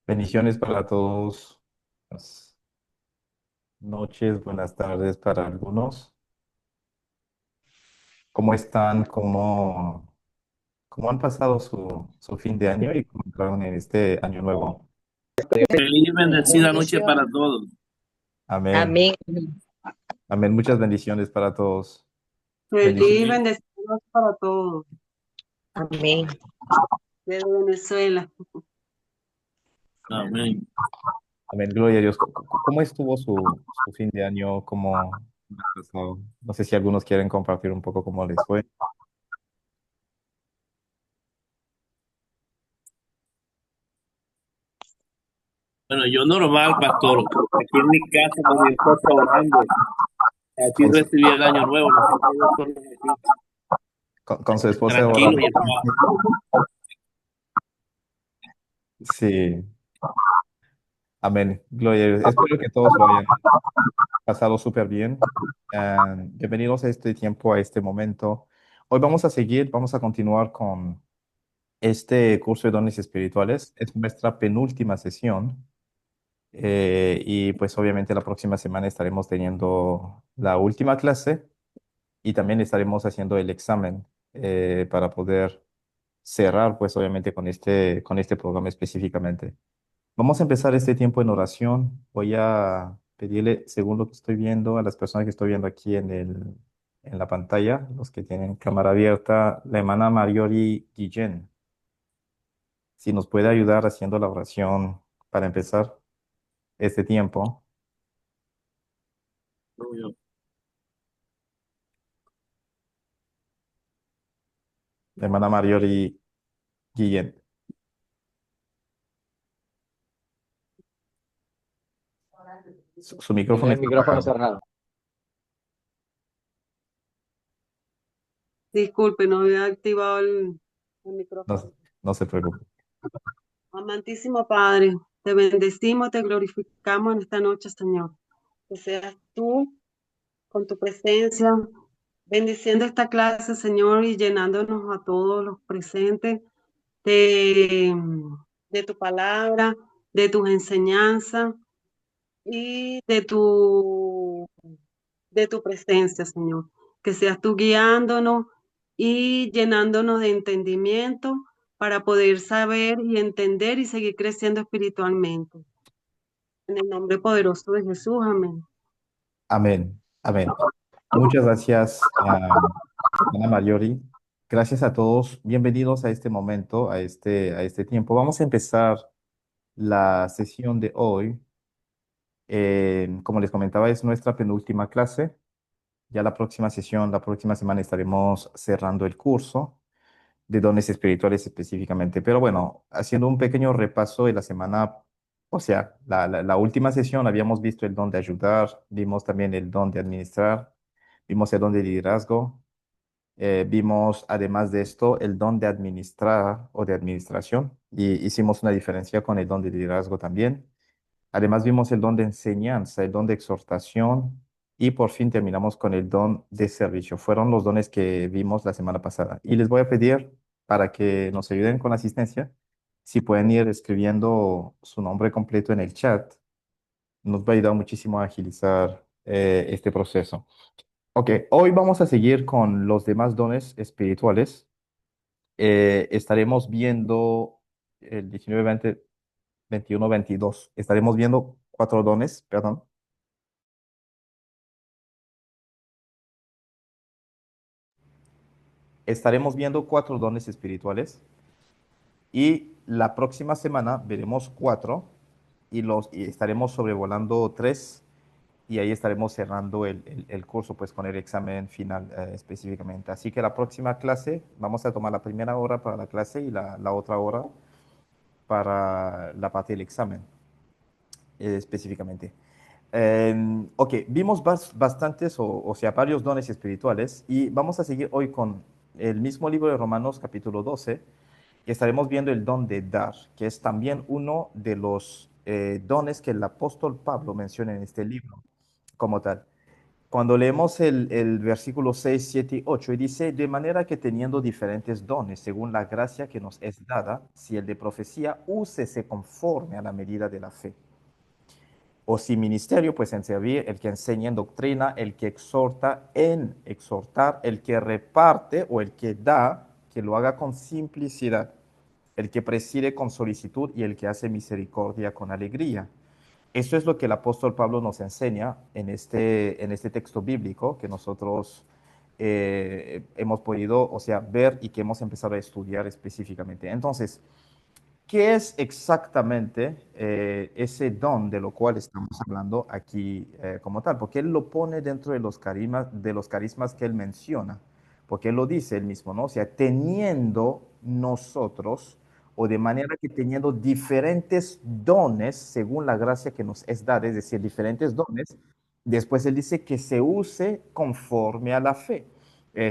Bendiciones para todos. Buenas noches, buenas tardes para algunos. ¿Cómo están? ¿Cómo han pasado su fin de año y cómo entraron en este año nuevo? Feliz y bendecida noche para Bendición. todos. Amén. Amén. Amén. Muchas bendiciones para todos. Feliz Bendiciones. bendecidos para todos Amén. desde Venezuela. Amén. Amén. Gloria a Dios. ¿Cómo estuvo su fin de año? ¿Cómo ha pasado? No sé si algunos quieren compartir un poco cómo les fue. Bueno, yo normal, pastor. Aquí en mi casa con mi esposa orando. Así Con su, recibí el año nuevo. Nosotros dos solos aquí, con su esposa tranquilos y orando. en paz. Sí. Amén. Gloria a Dios. Espero que todos lo hayan pasado súper bien. Bienvenidos a este tiempo, a este momento. Hoy vamos a continuar con este curso de dones espirituales. Es nuestra penúltima sesión y pues obviamente la próxima semana estaremos teniendo la última clase y también estaremos haciendo el examen para poder cerrar pues obviamente con este programa específicamente. Vamos a empezar este tiempo en oración. Voy a pedirle, según lo que estoy viendo, a las personas que estoy viendo aquí en la pantalla, los que tienen cámara abierta, la hermana Mariori Guillén, si nos puede ayudar haciendo la oración para empezar este tiempo. La hermana Mariori Guillén. Su micrófono Tiene el está micrófono apagado. cerrado. Disculpe, no había activado el No, micrófono. no se preocupe. Amantísimo Padre, te bendecimos, te glorificamos en esta noche, Señor. Que seas tú con tu presencia, bendiciendo esta clase, Señor, y llenándonos a todos los presentes de, de tu palabra, de tus enseñanzas y de tu presencia, Señor. Que seas tú guiándonos y llenándonos de entendimiento para poder saber y entender y seguir creciendo espiritualmente. En el nombre poderoso de Jesús, amén. Amén. Amén. Muchas gracias, hermana Mariori. Gracias a todos. Bienvenidos a este momento, a este tiempo. Vamos a empezar la sesión de hoy. Como les comentaba, es nuestra penúltima clase. Ya la próxima sesión, la próxima semana estaremos cerrando el curso de dones espirituales específicamente. Pero bueno, haciendo un pequeño repaso de la semana, o sea, la última sesión habíamos visto el don de ayudar, vimos también el don de administrar, vimos el don de liderazgo, vimos además de esto el don de administrar o de administración y hicimos una diferencia con el don de liderazgo también. Además vimos el don de enseñanza, el don de exhortación y por fin terminamos con el don de servicio. Fueron los dones que vimos la semana pasada. Y les voy a pedir para que nos ayuden con la asistencia, si pueden ir escribiendo su nombre completo en el chat, nos va a ayudar muchísimo a agilizar este proceso. Ok, hoy vamos a seguir con los demás dones espirituales. Estaremos viendo el 19, 20, 21, 22. Estaremos viendo cuatro dones, perdón. Estaremos viendo cuatro dones espirituales y la próxima semana veremos cuatro y estaremos sobrevolando tres y ahí estaremos cerrando el curso pues con el examen final específicamente. Así que la próxima clase vamos a tomar la primera hora para la clase y la otra hora para la parte del examen específicamente. Ok, vimos bastantes, o sea, varios dones espirituales y vamos a seguir hoy con el mismo libro de Romanos capítulo 12 y estaremos viendo el don de dar, que es también uno de los dones que el apóstol Pablo menciona en este libro como tal. Cuando leemos el versículo 6, 7 y 8, y dice, de manera que teniendo diferentes dones, según la gracia que nos es dada, si el de profecía, úsese conforme a la medida de la fe. O si ministerio, pues en servir, el que enseña en doctrina, el que exhorta en exhortar, el que reparte o el que da, que lo haga con simplicidad, el que preside con solicitud y el que hace misericordia con alegría. Eso es lo que el apóstol Pablo nos enseña en este texto bíblico que nosotros hemos podido, o sea, ver y que hemos empezado a estudiar específicamente. Entonces, ¿qué es exactamente ese don de lo cual estamos hablando aquí como tal? Porque él lo pone dentro de los carismas que él menciona, porque él lo dice él mismo, ¿no? O sea, teniendo nosotros, o de manera que teniendo diferentes dones según la gracia que nos es dada, es decir, diferentes dones, después él dice que se use conforme a la fe.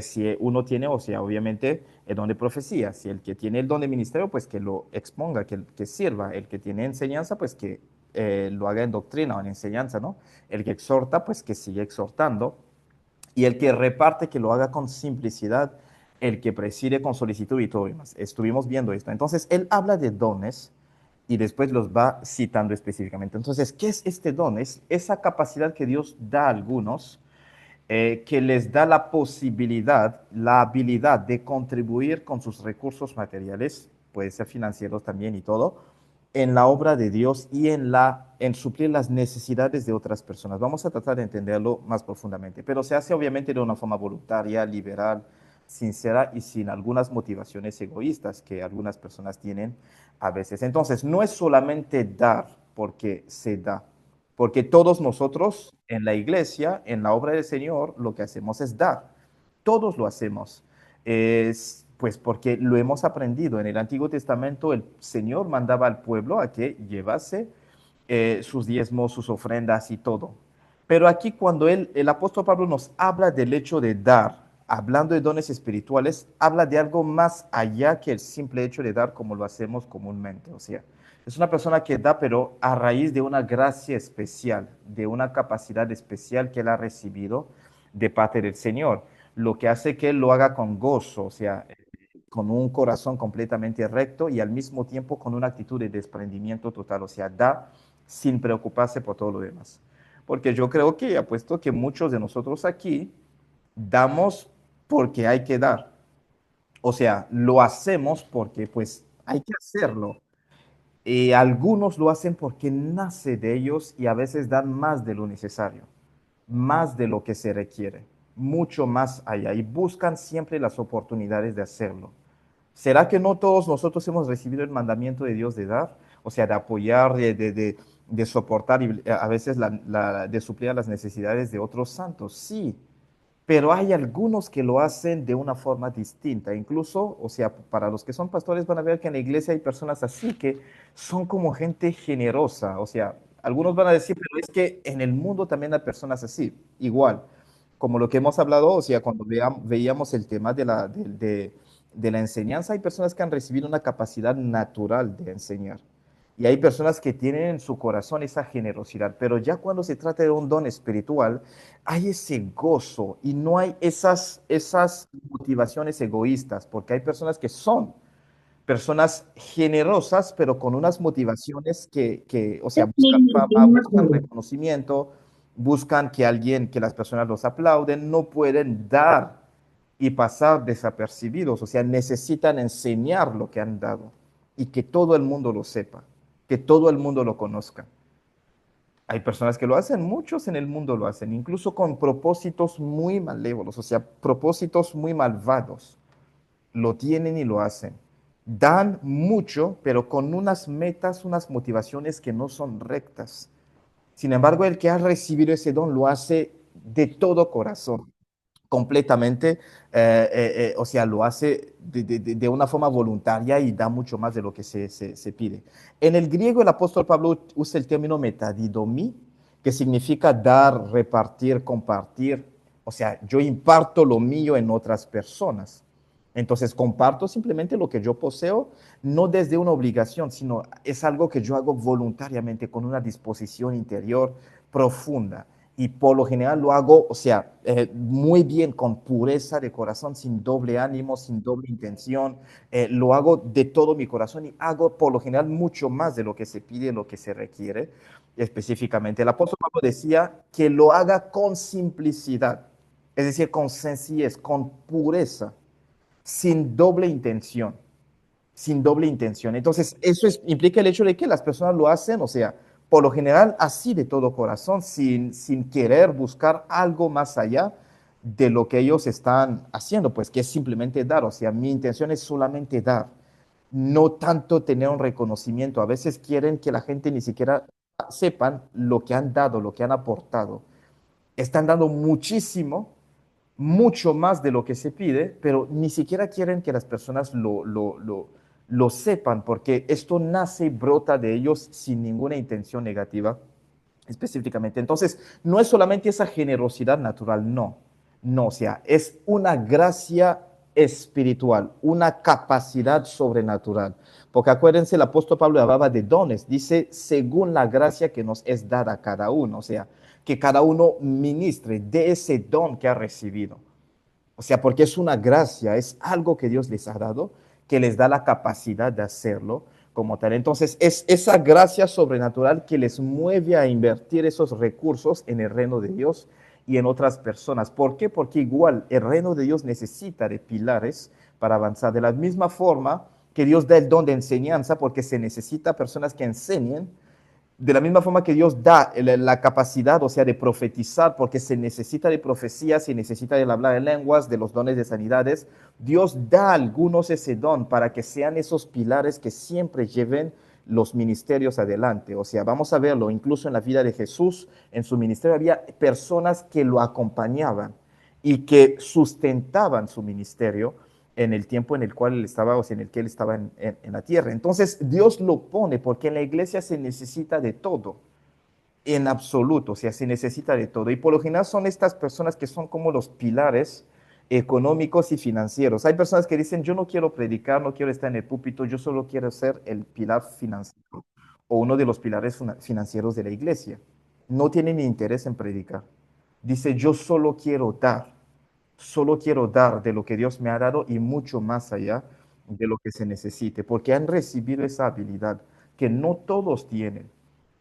Si uno tiene, o sea, obviamente el don de profecía. Si el que tiene el don de ministerio, pues que lo exponga, que sirva. El que tiene enseñanza, pues que lo haga en doctrina o en enseñanza, ¿no? El que exhorta, pues que siga exhortando. Y el que reparte, que lo haga con simplicidad. El que preside con solicitud y todo demás. Estuvimos viendo esto. Entonces, él habla de dones y después los va citando específicamente. Entonces, ¿qué es este don? Es esa capacidad que Dios da a algunos que les da la posibilidad, la habilidad de contribuir con sus recursos materiales, puede ser financieros también y todo, en la obra de Dios y en suplir las necesidades de otras personas. Vamos a tratar de entenderlo más profundamente, pero se hace obviamente de una forma voluntaria, liberal, sincera y sin algunas motivaciones egoístas que algunas personas tienen a veces. Entonces, no es solamente dar porque se da, porque todos nosotros en la iglesia, en la obra del Señor, lo que hacemos es dar. Todos lo hacemos. Es, pues porque lo hemos aprendido. En el Antiguo Testamento el Señor mandaba al pueblo a que llevase sus diezmos, sus ofrendas y todo. Pero aquí cuando el apóstol Pablo nos habla del hecho de dar, hablando de dones espirituales, habla de algo más allá que el simple hecho de dar como lo hacemos comúnmente. O sea, es una persona que da, pero a raíz de una gracia especial, de una capacidad especial que él ha recibido de parte del Señor, lo que hace que él lo haga con gozo, o sea, con un corazón completamente recto y al mismo tiempo con una actitud de desprendimiento total, o sea, da sin preocuparse por todo lo demás. Porque yo creo que apuesto que muchos de nosotros aquí damos porque hay que dar. O sea, lo hacemos porque pues hay que hacerlo. Y algunos lo hacen porque nace de ellos y a veces dan más de lo necesario, más de lo que se requiere, mucho más allá y buscan siempre las oportunidades de hacerlo. ¿Será que no todos nosotros hemos recibido el mandamiento de Dios de dar? O sea, de apoyar, de soportar y a veces de suplir las necesidades de otros santos. Sí, pero hay algunos que lo hacen de una forma distinta. Incluso, o sea, para los que son pastores van a ver que en la iglesia hay personas así que son como gente generosa. O sea, algunos van a decir, pero es que en el mundo también hay personas así, igual. Como lo que hemos hablado, o sea, cuando veíamos el tema de la enseñanza, hay personas que han recibido una capacidad natural de enseñar. Y hay personas que tienen en su corazón esa generosidad, pero ya cuando se trata de un don espiritual, hay ese gozo y no hay esas motivaciones egoístas, porque hay personas que son personas generosas, pero con unas motivaciones o sea, buscan fama, buscan reconocimiento, buscan que alguien, que las personas los aplauden, no pueden dar y pasar desapercibidos, o sea, necesitan enseñar lo que han dado y que todo el mundo lo sepa, que todo el mundo lo conozca. Hay personas que lo hacen, muchos en el mundo lo hacen, incluso con propósitos muy malévolos, o sea, propósitos muy malvados. Lo tienen y lo hacen. Dan mucho, pero con unas metas, unas motivaciones que no son rectas. Sin embargo, el que ha recibido ese don lo hace de todo corazón completamente, o sea, lo hace de una forma voluntaria y da mucho más de lo que se pide. En el griego, el apóstol Pablo usa el término metadidomí, que significa dar, repartir, compartir. O sea, yo imparto lo mío en otras personas. Entonces, comparto simplemente lo que yo poseo, no desde una obligación, sino es algo que yo hago voluntariamente, con una disposición interior profunda. y por lo general lo hago, o sea, muy bien, con pureza de corazón, sin doble ánimo, sin doble intención. Lo hago de todo mi corazón y hago por lo general mucho más de lo que se pide, lo que se requiere específicamente. El apóstol Pablo decía que lo haga con simplicidad, es decir, con sencillez, con pureza, sin doble intención, sin doble intención. Entonces, implica el hecho de que las personas lo hacen, o sea, por lo general así de todo corazón, sin querer buscar algo más allá de lo que ellos están haciendo, pues que es simplemente dar, o sea, mi intención es solamente dar, no tanto tener un reconocimiento. A veces quieren que la gente ni siquiera sepan lo que han dado, lo que han aportado. Están dando muchísimo, mucho más de lo que se pide, pero ni siquiera quieren que las personas lo sepan, porque esto nace y brota de ellos sin ninguna intención negativa específicamente. Entonces, no es solamente esa generosidad natural, no, no, o sea, es una gracia espiritual, una capacidad sobrenatural. Porque acuérdense, el apóstol Pablo hablaba de dones, dice, según la gracia que nos es dada a cada uno, o sea, que cada uno ministre de ese don que ha recibido. O sea, porque es una gracia, es algo que Dios les ha dado, que les da la capacidad de hacerlo como tal. Entonces, es esa gracia sobrenatural que les mueve a invertir esos recursos en el reino de Dios y en otras personas. ¿Por qué? Porque igual el reino de Dios necesita de pilares para avanzar. De la misma forma que Dios da el don de enseñanza, porque se necesita personas que enseñen, de la misma forma que Dios da la capacidad, o sea, de profetizar, porque se necesita de profecías, se necesita de hablar en lenguas, de los dones de sanidades, Dios da a algunos ese don para que sean esos pilares que siempre lleven los ministerios adelante. O sea, vamos a verlo, incluso en la vida de Jesús, en su ministerio había personas que lo acompañaban y que sustentaban su ministerio en el tiempo en el cual él estaba, o sea, en el que él estaba en la tierra. Entonces Dios lo pone porque en la iglesia se necesita de todo, en absoluto, o sea, se necesita de todo. Y por lo general son estas personas que son como los pilares económicos y financieros. Hay personas que dicen, yo no quiero predicar, no quiero estar en el púlpito, yo solo quiero ser el pilar financiero o uno de los pilares financieros de la iglesia. No tiene ni interés en predicar. Dice, yo solo quiero dar de lo que Dios me ha dado y mucho más allá de lo que se necesite, porque han recibido esa habilidad que no todos tienen,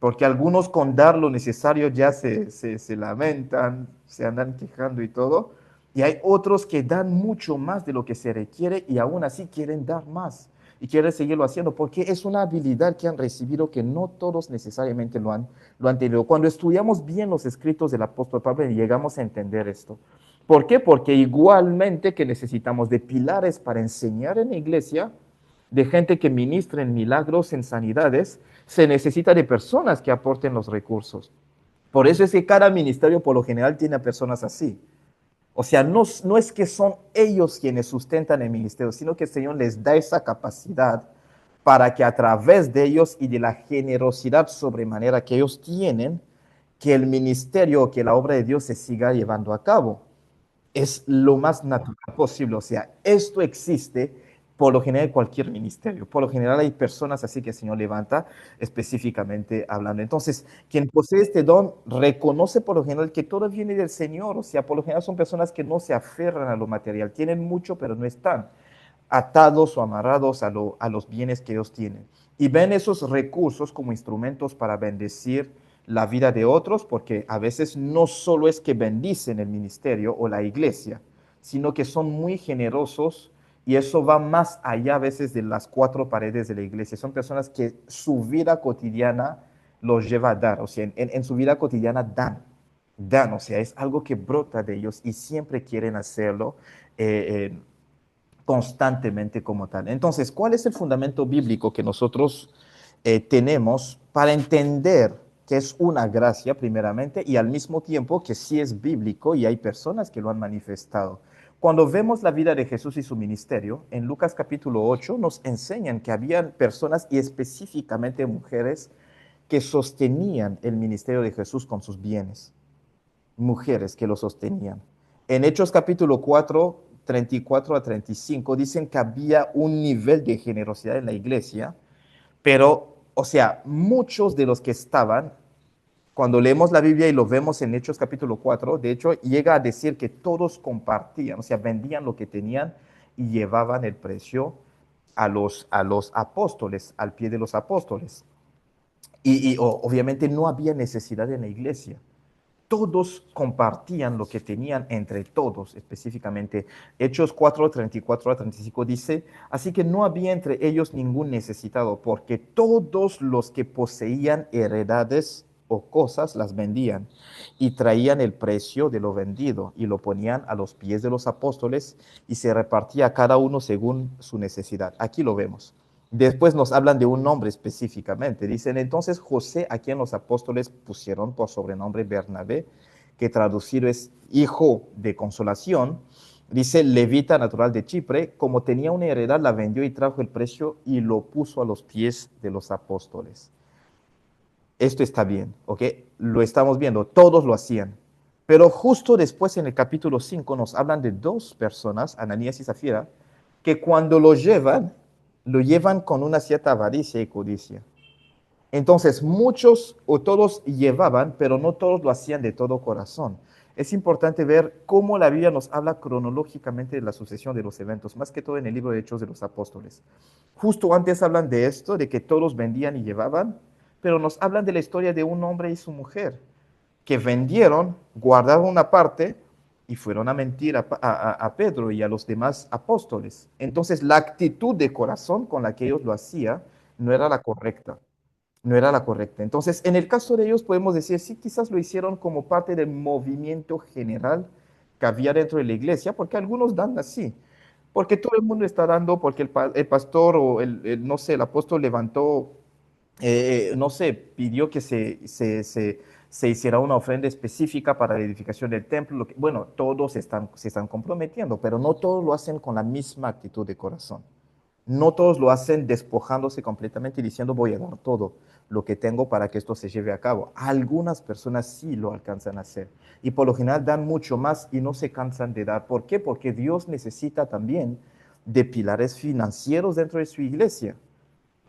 porque algunos con dar lo necesario ya se lamentan, se andan quejando y todo, y hay otros que dan mucho más de lo que se requiere y aún así quieren dar más y quieren seguirlo haciendo, porque es una habilidad que han recibido que no todos necesariamente lo han tenido. Cuando estudiamos bien los escritos del apóstol Pablo, llegamos a entender esto. ¿Por qué? Porque igualmente que necesitamos de pilares para enseñar en la iglesia, de gente que ministre en milagros, en sanidades, se necesita de personas que aporten los recursos. Por eso es que cada ministerio por lo general tiene a personas así. O sea, no es que son ellos quienes sustentan el ministerio, sino que el Señor les da esa capacidad para que a través de ellos y de la generosidad sobremanera que ellos tienen, que el ministerio, que la obra de Dios se siga llevando a cabo. Es lo más natural posible. O sea, esto existe por lo general en cualquier ministerio. Por lo general hay personas así que el Señor levanta específicamente hablando. Entonces, quien posee este don reconoce por lo general que todo viene del Señor. O sea, por lo general son personas que no se aferran a lo material. Tienen mucho, pero no están atados o amarrados a los bienes que ellos tienen. Y ven esos recursos como instrumentos para bendecir la vida de otros, porque a veces no solo es que bendicen el ministerio o la iglesia, sino que son muy generosos y eso va más allá a veces de las cuatro paredes de la iglesia. Son personas que su vida cotidiana los lleva a dar, o sea, en su vida cotidiana dan, o sea, es algo que brota de ellos y siempre quieren hacerlo. Constantemente como tal. Entonces, ¿cuál es el fundamento bíblico que nosotros tenemos para entender que es una gracia primeramente y al mismo tiempo que sí es bíblico y hay personas que lo han manifestado? Cuando vemos la vida de Jesús y su ministerio, en Lucas capítulo 8 nos enseñan que habían personas y específicamente mujeres que sostenían el ministerio de Jesús con sus bienes, mujeres que lo sostenían. En Hechos capítulo 4, 34 a 35, dicen que había un nivel de generosidad en la iglesia, pero, o sea, muchos de los que estaban Cuando leemos la Biblia y lo vemos en Hechos capítulo 4, de hecho, llega a decir que todos compartían, o sea, vendían lo que tenían y llevaban el precio a los apóstoles, al pie de los apóstoles. Obviamente no había necesidad en la iglesia. Todos compartían lo que tenían entre todos, específicamente. Hechos 4, 34 a 35 dice, así que no había entre ellos ningún necesitado, porque todos los que poseían heredades o cosas las vendían y traían el precio de lo vendido y lo ponían a los pies de los apóstoles y se repartía cada uno según su necesidad. Aquí lo vemos. Después nos hablan de un nombre específicamente. Dicen, entonces José, a quien los apóstoles pusieron por sobrenombre Bernabé, que traducido es hijo de consolación, dice, levita natural de Chipre, como tenía una heredad, la vendió y trajo el precio y lo puso a los pies de los apóstoles. Esto está bien, ¿ok? Lo estamos viendo, todos lo hacían. Pero justo después en el capítulo 5 nos hablan de dos personas, Ananías y Zafira, que cuando lo llevan con una cierta avaricia y codicia. Entonces, muchos o todos llevaban, pero no todos lo hacían de todo corazón. Es importante ver cómo la Biblia nos habla cronológicamente de la sucesión de los eventos, más que todo en el libro de Hechos de los Apóstoles. Justo antes hablan de esto, de que todos vendían y llevaban, pero nos hablan de la historia de un hombre y su mujer, que vendieron, guardaron una parte y fueron a mentir a Pedro y a los demás apóstoles. Entonces, la actitud de corazón con la que ellos lo hacían no era la correcta. No era la correcta. Entonces, en el caso de ellos podemos decir, sí, quizás lo hicieron como parte del movimiento general que había dentro de la iglesia, porque algunos dan así, porque todo el mundo está dando, porque el pastor o no sé, el apóstol levantó, no sé, pidió que se hiciera una ofrenda específica para la edificación del templo. Bueno, todos se están comprometiendo, pero no todos lo hacen con la misma actitud de corazón. No todos lo hacen despojándose completamente y diciendo voy a dar todo lo que tengo para que esto se lleve a cabo. Algunas personas sí lo alcanzan a hacer y por lo general dan mucho más y no se cansan de dar. ¿Por qué? Porque Dios necesita también de pilares financieros dentro de su iglesia.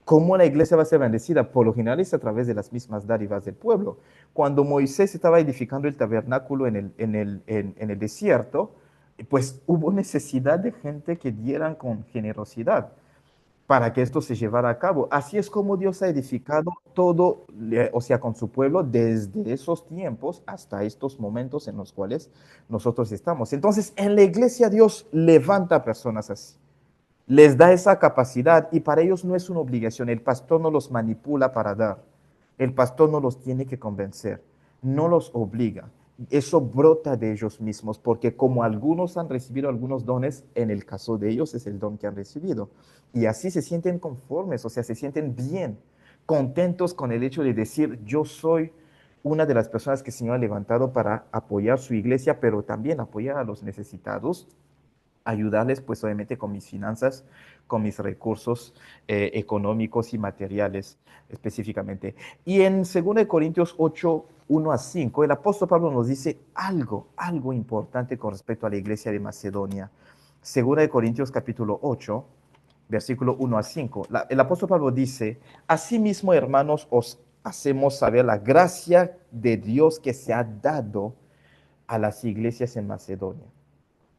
¿Cómo la iglesia va a ser bendecida? Por lo general es a través de las mismas dádivas del pueblo. Cuando Moisés estaba edificando el tabernáculo en el desierto, pues hubo necesidad de gente que dieran con generosidad para que esto se llevara a cabo. Así es como Dios ha edificado todo, o sea, con su pueblo desde esos tiempos hasta estos momentos en los cuales nosotros estamos. Entonces, en la iglesia Dios levanta personas así, les da esa capacidad y para ellos no es una obligación. El pastor no los manipula para dar. El pastor no los tiene que convencer, no los obliga. Eso brota de ellos mismos, porque como algunos han recibido algunos dones, en el caso de ellos es el don que han recibido. Y así se sienten conformes, o sea, se sienten bien, contentos con el hecho de decir, yo soy una de las personas que el Señor ha levantado para apoyar su iglesia, pero también apoyar a los necesitados, ayudarles pues obviamente con mis finanzas, con mis recursos económicos y materiales específicamente. Y en 2 Corintios 8, 1 a 5, el apóstol Pablo nos dice algo importante con respecto a la iglesia de Macedonia. 2 Corintios capítulo 8, versículo 1 a 5. El apóstol Pablo dice, asimismo hermanos os hacemos saber la gracia de Dios que se ha dado a las iglesias en Macedonia,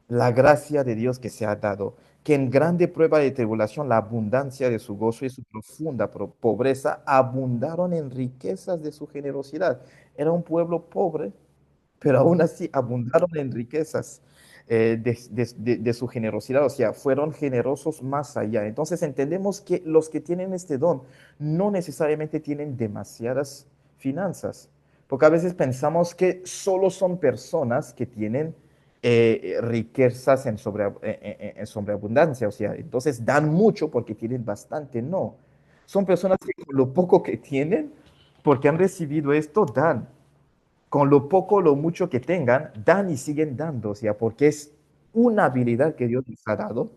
la gracia de Dios que se ha dado, que en grande prueba de tribulación la abundancia de su gozo y su profunda pobreza abundaron en riquezas de su generosidad. Era un pueblo pobre, pero aún así abundaron en riquezas de su generosidad, o sea, fueron generosos más allá. Entonces entendemos que los que tienen este don no necesariamente tienen demasiadas finanzas, porque a veces pensamos que solo son personas que tienen riquezas en sobreabundancia, o sea, entonces dan mucho porque tienen bastante. No, son personas que con lo poco que tienen, porque han recibido esto, dan con lo poco o lo mucho que tengan, dan y siguen dando, o sea, porque es una habilidad que Dios les ha dado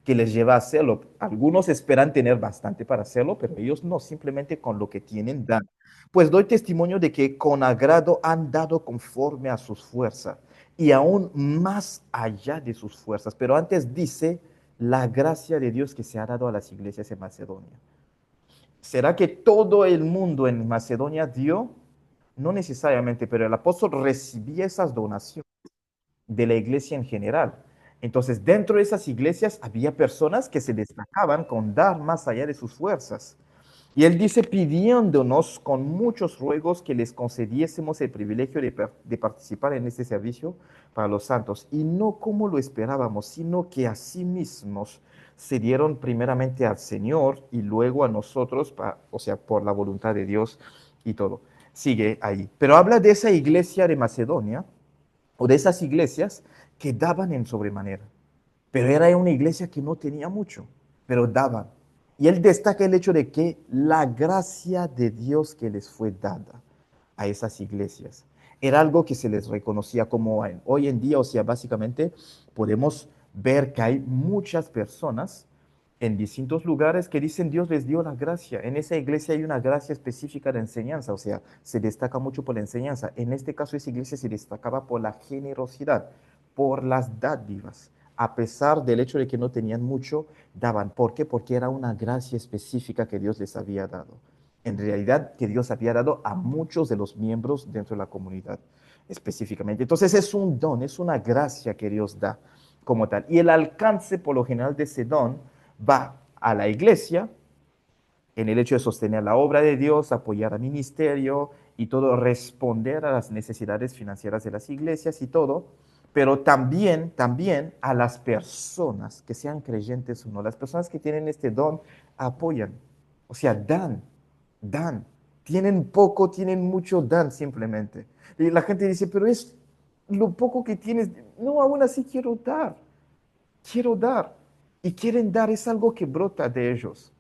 que les lleva a hacerlo. Algunos esperan tener bastante para hacerlo, pero ellos no, simplemente con lo que tienen dan. Pues doy testimonio de que con agrado han dado conforme a sus fuerzas y aún más allá de sus fuerzas. Pero antes dice la gracia de Dios que se ha dado a las iglesias en Macedonia. ¿Será que todo el mundo en Macedonia dio? no necesariamente, pero el apóstol recibía esas donaciones de la iglesia en general. Entonces, dentro de esas iglesias había personas que se destacaban con dar más allá de sus fuerzas. Y él dice, pidiéndonos con muchos ruegos que les concediésemos el privilegio de participar en este servicio para los santos. Y no como lo esperábamos, sino que a sí mismos se dieron primeramente al Señor y luego a nosotros, o sea, por la voluntad de Dios y todo. Sigue ahí. Pero habla de esa iglesia de Macedonia, o de esas iglesias que daban en sobremanera. Pero era una iglesia que no tenía mucho, pero daban. Y él destaca el hecho de que la gracia de Dios que les fue dada a esas iglesias era algo que se les reconocía como hoy en día, o sea, básicamente podemos ver que hay muchas personas en distintos lugares que dicen Dios les dio la gracia. En esa iglesia hay una gracia específica de enseñanza, o sea, se destaca mucho por la enseñanza. En este caso esa iglesia se destacaba por la generosidad, por las dádivas. A pesar del hecho de que no tenían mucho, daban. ¿Por qué? Porque era una gracia específica que Dios les había dado. En realidad, que Dios había dado a muchos de los miembros dentro de la comunidad específicamente. Entonces es un don, es una gracia que Dios da como tal. Y el alcance por lo general de ese don va a la iglesia en el hecho de sostener la obra de Dios, apoyar al ministerio y todo, responder a las necesidades financieras de las iglesias y todo, pero también a las personas que sean creyentes o no, las personas que tienen este don apoyan, o sea, dan, tienen poco, tienen mucho, dan simplemente. Y la gente dice, pero es lo poco que tienes, no, aún así quiero dar, y quieren dar, es algo que brota de ellos.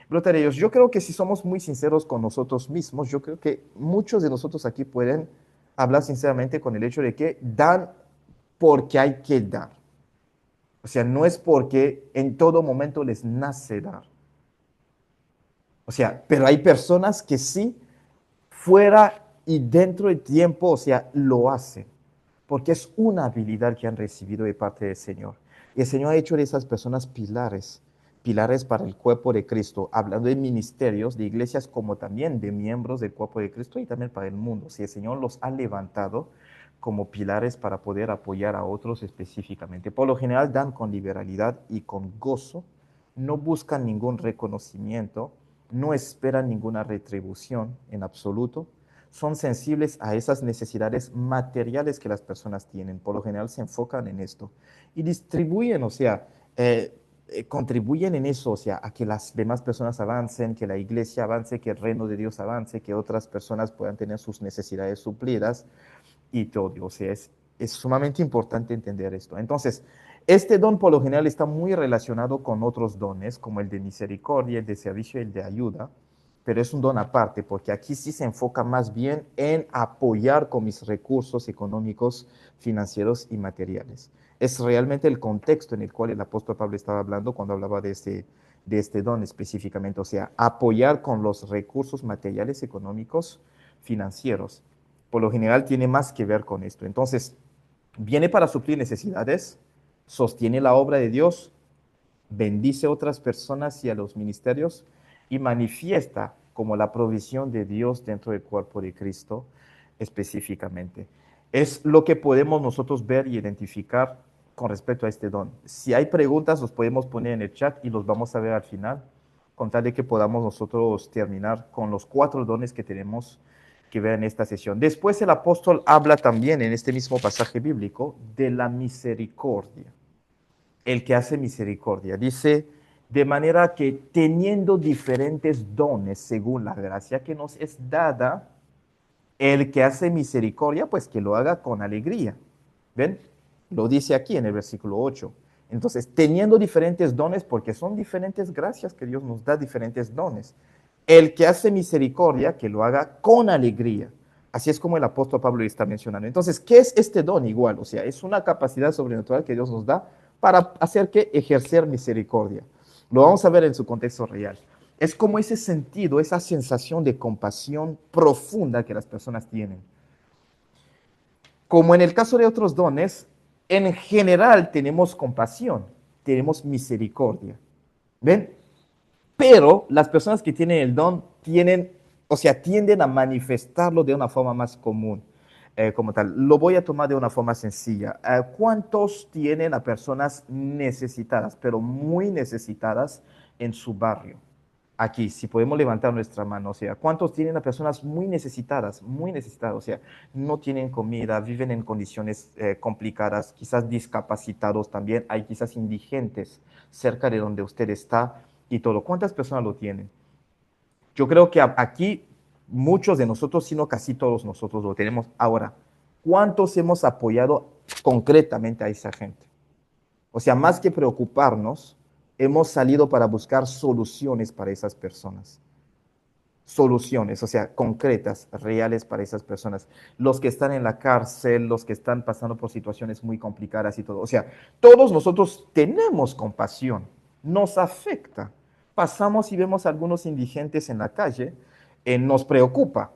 Brota de ellos. Yo creo que si somos muy sinceros con nosotros mismos, yo creo que muchos de nosotros aquí pueden hablar sinceramente con el hecho de que dan porque hay que dar. O sea, no es porque en todo momento les nace dar. O sea, pero hay personas que sí, fuera y dentro del tiempo, o sea, lo hacen. Porque es una habilidad que han recibido de parte del Señor. Y el Señor ha hecho de esas personas pilares, pilares para el cuerpo de Cristo, hablando de ministerios, de iglesias, como también de miembros del cuerpo de Cristo y también para el mundo. Si el Señor los ha levantado como pilares para poder apoyar a otros específicamente. Por lo general dan con liberalidad y con gozo, no buscan ningún reconocimiento, no esperan ninguna retribución en absoluto, son sensibles a esas necesidades materiales que las personas tienen. Por lo general se enfocan en esto y distribuyen, o sea, contribuyen en eso, o sea, a que las demás personas avancen, que la iglesia avance, que el reino de Dios avance, que otras personas puedan tener sus necesidades suplidas y todo. O sea, es sumamente importante entender esto. Entonces, este don por lo general está muy relacionado con otros dones, como el de misericordia, el de servicio y el de ayuda, pero es un don aparte, porque aquí sí se enfoca más bien en apoyar con mis recursos económicos, financieros y materiales. Es realmente el contexto en el cual el apóstol Pablo estaba hablando cuando hablaba de este don específicamente, o sea, apoyar con los recursos materiales, económicos, financieros. Por lo general tiene más que ver con esto. Entonces, viene para suplir necesidades, sostiene la obra de Dios, bendice a otras personas y a los ministerios y manifiesta como la provisión de Dios dentro del cuerpo de Cristo específicamente. Es lo que podemos nosotros ver y identificar con respecto a este don. Si hay preguntas, los podemos poner en el chat y los vamos a ver al final, con tal de que podamos nosotros terminar con los 4 dones que tenemos que ver en esta sesión. Después el apóstol habla también en este mismo pasaje bíblico de la misericordia, el que hace misericordia. Dice, de manera que teniendo diferentes dones según la gracia que nos es dada, el que hace misericordia, pues que lo haga con alegría. ¿Ven? Lo dice aquí en el versículo 8. Entonces, teniendo diferentes dones, porque son diferentes gracias que Dios nos da, diferentes dones. El que hace misericordia, que lo haga con alegría. Así es como el apóstol Pablo está mencionando. Entonces, ¿qué es este don igual? O sea, es una capacidad sobrenatural que Dios nos da para hacer que ejercer misericordia. Lo vamos a ver en su contexto real. Es como ese sentido, esa sensación de compasión profunda que las personas tienen. Como en el caso de otros dones, en general tenemos compasión, tenemos misericordia. ¿Ven? Pero las personas que tienen el don tienen O sea, tienden a manifestarlo de una forma más común, como tal. Lo voy a tomar de una forma sencilla. ¿Cuántos tienen a personas necesitadas, pero muy necesitadas en su barrio? Aquí, si podemos levantar nuestra mano, o sea, ¿cuántos tienen a personas muy necesitadas, o sea, no tienen comida, viven en condiciones complicadas, quizás discapacitados también, hay quizás indigentes cerca de donde usted está y todo? ¿Cuántas personas lo tienen? Yo creo que aquí muchos de nosotros, sino casi todos nosotros lo tenemos. Ahora, ¿cuántos hemos apoyado concretamente a esa gente? O sea, más que preocuparnos, hemos salido para buscar soluciones para esas personas. Soluciones, o sea, concretas, reales para esas personas. Los que están en la cárcel, los que están pasando por situaciones muy complicadas y todo. O sea, todos nosotros tenemos compasión, nos afecta. Pasamos y vemos a algunos indigentes en la calle, nos preocupa.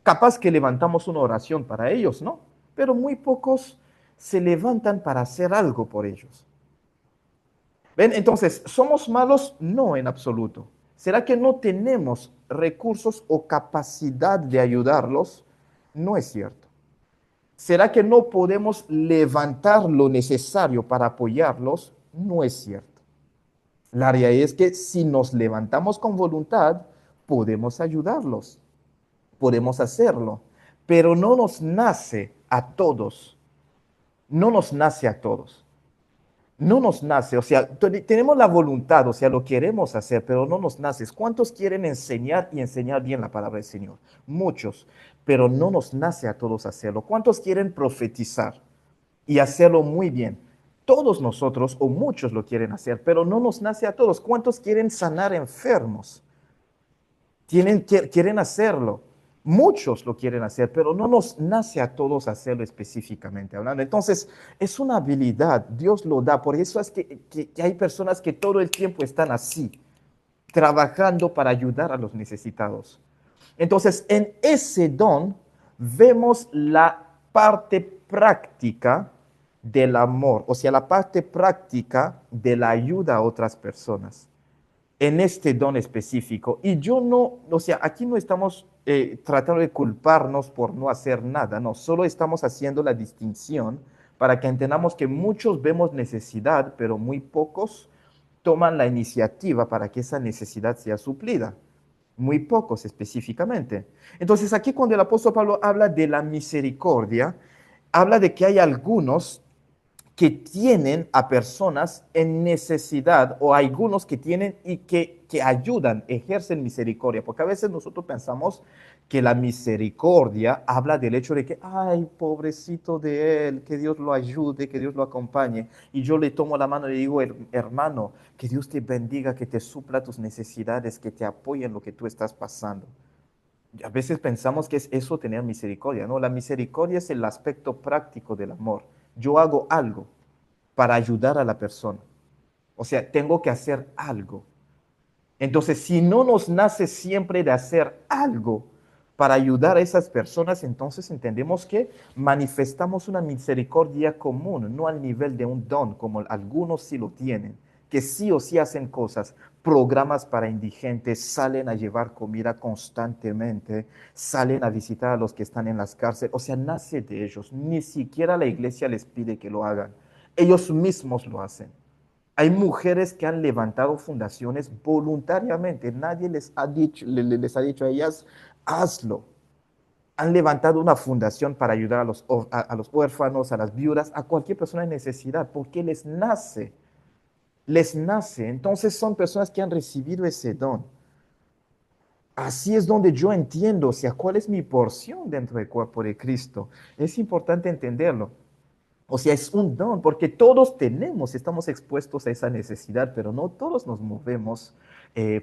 Capaz que levantamos una oración para ellos, ¿no? Pero muy pocos se levantan para hacer algo por ellos. ¿Ven? Entonces, ¿somos malos? No, en absoluto. ¿Será que no tenemos recursos o capacidad de ayudarlos? No es cierto. ¿Será que no podemos levantar lo necesario para apoyarlos? No es cierto. La realidad es que si nos levantamos con voluntad, podemos ayudarlos, podemos hacerlo, pero no nos nace a todos, no nos nace a todos. No nos nace, o sea, tenemos la voluntad, o sea, lo queremos hacer, pero no nos nace. ¿Cuántos quieren enseñar y enseñar bien la palabra del Señor? Muchos, pero no nos nace a todos hacerlo. ¿Cuántos quieren profetizar y hacerlo muy bien? Todos nosotros o muchos lo quieren hacer, pero no nos nace a todos. ¿Cuántos quieren sanar enfermos? Quieren hacerlo. Muchos lo quieren hacer, pero no nos nace a todos hacerlo específicamente hablando. Entonces, es una habilidad, Dios lo da. Por eso es que hay personas que todo el tiempo están así, trabajando para ayudar a los necesitados. Entonces, en ese don vemos la parte práctica del amor, o sea, la parte práctica de la ayuda a otras personas en este don específico. Y yo no, o sea, aquí no estamos tratando de culparnos por no hacer nada, no, solo estamos haciendo la distinción para que entendamos que muchos vemos necesidad, pero muy pocos toman la iniciativa para que esa necesidad sea suplida. Muy pocos específicamente. Entonces aquí cuando el apóstol Pablo habla de la misericordia, habla de que hay algunos que tienen a personas en necesidad o algunos que tienen y que ayudan, ejercen misericordia, porque a veces nosotros pensamos que la misericordia habla del hecho de que, ay, pobrecito de él, que Dios lo ayude, que Dios lo acompañe. Y yo le tomo la mano y le digo, hermano, que Dios te bendiga, que te supla tus necesidades, que te apoye en lo que tú estás pasando. A veces pensamos que es eso tener misericordia, ¿no? La misericordia es el aspecto práctico del amor. Yo hago algo para ayudar a la persona. O sea, tengo que hacer algo. Entonces, si no nos nace siempre de hacer algo para ayudar a esas personas, entonces entendemos que manifestamos una misericordia común, no al nivel de un don, como algunos sí lo tienen, que sí o sí hacen cosas, programas para indigentes, salen a llevar comida constantemente, salen a visitar a los que están en las cárceles, o sea, nace de ellos, ni siquiera la iglesia les pide que lo hagan, ellos mismos lo hacen. Hay mujeres que han levantado fundaciones voluntariamente. Nadie les ha dicho, les ha dicho a ellas, hazlo. Han levantado una fundación para ayudar a los huérfanos, a las viudas, a cualquier persona en necesidad, porque les nace. Les nace. Entonces son personas que han recibido ese don. Así es donde yo entiendo, o sea, cuál es mi porción dentro del cuerpo de Cristo. Es importante entenderlo. O sea, es un don, porque todos tenemos, estamos expuestos a esa necesidad, pero no todos nos movemos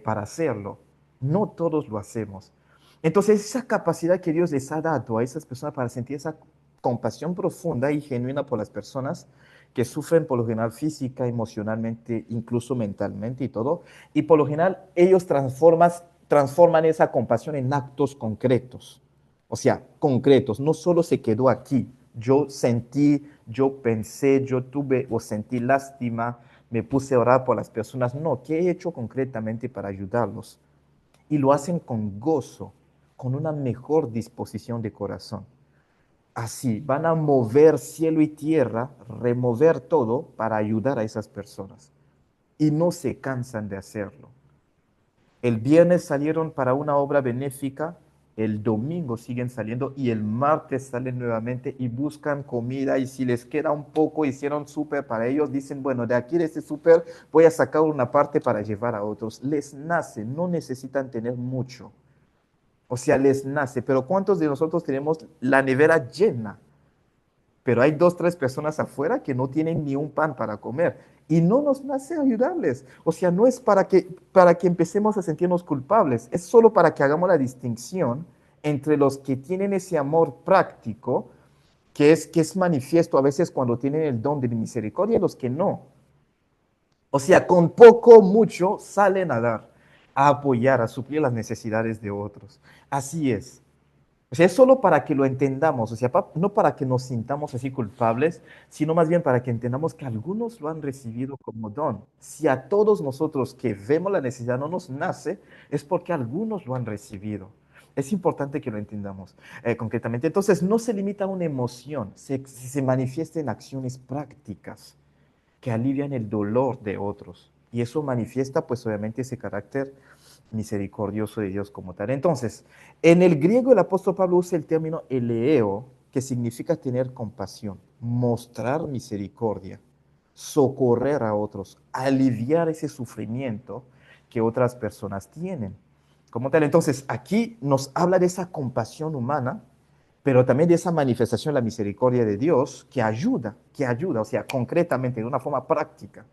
para hacerlo. No todos lo hacemos. Entonces, esa capacidad que Dios les ha dado a esas personas para sentir esa compasión profunda y genuina por las personas que sufren por lo general física, emocionalmente, incluso mentalmente y todo, y por lo general ellos transforman esa compasión en actos concretos. O sea, concretos, no solo se quedó aquí. Yo sentí, yo pensé, yo tuve o sentí lástima, me puse a orar por las personas. No, ¿qué he hecho concretamente para ayudarlos? Y lo hacen con gozo. con una mejor disposición de corazón. Así, van a mover cielo y tierra, remover todo para ayudar a esas personas. Y no se cansan de hacerlo. El viernes salieron para una obra benéfica, el domingo siguen saliendo y el martes salen nuevamente y buscan comida y si les queda un poco, hicieron súper para ellos, dicen, bueno, de aquí de este súper voy a sacar una parte para llevar a otros. Les nace, no necesitan tener mucho. O sea, les nace, pero ¿cuántos de nosotros tenemos la nevera llena? Pero hay dos, tres personas afuera que no tienen ni un pan para comer y no nos nace ayudarles. O sea, no es para que empecemos a sentirnos culpables, es solo para que hagamos la distinción entre los que tienen ese amor práctico, que es manifiesto a veces cuando tienen el don de misericordia, y los que no. O sea, con poco, mucho, salen a dar, a apoyar, a suplir las necesidades de otros. Así es. O sea, es solo para que lo entendamos, o sea, no para que nos sintamos así culpables, sino más bien para que entendamos que algunos lo han recibido como don. Si a todos nosotros que vemos la necesidad no nos nace, es porque algunos lo han recibido. Es importante que lo entendamos concretamente. Entonces, no se limita a una emoción, se manifiesta en acciones prácticas que alivian el dolor de otros. Y eso manifiesta, pues, obviamente, ese carácter misericordioso de Dios como tal. Entonces, en el griego el apóstol Pablo usa el término eleo, que significa tener compasión, mostrar misericordia, socorrer a otros, aliviar ese sufrimiento que otras personas tienen. Como tal, entonces aquí nos habla de esa compasión humana, pero también de esa manifestación de la misericordia de Dios que ayuda, o sea, concretamente, de una forma práctica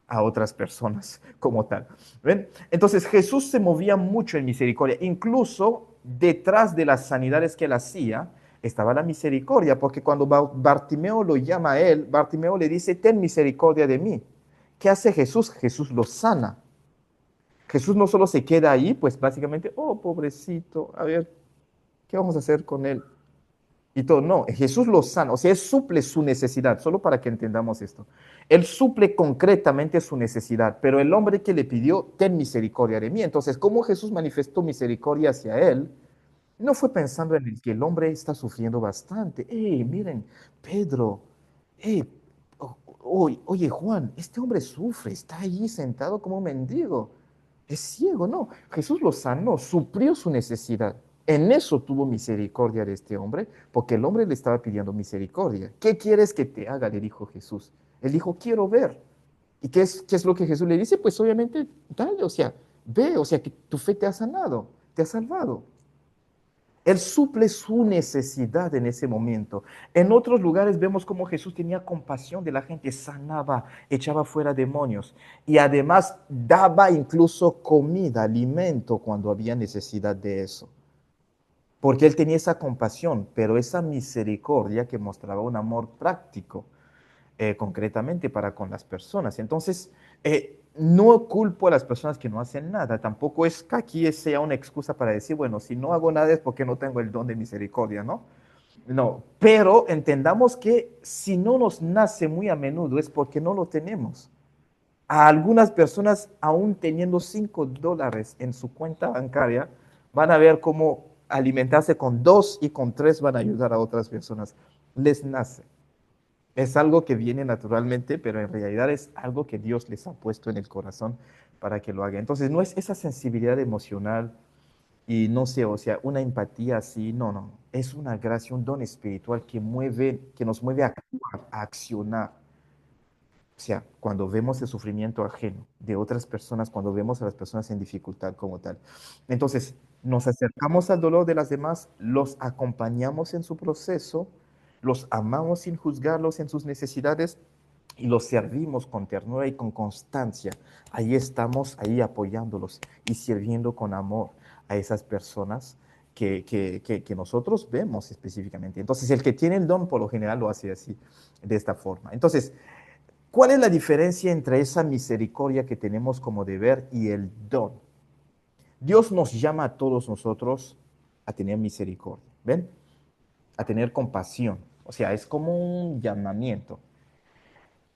a otras personas como tal. ¿Ven? Entonces Jesús se movía mucho en misericordia, incluso detrás de las sanidades que él hacía estaba la misericordia, porque cuando Bartimeo lo llama a él, Bartimeo le dice, ten misericordia de mí. ¿Qué hace Jesús? Jesús lo sana. Jesús no solo se queda ahí, pues básicamente, oh, pobrecito, a ver, ¿qué vamos a hacer con él? Y todo, no, Jesús lo sana, o sea, Él suple su necesidad, solo para que entendamos esto. Él suple concretamente su necesidad, pero el hombre que le pidió, ten misericordia de mí. Entonces, ¿cómo Jesús manifestó misericordia hacia él? No fue pensando en el que el hombre está sufriendo bastante. Miren, Pedro, hey, oye, Juan, este hombre sufre, está allí sentado como un mendigo, es ciego, no. Jesús lo sanó, suplió su necesidad. En eso tuvo misericordia de este hombre, porque el hombre le estaba pidiendo misericordia. ¿Qué quieres que te haga? Le dijo Jesús. Él dijo, quiero ver. ¿Y qué es lo que Jesús le dice? Pues obviamente, dale, o sea, ve, o sea, que tu fe te ha sanado, te ha salvado. Él suple su necesidad en ese momento. En otros lugares vemos cómo Jesús tenía compasión de la gente, sanaba, echaba fuera demonios y además daba incluso comida, alimento cuando había necesidad de eso. Porque él tenía esa compasión, pero esa misericordia que mostraba un amor práctico concretamente para con las personas. Entonces, no culpo a las personas que no hacen nada, tampoco es que aquí sea una excusa para decir, bueno, si no hago nada es porque no tengo el don de misericordia, ¿no? No, pero entendamos que si no nos nace muy a menudo es porque no lo tenemos. A algunas personas, aún teniendo $5 en su cuenta bancaria, van a ver cómo alimentarse con 2 y con 3 van a ayudar a otras personas. Les nace. Es algo que viene naturalmente, pero en realidad es algo que Dios les ha puesto en el corazón para que lo hagan. Entonces, no es esa sensibilidad emocional y no sé, o sea, una empatía así, no, no. Es una gracia, un don espiritual que mueve, que nos mueve a actuar, a accionar. O sea, cuando vemos el sufrimiento ajeno de otras personas, cuando vemos a las personas en dificultad como tal. Entonces, nos acercamos al dolor de las demás, los acompañamos en su proceso, los amamos sin juzgarlos en sus necesidades y los servimos con ternura y con constancia. Ahí estamos, ahí apoyándolos y sirviendo con amor a esas personas que nosotros vemos específicamente. Entonces, el que tiene el don, por lo general, lo hace así, de esta forma. Entonces, ¿cuál es la diferencia entre esa misericordia que tenemos como deber y el don? Dios nos llama a todos nosotros a tener misericordia, ¿ven? A tener compasión. O sea, es como un llamamiento.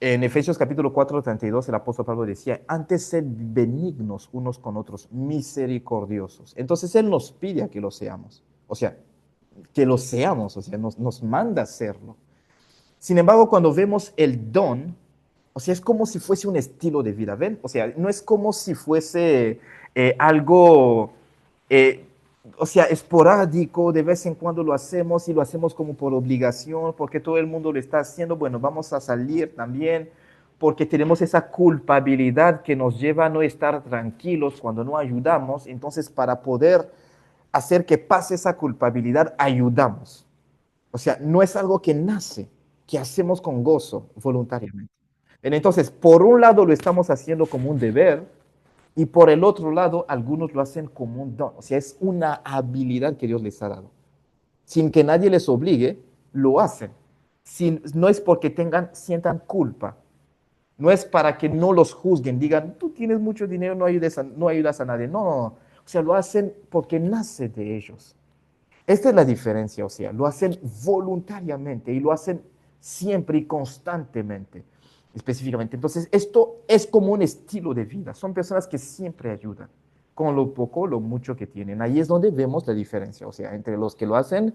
En Efesios capítulo 4:32 el apóstol Pablo decía, antes sed benignos unos con otros, misericordiosos. Entonces Él nos pide a que lo seamos. O sea, que lo seamos, o sea, nos manda a hacerlo. Sin embargo, cuando vemos el don, o sea, es como si fuese un estilo de vida, ¿ven? O sea, no es como si fuese algo, eh, o sea, esporádico, de vez en cuando lo hacemos y lo hacemos como por obligación, porque todo el mundo lo está haciendo, bueno, vamos a salir también, porque tenemos esa culpabilidad que nos lleva a no estar tranquilos cuando no ayudamos, entonces para poder hacer que pase esa culpabilidad, ayudamos. O sea, no es algo que nace, que hacemos con gozo voluntariamente. Entonces, por un lado lo estamos haciendo como un deber y por el otro lado algunos lo hacen como un don. O sea, es una habilidad que Dios les ha dado. Sin que nadie les obligue, lo hacen. No es porque sientan culpa. No es para que no los juzguen, digan, tú tienes mucho dinero, no ayudas a nadie. No, no, no. O sea, lo hacen porque nace de ellos. Esta es la diferencia, o sea, lo hacen voluntariamente y lo hacen siempre y constantemente, específicamente. Entonces, esto es como un estilo de vida. Son personas que siempre ayudan, con lo poco o lo mucho que tienen. Ahí es donde vemos la diferencia, o sea, entre los que lo hacen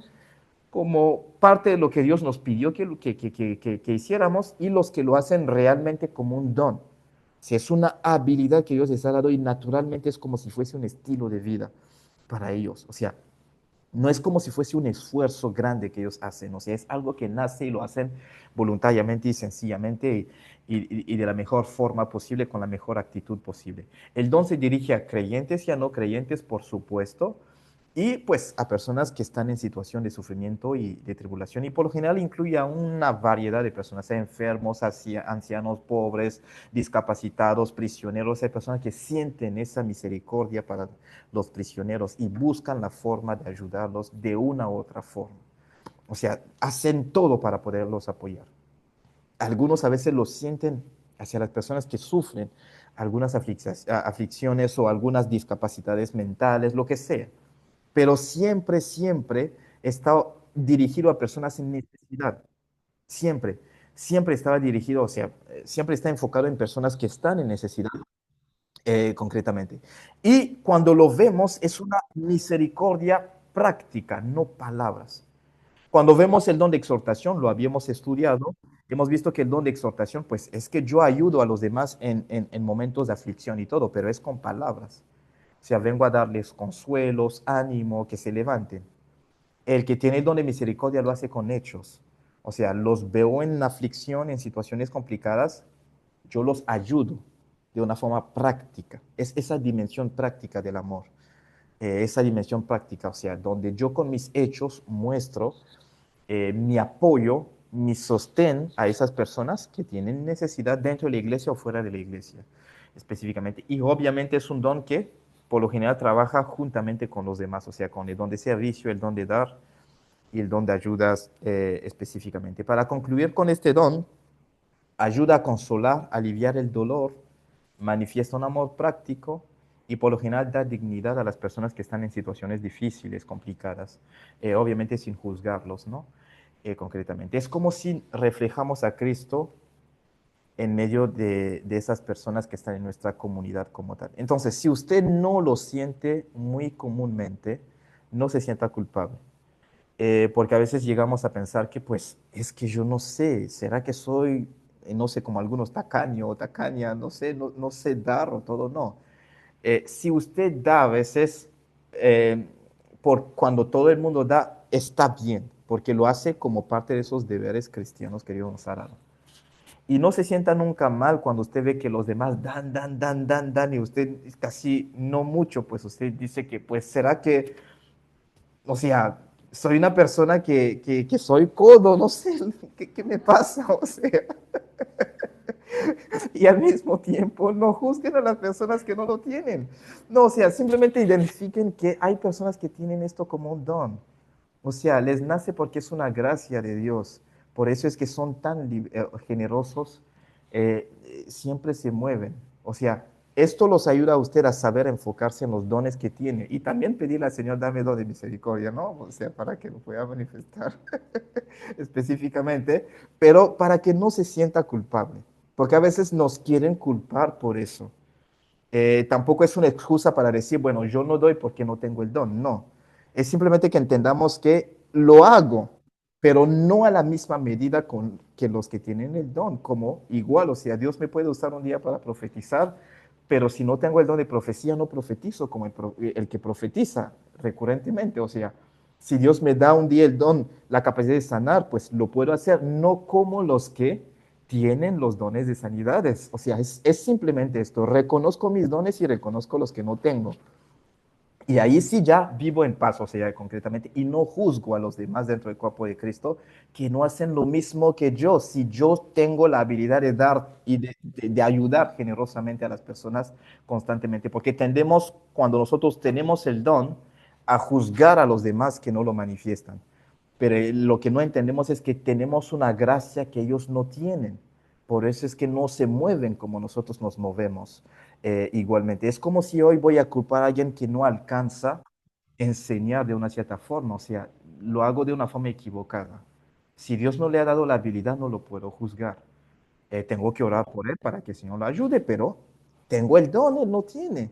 como parte de lo que Dios nos pidió que hiciéramos y los que lo hacen realmente como un don. Si es una habilidad que Dios les ha dado y naturalmente es como si fuese un estilo de vida para ellos. O sea, no es como si fuese un esfuerzo grande que ellos hacen, o sea, es algo que nace y lo hacen voluntariamente y sencillamente y de la mejor forma posible, con la mejor actitud posible. El don se dirige a creyentes y a no creyentes, por supuesto, y pues a personas que están en situación de sufrimiento y de tribulación, y por lo general incluye a una variedad de personas, enfermos, ancianos, pobres, discapacitados, prisioneros. Hay personas que sienten esa misericordia para los prisioneros y buscan la forma de ayudarlos de una u otra forma. O sea, hacen todo para poderlos apoyar. Algunos a veces lo sienten hacia las personas que sufren algunas aflicciones o algunas discapacidades mentales, lo que sea. Pero siempre, siempre está dirigido a personas en necesidad. Siempre, siempre estaba dirigido, o sea, siempre está enfocado en personas que están en necesidad concretamente. Y cuando lo vemos es una misericordia práctica, no palabras. Cuando vemos el don de exhortación, lo habíamos estudiado, hemos visto que el don de exhortación, pues es que yo ayudo a los demás en momentos de aflicción y todo, pero es con palabras. O sea, vengo a darles consuelos, ánimo, que se levanten. El que tiene el don de misericordia lo hace con hechos. O sea, los veo en aflicción, en situaciones complicadas, yo los ayudo de una forma práctica. Es esa dimensión práctica del amor, esa dimensión práctica, o sea, donde yo con mis hechos muestro mi apoyo, mi sostén a esas personas que tienen necesidad dentro de la iglesia o fuera de la iglesia, específicamente. Y obviamente es un don que por lo general trabaja juntamente con los demás, o sea, con el don de servicio, el don de dar y el don de ayudas específicamente. Para concluir con este don, ayuda a consolar, aliviar el dolor, manifiesta un amor práctico y por lo general da dignidad a las personas que están en situaciones difíciles, complicadas, obviamente sin juzgarlos, ¿no? Concretamente. Es como si reflejamos a Cristo en medio de esas personas que están en nuestra comunidad como tal. Entonces, si usted no lo siente muy comúnmente, no se sienta culpable. Porque a veces llegamos a pensar que pues es que yo no sé, ¿será que soy, no sé, como algunos tacaño o tacaña, no sé, no sé dar o todo? No. Si usted da a veces, por cuando todo el mundo da, está bien, porque lo hace como parte de esos deberes cristianos que Dios nos ha dado. Y no se sienta nunca mal cuando usted ve que los demás dan, y usted casi no mucho, pues usted dice que, pues, ¿será que o sea, soy una persona que soy codo, no sé, ¿qué me pasa? O sea, y al mismo tiempo no juzguen a las personas que no lo tienen. No, o sea, simplemente identifiquen que hay personas que tienen esto como un don. O sea, les nace porque es una gracia de Dios. Por eso es que son tan generosos, siempre se mueven. O sea, esto los ayuda a usted a saber enfocarse en los dones que tiene y también pedirle al Señor, dame don de misericordia, ¿no? O sea, para que lo pueda manifestar específicamente, pero para que no se sienta culpable. porque a veces nos quieren culpar por eso. Tampoco es una excusa para decir, bueno, yo no doy porque no tengo el don. No, es simplemente que entendamos que lo hago, pero no a la misma medida que los que tienen el don, como igual, o sea, Dios me puede usar un día para profetizar, pero si no tengo el don de profecía, no profetizo como el que profetiza recurrentemente. O sea, si Dios me da un día el don, la capacidad de sanar, pues lo puedo hacer, no como los que tienen los dones de sanidades. O sea, es simplemente esto, reconozco mis dones y reconozco los que no tengo. Y ahí sí ya vivo en paz, o sea, concretamente, y no juzgo a los demás dentro del cuerpo de Cristo que no hacen lo mismo que yo. Si yo tengo la habilidad de dar y de ayudar generosamente a las personas constantemente, porque tendemos, cuando nosotros tenemos el don, a juzgar a los demás que no lo manifiestan. Pero lo que no entendemos es que tenemos una gracia que ellos no tienen. Por eso es que no se mueven como nosotros nos movemos igualmente. Es como si hoy voy a culpar a alguien que no alcanza a enseñar de una cierta forma. O sea, lo hago de una forma equivocada. Si Dios no le ha dado la habilidad, no lo puedo juzgar. Tengo que orar por él para que el Señor lo ayude, pero tengo el don, él no tiene.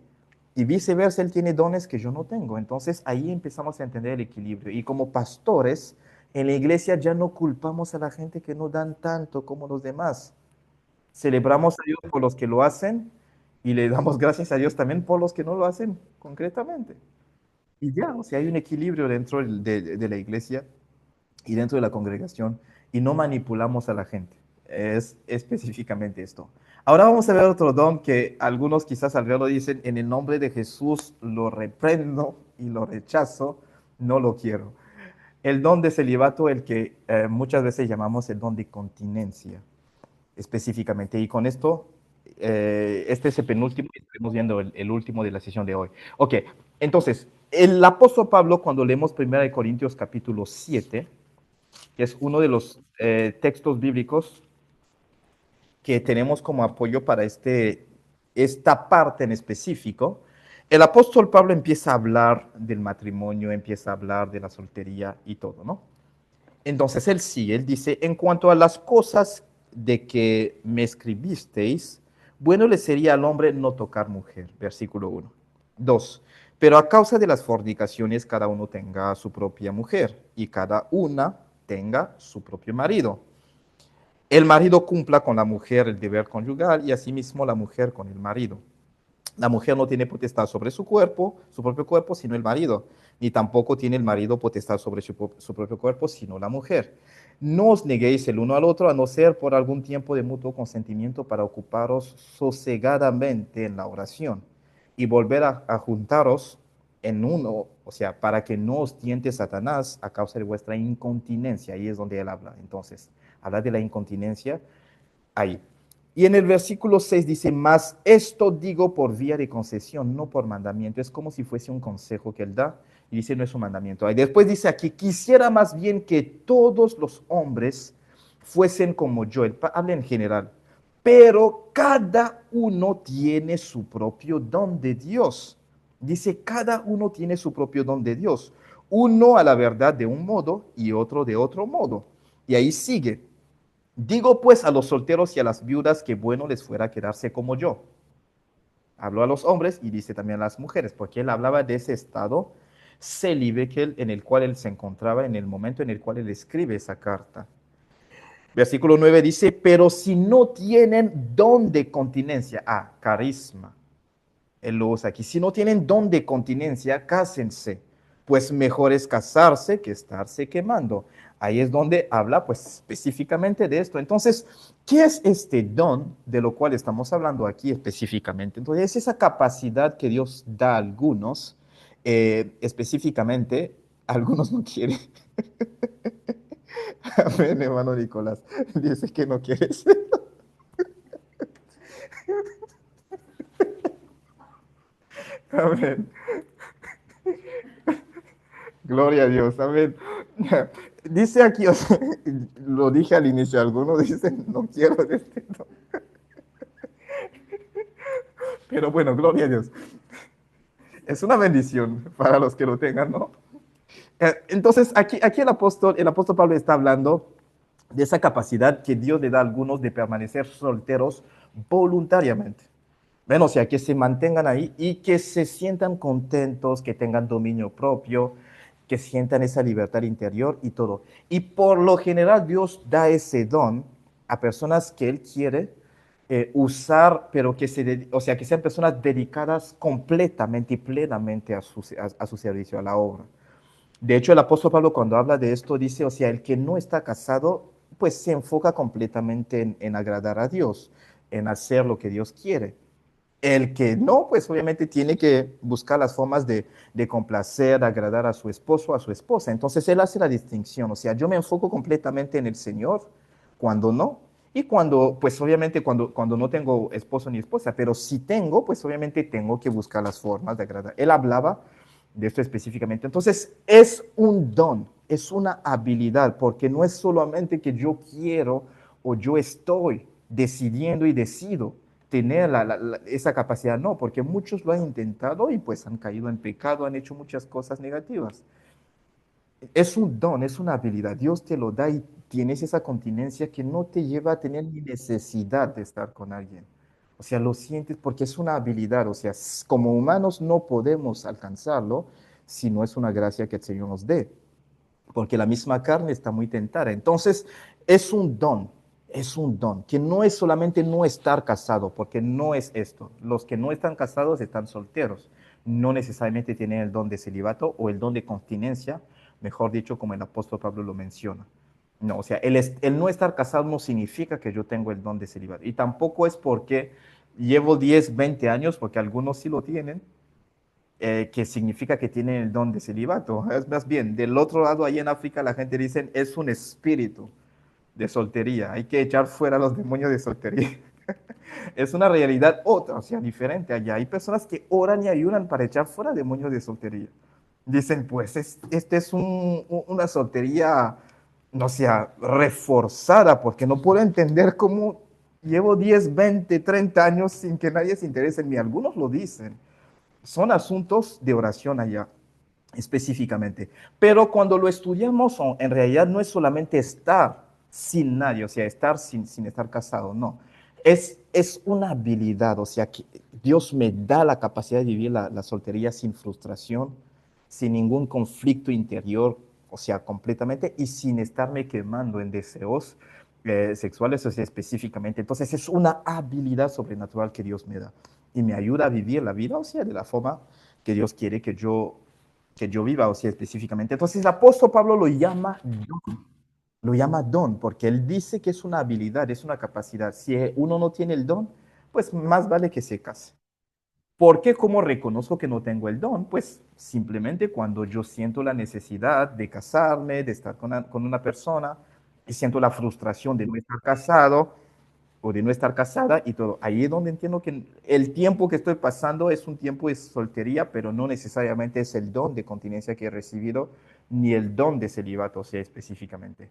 Y viceversa, él tiene dones que yo no tengo. Entonces ahí empezamos a entender el equilibrio. Y como pastores, en la iglesia ya no culpamos a la gente que no dan tanto como los demás. Celebramos a Dios por los que lo hacen y le damos gracias a Dios también por los que no lo hacen concretamente. Y ya, o sea, hay un equilibrio dentro de la iglesia y dentro de la congregación y no manipulamos a la gente. Es específicamente esto. Ahora vamos a ver otro don que algunos quizás al verlo dicen, en el nombre de Jesús lo reprendo y lo rechazo, no lo quiero. El don de celibato, el que muchas veces llamamos el don de continencia, específicamente. Y con esto, este es el penúltimo y estaremos viendo el último de la sesión de hoy. Ok, entonces, el apóstol Pablo, cuando leemos 1 Corintios capítulo 7, que es uno de los textos bíblicos que tenemos como apoyo para esta parte en específico, el apóstol Pablo empieza a hablar del matrimonio, empieza a hablar de la soltería y todo, ¿no? Entonces él sigue, él dice, en cuanto a las cosas de que me escribisteis, bueno le sería al hombre no tocar mujer, versículo 1. 2. Pero a causa de las fornicaciones cada uno tenga su propia mujer y cada una tenga su propio marido. El marido cumpla con la mujer el deber conyugal y asimismo la mujer con el marido. La mujer no tiene potestad sobre su cuerpo, su propio cuerpo, sino el marido, ni tampoco tiene el marido potestad sobre su propio cuerpo, sino la mujer. No os neguéis el uno al otro, a no ser por algún tiempo de mutuo consentimiento para ocuparos sosegadamente en la oración y volver a juntaros en uno, o sea, para que no os tiente Satanás a causa de vuestra incontinencia. Ahí es donde él habla. Entonces, habla de la incontinencia ahí. Y en el versículo 6 dice, mas esto digo por vía de concesión, no por mandamiento. Es como si fuese un consejo que él da y dice, no es un mandamiento. Y después dice aquí, quisiera más bien que todos los hombres fuesen como yo. Él habla en general, pero cada uno tiene su propio don de Dios. Dice, cada uno tiene su propio don de Dios. Uno a la verdad de un modo y otro de otro modo. Y ahí sigue. Digo pues a los solteros y a las viudas que bueno les fuera quedarse como yo. Habló a los hombres y dice también a las mujeres, porque él hablaba de ese estado célibe en el cual él se encontraba en el momento en el cual él escribe esa carta. Versículo 9 dice, pero si no tienen don de continencia, carisma, él lo usa aquí. Si no tienen don de continencia, cásense, pues mejor es casarse que estarse quemando. Ahí es donde habla pues específicamente de esto. Entonces, ¿qué es este don de lo cual estamos hablando aquí específicamente? Entonces, es esa capacidad que Dios da a algunos, específicamente, algunos no quieren. Amén, hermano Nicolás. Dice que no quieres. Amén. Gloria a Dios, amén. Dice aquí, o sea, lo dije al inicio, algunos dicen, no quiero de este don. Pero bueno, gloria a Dios. Es una bendición para los que lo tengan, ¿no? Entonces, aquí el apóstol Pablo está hablando de esa capacidad que Dios le da a algunos de permanecer solteros voluntariamente. Bueno, o sea, que se mantengan ahí y que se sientan contentos, que tengan dominio propio, que sientan esa libertad interior y todo. Y por lo general Dios da ese don a personas que Él quiere usar, pero o sea, que sean personas dedicadas completamente y plenamente a su servicio, a la obra. De hecho, el apóstol Pablo cuando habla de esto dice, o sea, el que no está casado, pues se enfoca completamente en agradar a Dios, en hacer lo que Dios quiere. El que no, pues obviamente tiene que buscar las formas de complacer, de agradar a su esposo, a su esposa. Entonces él hace la distinción, o sea, yo me enfoco completamente en el Señor cuando no, y cuando, pues obviamente cuando no tengo esposo ni esposa, pero si tengo, pues obviamente tengo que buscar las formas de agradar. Él hablaba de esto específicamente. Entonces es un don, es una habilidad, porque no es solamente que yo quiero o yo estoy decidiendo y decido tener esa capacidad, no, porque muchos lo han intentado y pues han caído en pecado, han hecho muchas cosas negativas. Es un don, es una habilidad, Dios te lo da y tienes esa continencia que no te lleva a tener ni necesidad de estar con alguien. O sea, lo sientes porque es una habilidad, o sea, como humanos no podemos alcanzarlo si no es una gracia que el Señor nos dé porque la misma carne está muy tentada. Entonces, es un don, que no es solamente no estar casado, porque no es esto. Los que no están casados están solteros, no necesariamente tienen el don de celibato o el don de continencia, mejor dicho, como el apóstol Pablo lo menciona. No, o sea, el no estar casado no significa que yo tengo el don de celibato. Y tampoco es porque llevo 10, 20 años, porque algunos sí lo tienen, que significa que tienen el don de celibato. Es más bien, del otro lado, ahí en África, la gente dice, es un espíritu de soltería. Hay que echar fuera los demonios de soltería. Es una realidad otra, o sea, diferente allá. Hay personas que oran y ayunan para echar fuera demonios de soltería. Dicen, pues, este es una soltería, no sea, reforzada, porque no puedo entender cómo llevo 10, 20, 30 años sin que nadie se interese en mí. Algunos lo dicen. Son asuntos de oración allá específicamente. Pero cuando lo estudiamos, en realidad no es solamente estar sin nadie, o sea, estar sin estar casado, no. Es una habilidad, o sea, que Dios me da la capacidad de vivir la soltería sin frustración, sin ningún conflicto interior, o sea, completamente, y sin estarme quemando en deseos sexuales, o sea, específicamente. Entonces es una habilidad sobrenatural que Dios me da y me ayuda a vivir la vida, o sea, de la forma que Dios quiere que yo viva, o sea, específicamente. Entonces el apóstol Pablo lo llama don, porque él dice que es una habilidad, es una capacidad. Si uno no tiene el don, pues más vale que se case. ¿Por qué? ¿Cómo reconozco que no tengo el don? Pues simplemente cuando yo siento la necesidad de casarme, de estar con una persona, y siento la frustración de no estar casado, o de no estar casada y todo. Ahí es donde entiendo que el tiempo que estoy pasando es un tiempo de soltería, pero no necesariamente es el don de continencia que he recibido, ni el don de celibato, o sea, específicamente.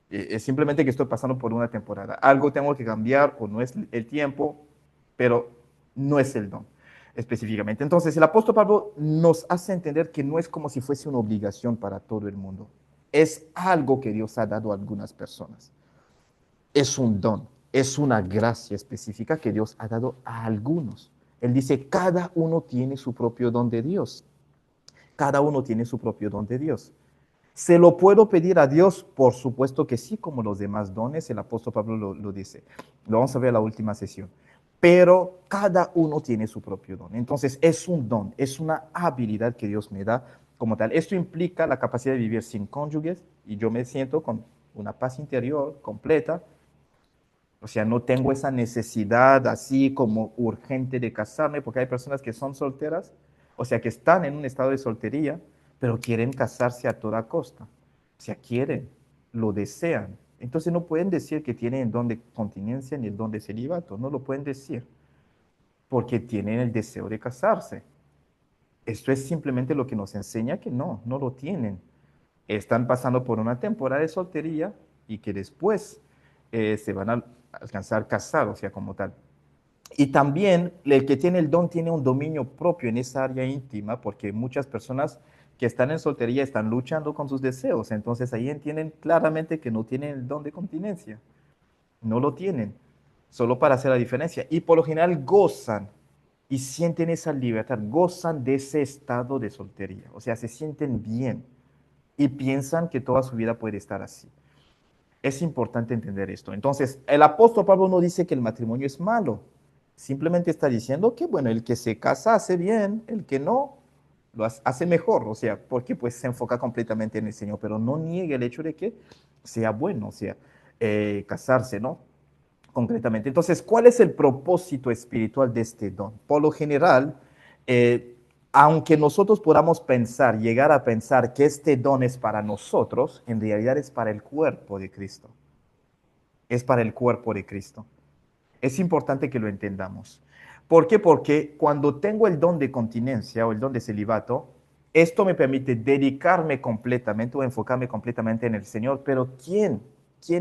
Es simplemente que estoy pasando por una temporada. Algo tengo que cambiar o no es el tiempo, pero no es el don específicamente. Entonces, el apóstol Pablo nos hace entender que no es como si fuese una obligación para todo el mundo. Es algo que Dios ha dado a algunas personas. Es un don, es una gracia específica que Dios ha dado a algunos. Él dice, cada uno tiene su propio don de Dios. Cada uno tiene su propio don de Dios. ¿Se lo puedo pedir a Dios? Por supuesto que sí, como los demás dones, el apóstol Pablo lo dice. Lo vamos a ver en la última sesión. Pero cada uno tiene su propio don. Entonces es un don, es una habilidad que Dios me da como tal. Esto implica la capacidad de vivir sin cónyuges y yo me siento con una paz interior completa. O sea, no tengo esa necesidad así como urgente de casarme, porque hay personas que son solteras, o sea, que están en un estado de soltería, pero quieren casarse a toda costa. O sea, quieren, lo desean. Entonces no pueden decir que tienen el don de continencia ni el don de celibato, no lo pueden decir, porque tienen el deseo de casarse. Esto es simplemente lo que nos enseña que no lo tienen. Están pasando por una temporada de soltería y que después se van a alcanzar casados, o sea, como tal. Y también el que tiene el don tiene un dominio propio en esa área íntima, porque muchas personas que están en soltería están luchando con sus deseos. Entonces ahí entienden claramente que no tienen el don de continencia. No lo tienen, solo para hacer la diferencia. Y por lo general gozan y sienten esa libertad, gozan de ese estado de soltería. O sea, se sienten bien y piensan que toda su vida puede estar así. Es importante entender esto. Entonces, el apóstol Pablo no dice que el matrimonio es malo. Simplemente está diciendo que, bueno, el que se casa hace bien, el que no, lo hace mejor. O sea, porque pues se enfoca completamente en el Señor, pero no niegue el hecho de que sea bueno, o sea, casarse, ¿no? Concretamente. Entonces, ¿cuál es el propósito espiritual de este don? Por lo general, eh, aunque nosotros podamos pensar, llegar a pensar que este don es para nosotros, en realidad es para el cuerpo de Cristo. Es para el cuerpo de Cristo. Es importante que lo entendamos. ¿Por qué? Porque cuando tengo el don de continencia o el don de celibato, esto me permite dedicarme completamente o enfocarme completamente en el Señor. Pero ¿quién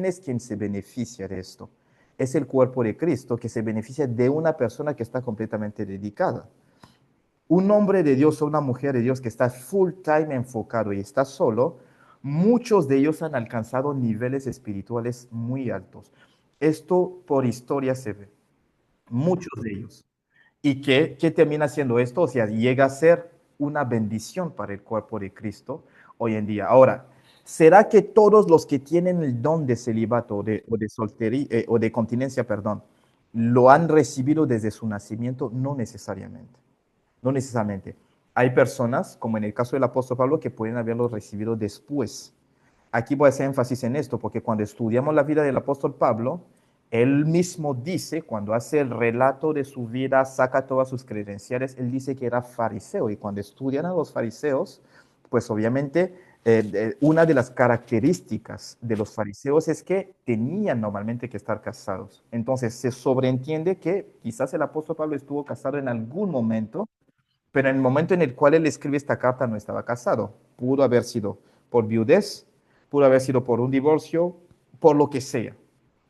es quien se beneficia de esto? Es el cuerpo de Cristo que se beneficia de una persona que está completamente dedicada. Un hombre de Dios o una mujer de Dios que está full time enfocado y está solo, muchos de ellos han alcanzado niveles espirituales muy altos. Esto por historia se ve, muchos de ellos. ¿Y qué termina siendo esto? O sea, llega a ser una bendición para el cuerpo de Cristo hoy en día. Ahora, ¿será que todos los que tienen el don de celibato o de soltería o de continencia, perdón, lo han recibido desde su nacimiento? No necesariamente. No necesariamente. Hay personas, como en el caso del apóstol Pablo, que pueden haberlo recibido después. Aquí voy a hacer énfasis en esto, porque cuando estudiamos la vida del apóstol Pablo, él mismo dice, cuando hace el relato de su vida, saca todas sus credenciales, él dice que era fariseo. Y cuando estudian a los fariseos, pues obviamente una de las características de los fariseos es que tenían normalmente que estar casados. Entonces se sobreentiende que quizás el apóstol Pablo estuvo casado en algún momento, pero en el momento en el cual él escribe esta carta no estaba casado. Pudo haber sido por viudez, pudo haber sido por un divorcio, por lo que sea.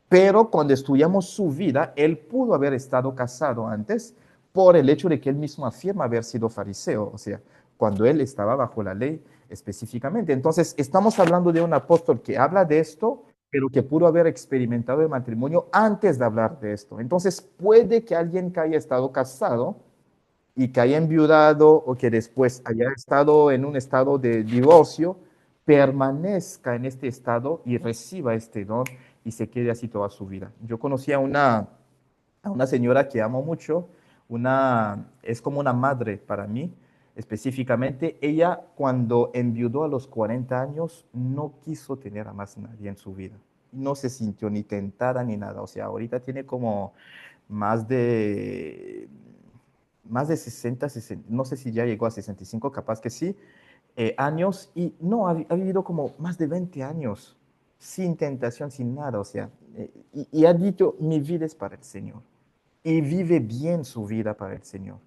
Pero cuando estudiamos su vida, él pudo haber estado casado antes por el hecho de que él mismo afirma haber sido fariseo, o sea, cuando él estaba bajo la ley específicamente. Entonces, estamos hablando de un apóstol que habla de esto, pero que pudo haber experimentado el matrimonio antes de hablar de esto. Entonces, puede que alguien que haya estado casado y que haya enviudado o que después haya estado en un estado de divorcio, permanezca en este estado y reciba este don y se quede así toda su vida. Yo conocí a una señora que amo mucho, es como una madre para mí, específicamente. Ella cuando enviudó a los 40 años no quiso tener a más nadie en su vida. No se sintió ni tentada ni nada. O sea, ahorita tiene como más de más de 60, no sé si ya llegó a 65, capaz que sí, años, y no, ha vivido como más de 20 años, sin tentación, sin nada, o sea, y ha dicho, mi vida es para el Señor, y vive bien su vida para el Señor,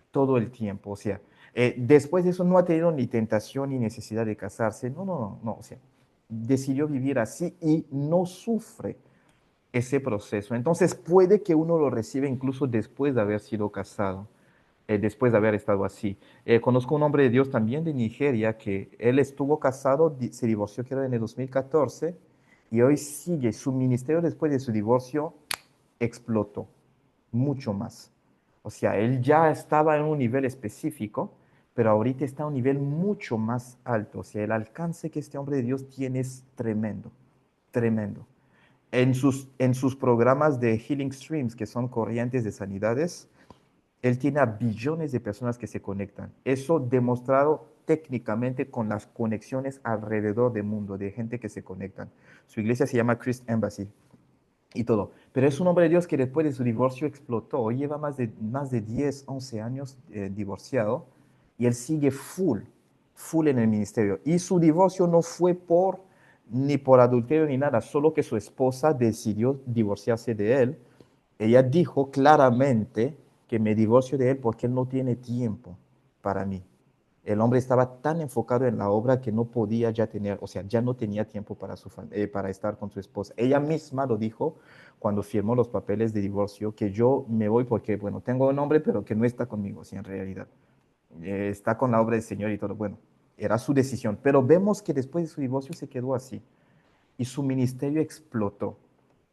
todo el tiempo, o sea, después de eso no ha tenido ni tentación ni necesidad de casarse, no, o sea, decidió vivir así y no sufre ese proceso. Entonces puede que uno lo reciba incluso después de haber sido casado, después de haber estado así. Conozco un hombre de Dios también de Nigeria que él estuvo casado, se divorció creo en el 2014 y hoy sigue. Su ministerio después de su divorcio explotó mucho más. O sea, él ya estaba en un nivel específico, pero ahorita está a un nivel mucho más alto. O sea, el alcance que este hombre de Dios tiene es tremendo, tremendo. En sus programas de Healing Streams, que son corrientes de sanidades, él tiene a billones de personas que se conectan. Eso demostrado técnicamente con las conexiones alrededor del mundo, de gente que se conectan. Su iglesia se llama Christ Embassy y todo. Pero es un hombre de Dios que después de su divorcio explotó. Lleva más de 10, 11 años divorciado y él sigue full en el ministerio. Y su divorcio no fue ni por adulterio ni nada, solo que su esposa decidió divorciarse de él. Ella dijo claramente que me divorcio de él porque él no tiene tiempo para mí. El hombre estaba tan enfocado en la obra que no podía ya tener, o sea, ya no tenía tiempo para estar con su esposa. Ella misma lo dijo cuando firmó los papeles de divorcio, que yo me voy porque, bueno, tengo un hombre, pero que no está conmigo, sí, en realidad. Está con la obra del Señor y todo. Bueno, era su decisión, pero vemos que después de su divorcio se quedó así y su ministerio explotó.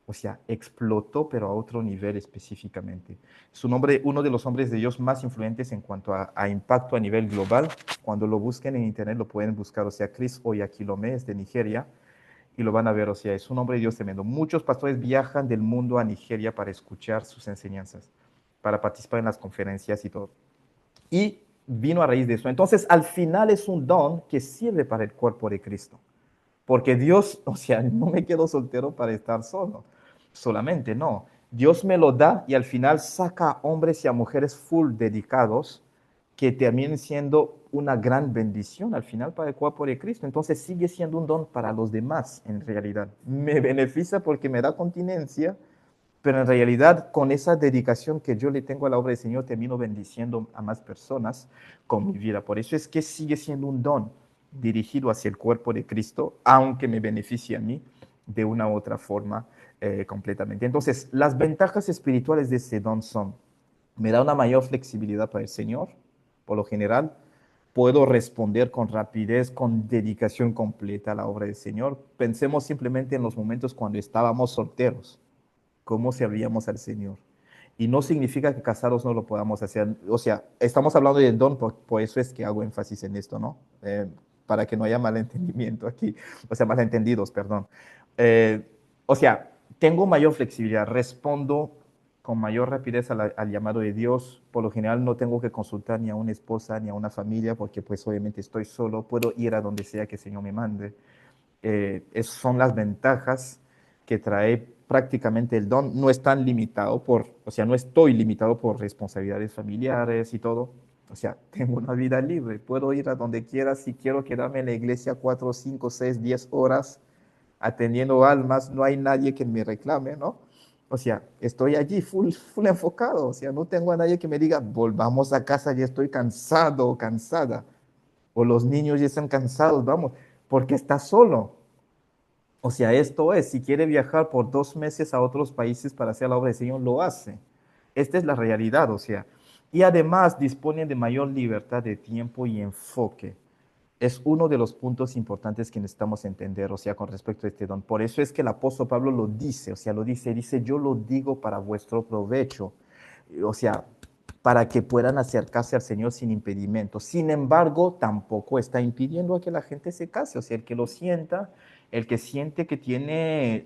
O sea, explotó, pero a otro nivel específicamente. Su nombre, uno de los hombres de Dios más influyentes en cuanto a impacto a nivel global. Cuando lo busquen en internet lo pueden buscar. O sea, Chris Oyakhilome es de Nigeria y lo van a ver. O sea, es un hombre de Dios tremendo. Muchos pastores viajan del mundo a Nigeria para escuchar sus enseñanzas, para participar en las conferencias y todo. Y vino a raíz de eso. Entonces, al final es un don que sirve para el cuerpo de Cristo. Porque Dios, o sea, no me quedo soltero para estar solo, solamente no. Dios me lo da y al final saca a hombres y a mujeres full dedicados que terminen siendo una gran bendición al final para el cuerpo de Cristo. Entonces sigue siendo un don para los demás en realidad. Me beneficia porque me da continencia, pero en realidad con esa dedicación que yo le tengo a la obra del Señor termino bendiciendo a más personas con mi vida. Por eso es que sigue siendo un don dirigido hacia el cuerpo de Cristo, aunque me beneficie a mí de una u otra forma completamente. Entonces, las ventajas espirituales de ese don son, me da una mayor flexibilidad para el Señor, por lo general, puedo responder con rapidez, con dedicación completa a la obra del Señor. Pensemos simplemente en los momentos cuando estábamos solteros, cómo servíamos al Señor. Y no significa que casados no lo podamos hacer. O sea, estamos hablando del don, por eso es que hago énfasis en esto, ¿no? Para que no haya malentendimiento aquí, o sea, malentendidos, perdón. Eh, o sea, tengo mayor flexibilidad, respondo con mayor rapidez al llamado de Dios. Por lo general no tengo que consultar ni a una esposa ni a una familia, porque pues obviamente estoy solo, puedo ir a donde sea que el Señor me mande. Esas son las ventajas que trae prácticamente el don. No es tan limitado por, o sea, no estoy limitado por responsabilidades familiares y todo. O sea, tengo una vida libre, puedo ir a donde quiera. Si quiero quedarme en la iglesia 4, 5, 6, 10 horas atendiendo almas, no hay nadie que me reclame, ¿no? O sea, estoy allí full enfocado. O sea, no tengo a nadie que me diga, volvamos a casa, ya estoy cansado o cansada. O los niños ya están cansados, vamos, porque está solo. O sea, esto es, si quiere viajar por 2 meses a otros países para hacer la obra del Señor, lo hace. Esta es la realidad, o sea. Y además dispone de mayor libertad de tiempo y enfoque. Es uno de los puntos importantes que necesitamos entender, o sea, con respecto a este don. Por eso es que el apóstol Pablo lo dice, o sea, dice, yo lo digo para vuestro provecho. O sea, para que puedan acercarse al Señor sin impedimento. Sin embargo, tampoco está impidiendo a que la gente se case. O sea, el que lo sienta, el que siente que tiene,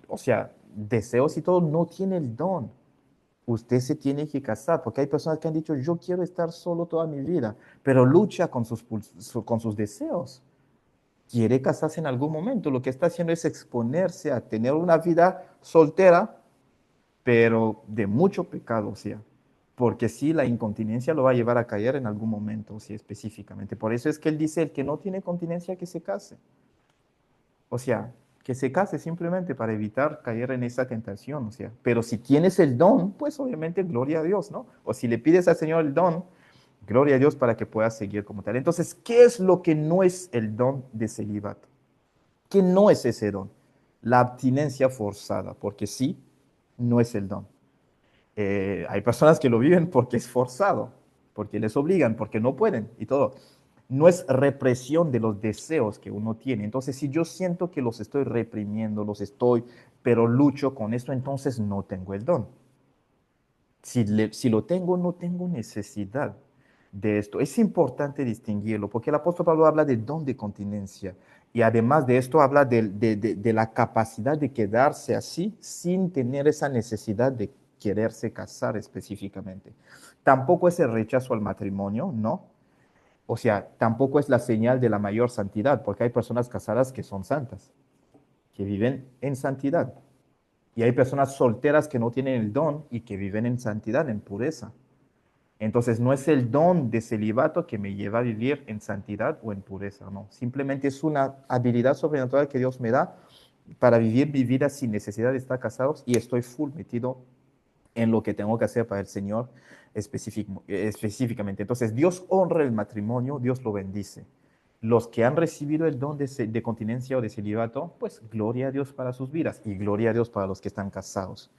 o sea, deseos y todo, no tiene el don. Usted se tiene que casar, porque hay personas que han dicho, yo quiero estar solo toda mi vida, pero lucha con con sus deseos. Quiere casarse en algún momento. Lo que está haciendo es exponerse a tener una vida soltera, pero de mucho pecado, o sea, porque sí, la incontinencia lo va a llevar a caer en algún momento, o sea, específicamente. Por eso es que él dice, el que no tiene continencia, que se case. O sea, que se case simplemente para evitar caer en esa tentación, o sea. Pero si tienes el don, pues obviamente gloria a Dios, ¿no? O si le pides al Señor el don, gloria a Dios para que puedas seguir como tal. Entonces, ¿qué es lo que no es el don de celibato? ¿Qué no es ese don? La abstinencia forzada, porque sí, no es el don. Hay personas que lo viven porque es forzado, porque les obligan, porque no pueden y todo. No es represión de los deseos que uno tiene. Entonces, si yo siento que los estoy reprimiendo, pero lucho con esto, entonces no tengo el don. Si lo tengo, no tengo necesidad de esto. Es importante distinguirlo, porque el apóstol Pablo habla de don de continencia y además de esto habla de la capacidad de quedarse así sin tener esa necesidad de quererse casar específicamente. Tampoco es el rechazo al matrimonio, ¿no? O sea, tampoco es la señal de la mayor santidad, porque hay personas casadas que son santas, que viven en santidad. Y hay personas solteras que no tienen el don y que viven en santidad, en pureza. Entonces no es el don de celibato que me lleva a vivir en santidad o en pureza, no. Simplemente es una habilidad sobrenatural que Dios me da para vivir mi vida sin necesidad de estar casados y estoy full metido en lo que tengo que hacer para el Señor específicamente. Entonces Dios honra el matrimonio, Dios lo bendice. Los que han recibido el don de continencia o de celibato, pues gloria a Dios para sus vidas y gloria a Dios para los que están casados.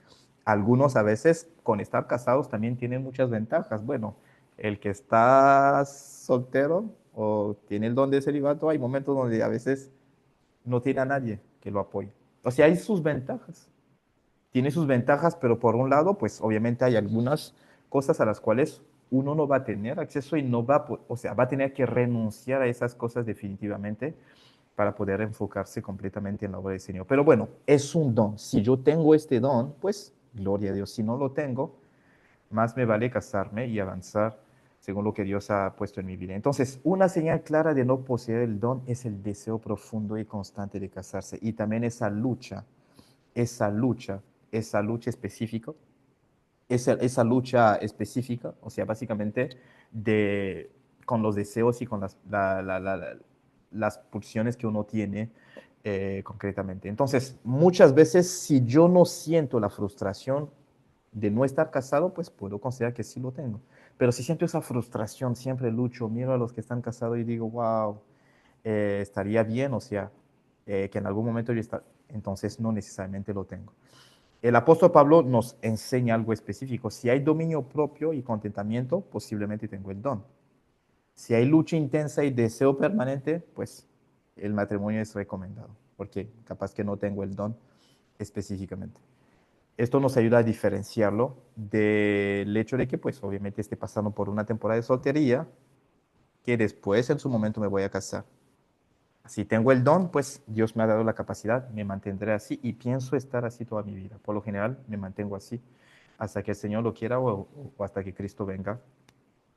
Algunos a veces con estar casados también tienen muchas ventajas. Bueno, el que está soltero o tiene el don de celibato, hay momentos donde a veces no tiene a nadie que lo apoye. O sea, hay sus ventajas. Tiene sus ventajas, pero por un lado, pues obviamente hay algunas cosas a las cuales uno no va a tener acceso y no va a, o sea, va a tener que renunciar a esas cosas definitivamente para poder enfocarse completamente en la obra del Señor. Pero bueno, es un don. Si yo tengo este don, pues gloria a Dios. Si no lo tengo, más me vale casarme y avanzar según lo que Dios ha puesto en mi vida. Entonces, una señal clara de no poseer el don es el deseo profundo y constante de casarse y también esa lucha, esa lucha específica, esa lucha específica, o sea, básicamente de, con los deseos y con las pulsiones que uno tiene concretamente. Entonces, muchas veces, si yo no siento la frustración de no estar casado, pues puedo considerar que sí lo tengo. Pero si siento esa frustración, siempre lucho, miro a los que están casados y digo, wow, estaría bien, o sea, que en algún momento yo estar, entonces no necesariamente lo tengo. El apóstol Pablo nos enseña algo específico. Si hay dominio propio y contentamiento, posiblemente tengo el don. Si hay lucha intensa y deseo permanente, pues el matrimonio es recomendado, porque capaz que no tengo el don específicamente. Esto nos ayuda a diferenciarlo del hecho de que, pues, obviamente esté pasando por una temporada de soltería, que después en su momento me voy a casar. Si tengo el don, pues Dios me ha dado la capacidad, me mantendré así y pienso estar así toda mi vida. Por lo general, me mantengo así hasta que el Señor lo quiera o hasta que Cristo venga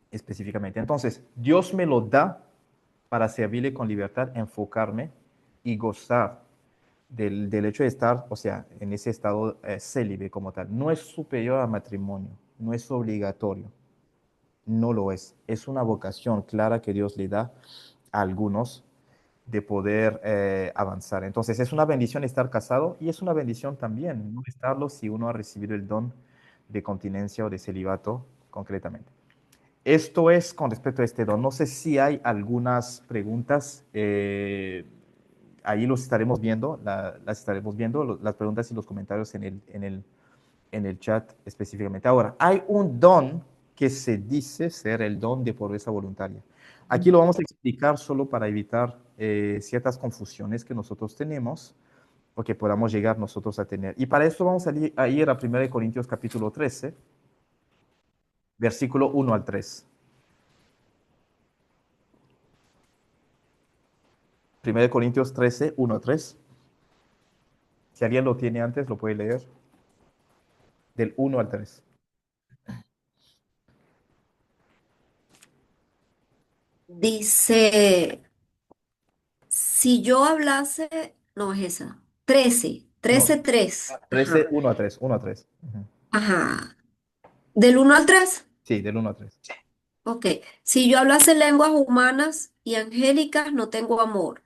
específicamente. Entonces, Dios me lo da para servirle con libertad, enfocarme y gozar del hecho de estar, o sea, en ese estado célibe como tal. No es superior al matrimonio, no es obligatorio, no lo es. Es una vocación clara que Dios le da a algunos de poder avanzar. Entonces, es una bendición estar casado y es una bendición también no estarlo si uno ha recibido el don de continencia o de celibato concretamente. Esto es con respecto a este don. No sé si hay algunas preguntas. Ahí los estaremos viendo, las estaremos viendo, las preguntas y los comentarios en el chat específicamente. Ahora, hay un don que se dice ser el don de pobreza voluntaria. Aquí lo vamos a explicar solo para evitar ciertas confusiones que nosotros tenemos o que podamos llegar nosotros a tener. Y para esto vamos a ir a 1 Corintios capítulo 13, versículo 1 al 3. 1 Corintios 13, 1 a 3. Si alguien lo tiene antes, lo puede leer. Del 1 al 3. Dice, si yo hablase, no es esa, 13, No, 13, 3. 13, Ajá, 1 a 3, 1 a 3. Ujú. ajá. ¿Del 1 al 3? Sí, del 1 a 3. Ok. Si yo hablase lenguas humanas y angélicas, no tengo amor.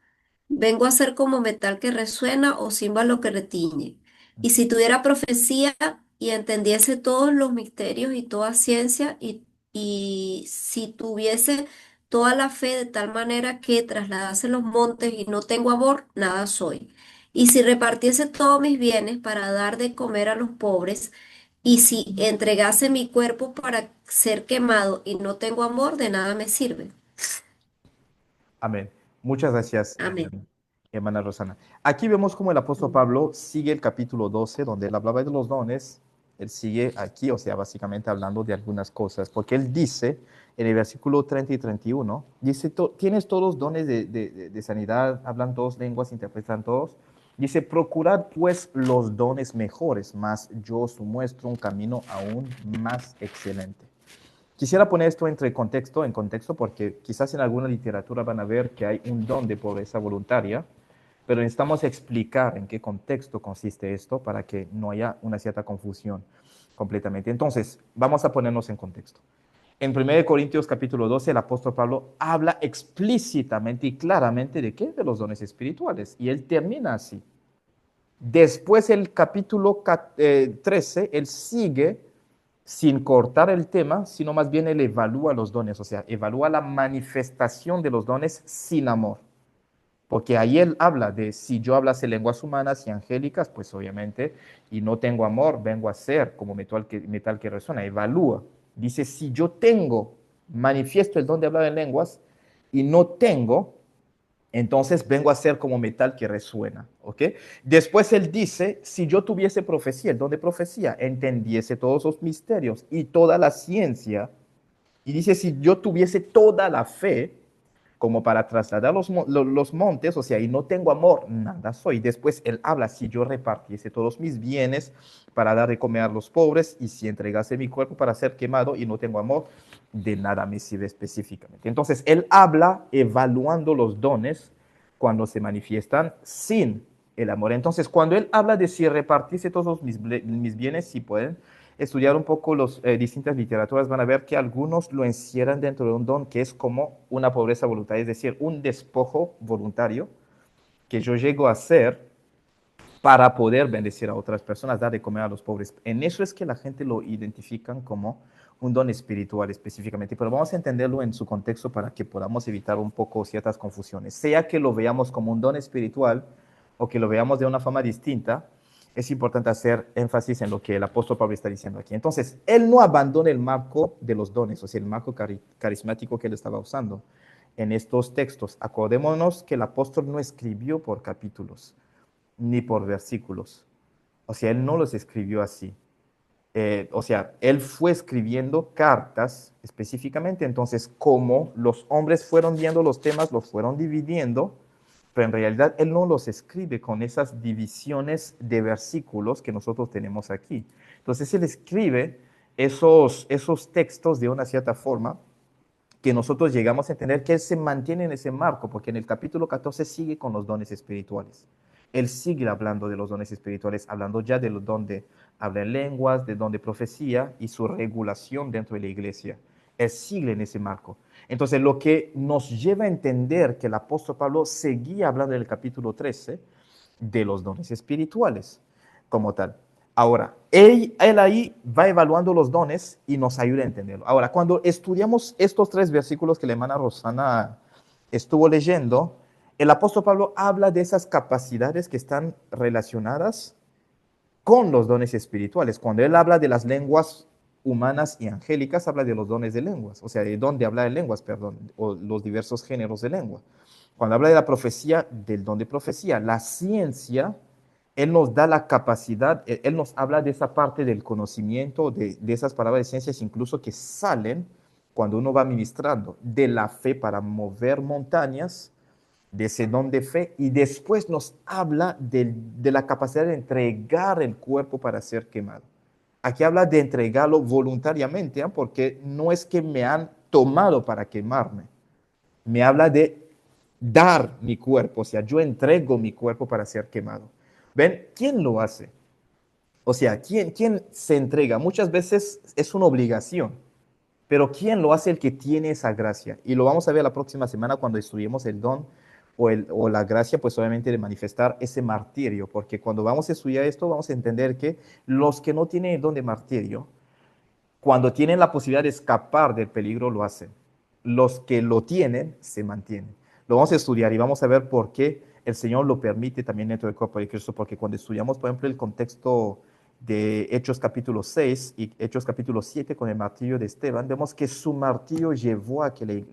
Vengo a ser como metal que resuena o címbalo que retiñe. Y si tuviera profecía y entendiese todos los misterios y toda ciencia, y si tuviese toda la fe de tal manera que trasladase los montes y no tengo amor, nada soy. Y si repartiese todos mis bienes para dar de comer a los pobres, y si entregase mi cuerpo para ser quemado y no tengo amor, de nada me sirve. Amén. Muchas gracias, Amén. hermana Rosana. Aquí vemos cómo el apóstol Pablo sigue el capítulo 12, donde él hablaba de los dones. Él sigue aquí, o sea, básicamente hablando de algunas cosas, porque él dice en el versículo 30 y 31, dice, tienes todos dones de sanidad, hablan todos lenguas, interpretan todos. Dice, procurad pues los dones mejores, mas yo os muestro un camino aún más excelente. Quisiera poner esto en contexto, porque quizás en alguna literatura van a ver que hay un don de pobreza voluntaria, pero necesitamos explicar en qué contexto consiste esto para que no haya una cierta confusión completamente. Entonces, vamos a ponernos en contexto. En 1 Corintios capítulo 12, el apóstol Pablo habla explícitamente y claramente de qué? De los dones espirituales. Y él termina así. Después el capítulo 13, él sigue sin cortar el tema, sino más bien él evalúa los dones, o sea, evalúa la manifestación de los dones sin amor. Porque ahí él habla de si yo hablase lenguas humanas y angélicas, pues obviamente, y no tengo amor, vengo a ser como metal que resuena. Evalúa. Dice, si yo tengo, manifiesto el don de hablar en lenguas, y no tengo, entonces vengo a ser como metal que resuena, ¿ok? Después él dice, si yo tuviese profecía, el don de profecía, entendiese todos los misterios y toda la ciencia, y dice, si yo tuviese toda la fe, como para trasladar los montes, o sea, y no tengo amor, nada soy. Después él habla, si yo repartiese todos mis bienes para dar de comer a los pobres, y si entregase mi cuerpo para ser quemado y no tengo amor, de nada me sirve específicamente. Entonces, él habla evaluando los dones cuando se manifiestan sin el amor. Entonces, cuando él habla de si repartiese todos mis bienes, si pueden estudiar un poco las distintas literaturas, van a ver que algunos lo encierran dentro de un don que es como una pobreza voluntaria, es decir, un despojo voluntario que yo llego a hacer para poder bendecir a otras personas, dar de comer a los pobres. En eso es que la gente lo identifican como un don espiritual específicamente, pero vamos a entenderlo en su contexto para que podamos evitar un poco ciertas confusiones. Sea que lo veamos como un don espiritual o que lo veamos de una forma distinta, es importante hacer énfasis en lo que el apóstol Pablo está diciendo aquí. Entonces, él no abandona el marco de los dones, o sea, el marco carismático que él estaba usando en estos textos. Acordémonos que el apóstol no escribió por capítulos ni por versículos. O sea, él no los escribió así. O sea, él fue escribiendo cartas específicamente. Entonces, como los hombres fueron viendo los temas, los fueron dividiendo, pero en realidad él no los escribe con esas divisiones de versículos que nosotros tenemos aquí. Entonces, él escribe esos textos de una cierta forma que nosotros llegamos a entender que él se mantiene en ese marco, porque en el capítulo 14 sigue con los dones espirituales. Él sigue hablando de los dones espirituales, hablando ya del don de hablar en lenguas, del don de profecía y su regulación dentro de la iglesia. Él sigue en ese marco. Entonces, lo que nos lleva a entender que el apóstol Pablo seguía hablando en el capítulo 13 de los dones espirituales como tal. Ahora, él ahí va evaluando los dones y nos ayuda a entenderlo. Ahora, cuando estudiamos estos 3 versículos que la hermana Rosana estuvo leyendo, el apóstol Pablo habla de esas capacidades que están relacionadas con los dones espirituales. Cuando él habla de las lenguas humanas y angélicas, habla de los dones de lenguas, o sea, de don de hablar en lenguas, perdón, o los diversos géneros de lengua. Cuando habla de la profecía, del don de profecía, la ciencia, él nos da la capacidad, él nos habla de esa parte del conocimiento, de esas palabras de ciencias incluso que salen cuando uno va ministrando, de la fe para mover montañas, de ese don de fe, y después nos habla de la capacidad de entregar el cuerpo para ser quemado. Aquí habla de entregarlo voluntariamente, ¿eh? Porque no es que me han tomado para quemarme, me habla de dar mi cuerpo, o sea, yo entrego mi cuerpo para ser quemado. ¿Ven? ¿Quién lo hace? O sea, ¿quién se entrega? Muchas veces es una obligación, pero ¿quién lo hace? El que tiene esa gracia. Y lo vamos a ver la próxima semana cuando estudiemos el don o la gracia, pues obviamente de manifestar ese martirio, porque cuando vamos a estudiar esto, vamos a entender que los que no tienen el don de martirio, cuando tienen la posibilidad de escapar del peligro, lo hacen. Los que lo tienen, se mantienen. Lo vamos a estudiar y vamos a ver por qué el Señor lo permite también dentro del cuerpo de Cristo, porque cuando estudiamos, por ejemplo, el contexto de Hechos capítulo 6 y Hechos capítulo 7 con el martirio de Esteban, vemos que su martirio llevó a que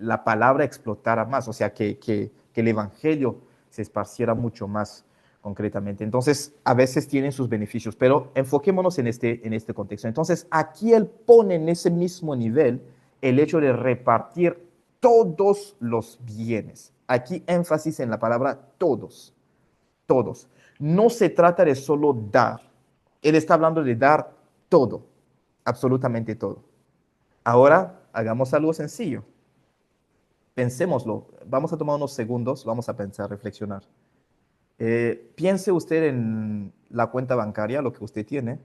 la palabra explotara más, o sea, que el evangelio se esparciera mucho más concretamente. Entonces, a veces tienen sus beneficios, pero enfoquémonos en este contexto. Entonces, aquí él pone en ese mismo nivel el hecho de repartir todos los bienes. Aquí énfasis en la palabra todos, todos. No se trata de solo dar. Él está hablando de dar todo, absolutamente todo. Ahora, hagamos algo sencillo. Pensémoslo. Vamos a tomar unos segundos, vamos a pensar, reflexionar. Piense usted en la cuenta bancaria, lo que usted tiene,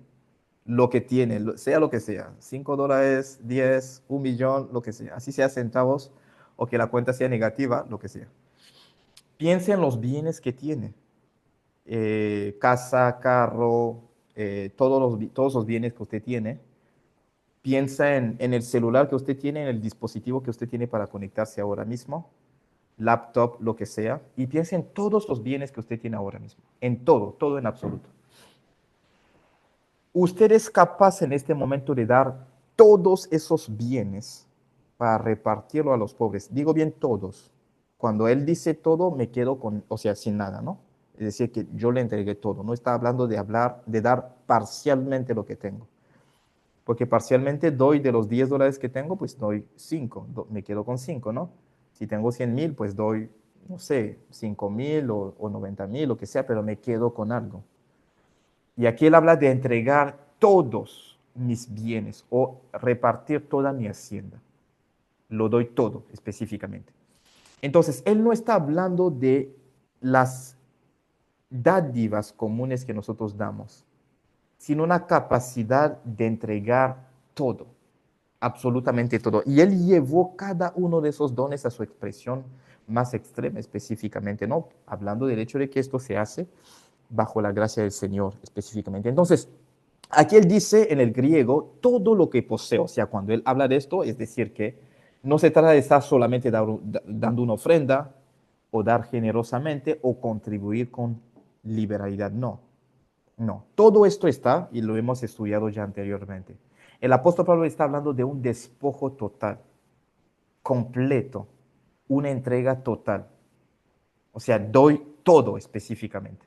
lo que tiene, sea lo que sea, $5, 10, 1 millón, lo que sea, así sea centavos o que la cuenta sea negativa, lo que sea. Piense en los bienes que tiene, casa, carro, todos los bienes que usted tiene. Piensa en el celular que usted tiene, en el dispositivo que usted tiene para conectarse ahora mismo, laptop, lo que sea, y piense en todos los bienes que usted tiene ahora mismo, en todo, todo en absoluto. Usted es capaz en este momento de dar todos esos bienes para repartirlo a los pobres. Digo bien todos. Cuando él dice todo, me quedo con, o sea, sin nada, ¿no? Es decir, que yo le entregué todo. No está hablando de hablar, de dar parcialmente lo que tengo. Porque parcialmente doy de los $10 que tengo, pues doy 5, me quedo con 5, ¿no? Si tengo 100,000, pues doy, no sé, 5,000 o 90,000, lo que sea, pero me quedo con algo. Y aquí él habla de entregar todos mis bienes o repartir toda mi hacienda. Lo doy todo específicamente. Entonces, él no está hablando de las dádivas comunes que nosotros damos, sino una capacidad de entregar todo, absolutamente todo. Y él llevó cada uno de esos dones a su expresión más extrema específicamente, ¿no? Hablando del hecho de que esto se hace bajo la gracia del Señor específicamente. Entonces, aquí él dice en el griego todo lo que poseo. O sea, cuando él habla de esto, es decir, que no se trata de estar solamente dando una ofrenda o dar generosamente o contribuir con liberalidad. No, no. Todo esto está, y lo hemos estudiado ya anteriormente. El apóstol Pablo está hablando de un despojo total, completo, una entrega total. O sea, doy todo específicamente.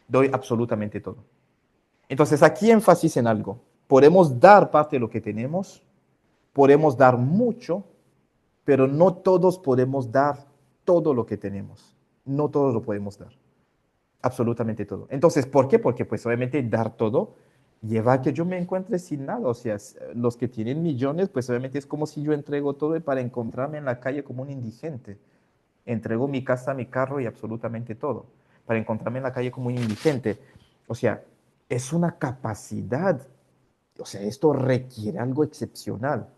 Doy absolutamente todo. Entonces, aquí énfasis en algo. Podemos dar parte de lo que tenemos, podemos dar mucho, pero no todos podemos dar todo lo que tenemos. No todos lo podemos dar. Absolutamente todo. Entonces, ¿por qué? Porque pues obviamente dar todo lleva a que yo me encuentre sin nada. O sea, los que tienen millones, pues obviamente es como si yo entrego todo para encontrarme en la calle como un indigente. Entrego mi casa, mi carro y absolutamente todo para encontrarme en la calle como un indigente. O sea, es una capacidad. O sea, esto requiere algo excepcional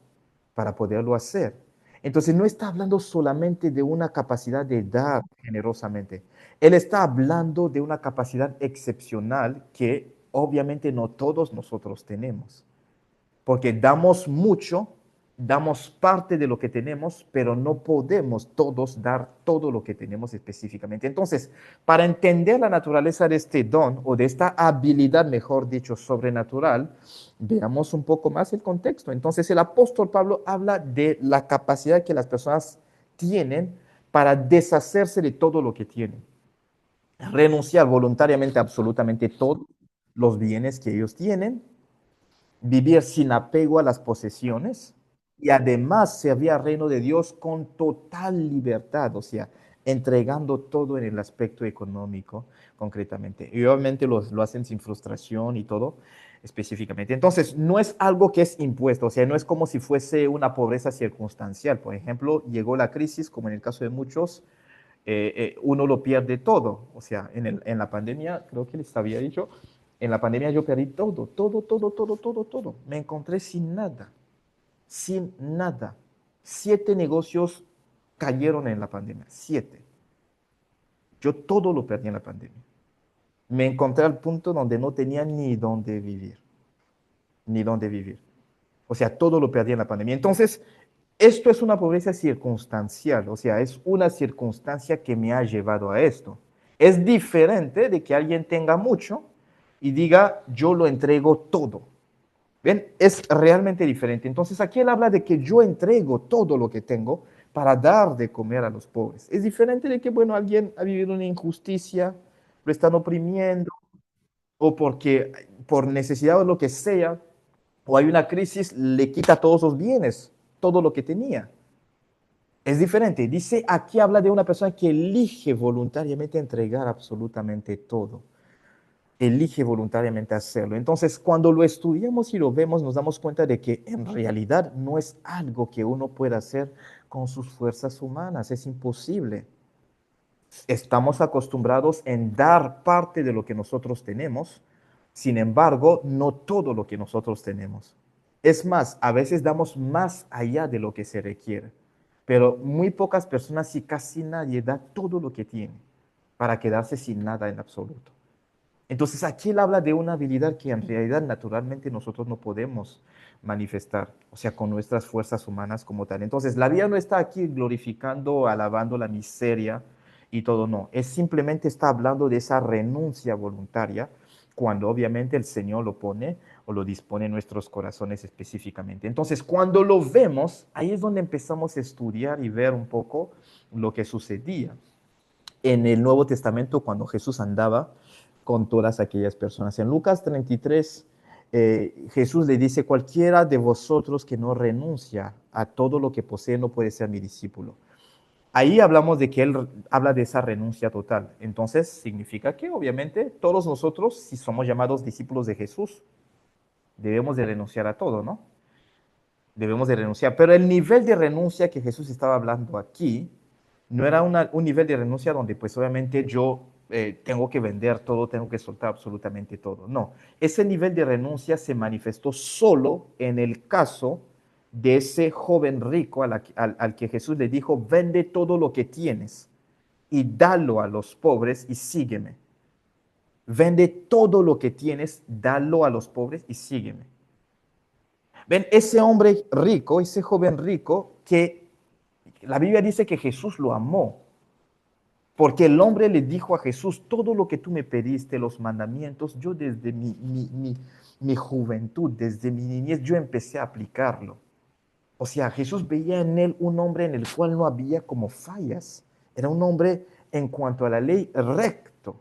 para poderlo hacer. Entonces, no está hablando solamente de una capacidad de dar generosamente. Él está hablando de una capacidad excepcional que obviamente no todos nosotros tenemos porque damos mucho, damos parte de lo que tenemos, pero no podemos todos dar todo lo que tenemos específicamente. Entonces, para entender la naturaleza de este don o de esta habilidad, mejor dicho, sobrenatural, veamos un poco más el contexto. Entonces, el apóstol Pablo habla de la capacidad que las personas tienen para deshacerse de todo lo que tienen, renunciar voluntariamente a absolutamente todos los bienes que ellos tienen, vivir sin apego a las posesiones y además servir al reino de Dios con total libertad, o sea, entregando todo en el aspecto económico concretamente. Y obviamente lo hacen sin frustración y todo específicamente. Entonces, no es algo que es impuesto, o sea, no es como si fuese una pobreza circunstancial. Por ejemplo, llegó la crisis, como en el caso de muchos, uno lo pierde todo. O sea, en la pandemia, creo que les había dicho, en la pandemia yo perdí todo, todo, todo, todo, todo, todo. Me encontré sin nada, sin nada. 7 negocios cayeron en la pandemia, 7. Yo todo lo perdí en la pandemia. Me encontré al punto donde no tenía ni dónde vivir, ni dónde vivir. O sea, todo lo perdí en la pandemia. Entonces, esto es una pobreza circunstancial, o sea, es una circunstancia que me ha llevado a esto. Es diferente de que alguien tenga mucho y diga, yo lo entrego todo. ¿Ven? Es realmente diferente. Entonces, aquí él habla de que yo entrego todo lo que tengo para dar de comer a los pobres. Es diferente de que, bueno, alguien ha vivido una injusticia, lo están oprimiendo, o porque por necesidad o lo que sea, o hay una crisis, le quita todos sus bienes, todo lo que tenía. Es diferente. Dice, aquí habla de una persona que elige voluntariamente entregar absolutamente todo. Elige voluntariamente hacerlo. Entonces, cuando lo estudiamos y lo vemos, nos damos cuenta de que en realidad no es algo que uno pueda hacer con sus fuerzas humanas. Es imposible. Estamos acostumbrados en dar parte de lo que nosotros tenemos, sin embargo, no todo lo que nosotros tenemos. Es más, a veces damos más allá de lo que se requiere, pero muy pocas personas, y casi nadie, da todo lo que tiene para quedarse sin nada en absoluto. Entonces aquí él habla de una habilidad que en realidad naturalmente nosotros no podemos manifestar, o sea, con nuestras fuerzas humanas como tal. Entonces la vida no está aquí glorificando, alabando la miseria y todo, no. Es simplemente está hablando de esa renuncia voluntaria cuando obviamente el Señor lo pone o lo dispone en nuestros corazones específicamente. Entonces, cuando lo vemos, ahí es donde empezamos a estudiar y ver un poco lo que sucedía en el Nuevo Testamento cuando Jesús andaba con todas aquellas personas. En Lucas 33, Jesús le dice, cualquiera de vosotros que no renuncia a todo lo que posee no puede ser mi discípulo. Ahí hablamos de que él habla de esa renuncia total. Entonces, significa que obviamente todos nosotros, si somos llamados discípulos de Jesús, debemos de renunciar a todo, ¿no? Debemos de renunciar. Pero el nivel de renuncia que Jesús estaba hablando aquí no era un nivel de renuncia donde pues obviamente yo tengo que vender todo, tengo que soltar absolutamente todo. No, ese nivel de renuncia se manifestó solo en el caso de ese joven rico al que Jesús le dijo, vende todo lo que tienes y dalo a los pobres y sígueme. Vende todo lo que tienes, dalo a los pobres y sígueme. Ven, ese hombre rico, ese joven rico, que la Biblia dice que Jesús lo amó, porque el hombre le dijo a Jesús, todo lo que tú me pediste, los mandamientos, yo desde mi juventud, desde mi niñez, yo empecé a aplicarlo. O sea, Jesús veía en él un hombre en el cual no había como fallas. Era un hombre en cuanto a la ley recto.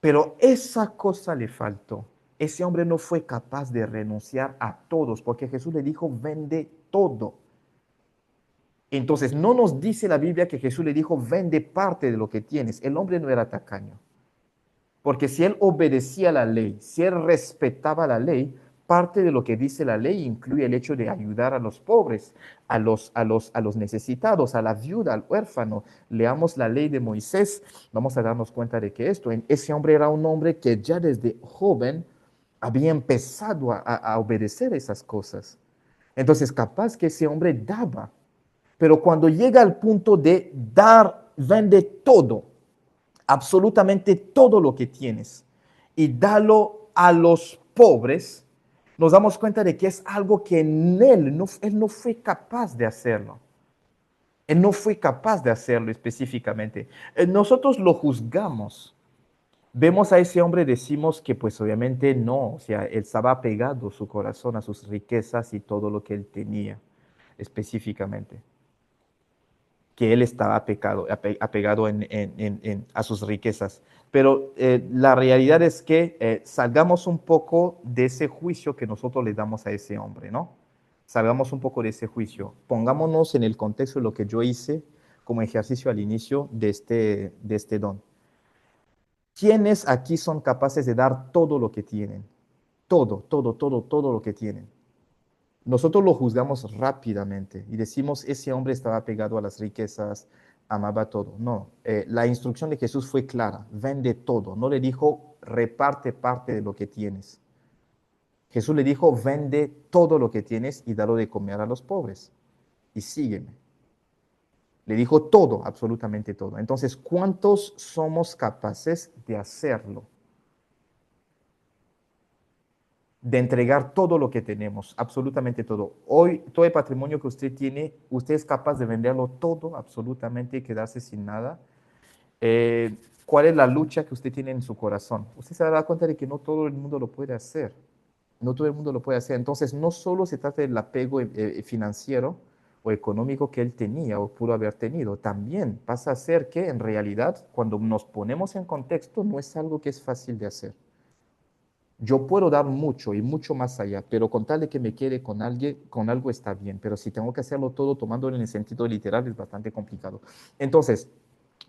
Pero esa cosa le faltó. Ese hombre no fue capaz de renunciar a todos, porque Jesús le dijo, vende todo. Entonces, no nos dice la Biblia que Jesús le dijo, vende parte de lo que tienes. El hombre no era tacaño. Porque si él obedecía la ley, si él respetaba la ley, parte de lo que dice la ley incluye el hecho de ayudar a los pobres, a los necesitados, a la viuda, al huérfano. Leamos la ley de Moisés, vamos a darnos cuenta de que ese hombre era un hombre que ya desde joven había empezado a obedecer esas cosas. Entonces, capaz que ese hombre daba, pero cuando llega al punto de dar, vende todo, absolutamente todo lo que tienes y dalo a los pobres, nos damos cuenta de que es algo que en él no fue capaz de hacerlo. Él no fue capaz de hacerlo específicamente. Nosotros lo juzgamos. Vemos a ese hombre, decimos que pues obviamente no, o sea, él estaba apegado su corazón a sus riquezas y todo lo que él tenía específicamente, que él estaba apegado a sus riquezas. Pero la realidad es que salgamos un poco de ese juicio que nosotros le damos a ese hombre, ¿no? Salgamos un poco de ese juicio. Pongámonos en el contexto de lo que yo hice como ejercicio al inicio de este don. ¿Quiénes aquí son capaces de dar todo lo que tienen? Todo lo que tienen. Nosotros lo juzgamos rápidamente y decimos, ese hombre estaba pegado a las riquezas, amaba todo. No, la instrucción de Jesús fue clara, vende todo. No le dijo, reparte parte de lo que tienes. Jesús le dijo, vende todo lo que tienes y dalo de comer a los pobres y sígueme. Le dijo todo, absolutamente todo. Entonces, ¿cuántos somos capaces de hacerlo? De entregar todo lo que tenemos, absolutamente todo. Hoy, todo el patrimonio que usted tiene, usted es capaz de venderlo todo, absolutamente, y quedarse sin nada. ¿Cuál es la lucha que usted tiene en su corazón? Usted se da cuenta de que no todo el mundo lo puede hacer. No todo el mundo lo puede hacer. Entonces, no solo se trata del apego financiero o económico que él tenía o pudo haber tenido, también pasa a ser que en realidad, cuando nos ponemos en contexto, no es algo que es fácil de hacer. Yo puedo dar mucho y mucho más allá, pero con tal de que me quede con alguien, con algo está bien. Pero si tengo que hacerlo todo tomándolo en el sentido literal es bastante complicado. Entonces,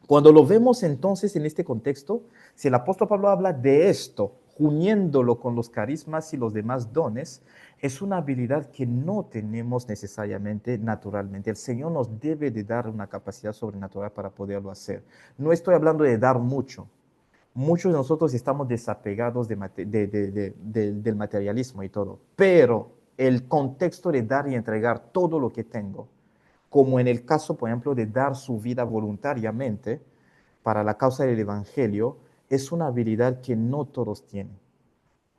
cuando lo vemos entonces en este contexto, si el apóstol Pablo habla de esto, uniéndolo con los carismas y los demás dones, es una habilidad que no tenemos necesariamente naturalmente. El Señor nos debe de dar una capacidad sobrenatural para poderlo hacer. No estoy hablando de dar mucho. Muchos de nosotros estamos desapegados del materialismo y todo, pero el contexto de dar y entregar todo lo que tengo, como en el caso, por ejemplo, de dar su vida voluntariamente para la causa del Evangelio, es una habilidad que no todos tienen.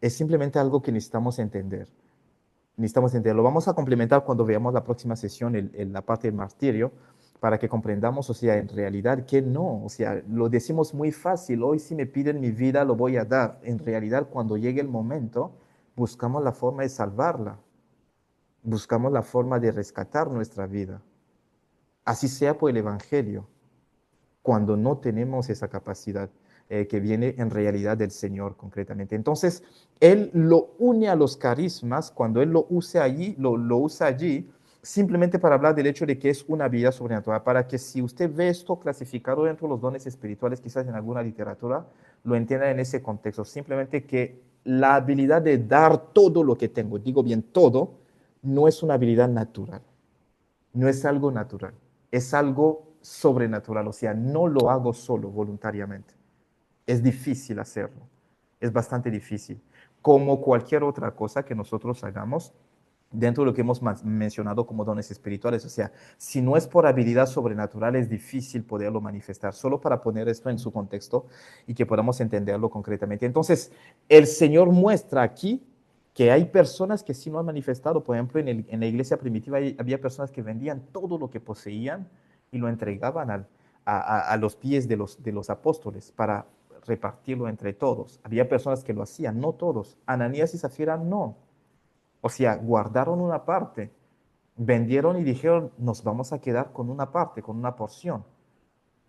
Es simplemente algo que necesitamos entender. Necesitamos entenderlo. Vamos a complementar cuando veamos la próxima sesión, la parte del martirio, para que comprendamos, o sea, en realidad que no, o sea, lo decimos muy fácil, hoy si me piden mi vida lo voy a dar. En realidad, cuando llegue el momento, buscamos la forma de salvarla, buscamos la forma de rescatar nuestra vida, así sea por el Evangelio, cuando no tenemos esa capacidad que viene en realidad del Señor concretamente. Entonces, Él lo une a los carismas, cuando Él lo usa allí, lo usa allí, simplemente para hablar del hecho de que es una habilidad sobrenatural, para que si usted ve esto clasificado dentro de los dones espirituales, quizás en alguna literatura, lo entienda en ese contexto, simplemente que la habilidad de dar todo lo que tengo, digo bien todo, no es una habilidad natural, no es algo natural, es algo sobrenatural, o sea, no lo hago solo voluntariamente. Es difícil hacerlo, es bastante difícil. Como cualquier otra cosa que nosotros hagamos dentro de lo que hemos mencionado como dones espirituales, o sea, si no es por habilidad sobrenatural, es difícil poderlo manifestar, solo para poner esto en su contexto y que podamos entenderlo concretamente. Entonces, el Señor muestra aquí que hay personas que sí lo han manifestado. Por ejemplo, en la iglesia primitiva había personas que vendían todo lo que poseían y lo entregaban a los pies de los apóstoles para repartirlo entre todos. Había personas que lo hacían, no todos. Ananías y Zafira no. O sea, guardaron una parte, vendieron y dijeron, nos vamos a quedar con una parte, con una porción.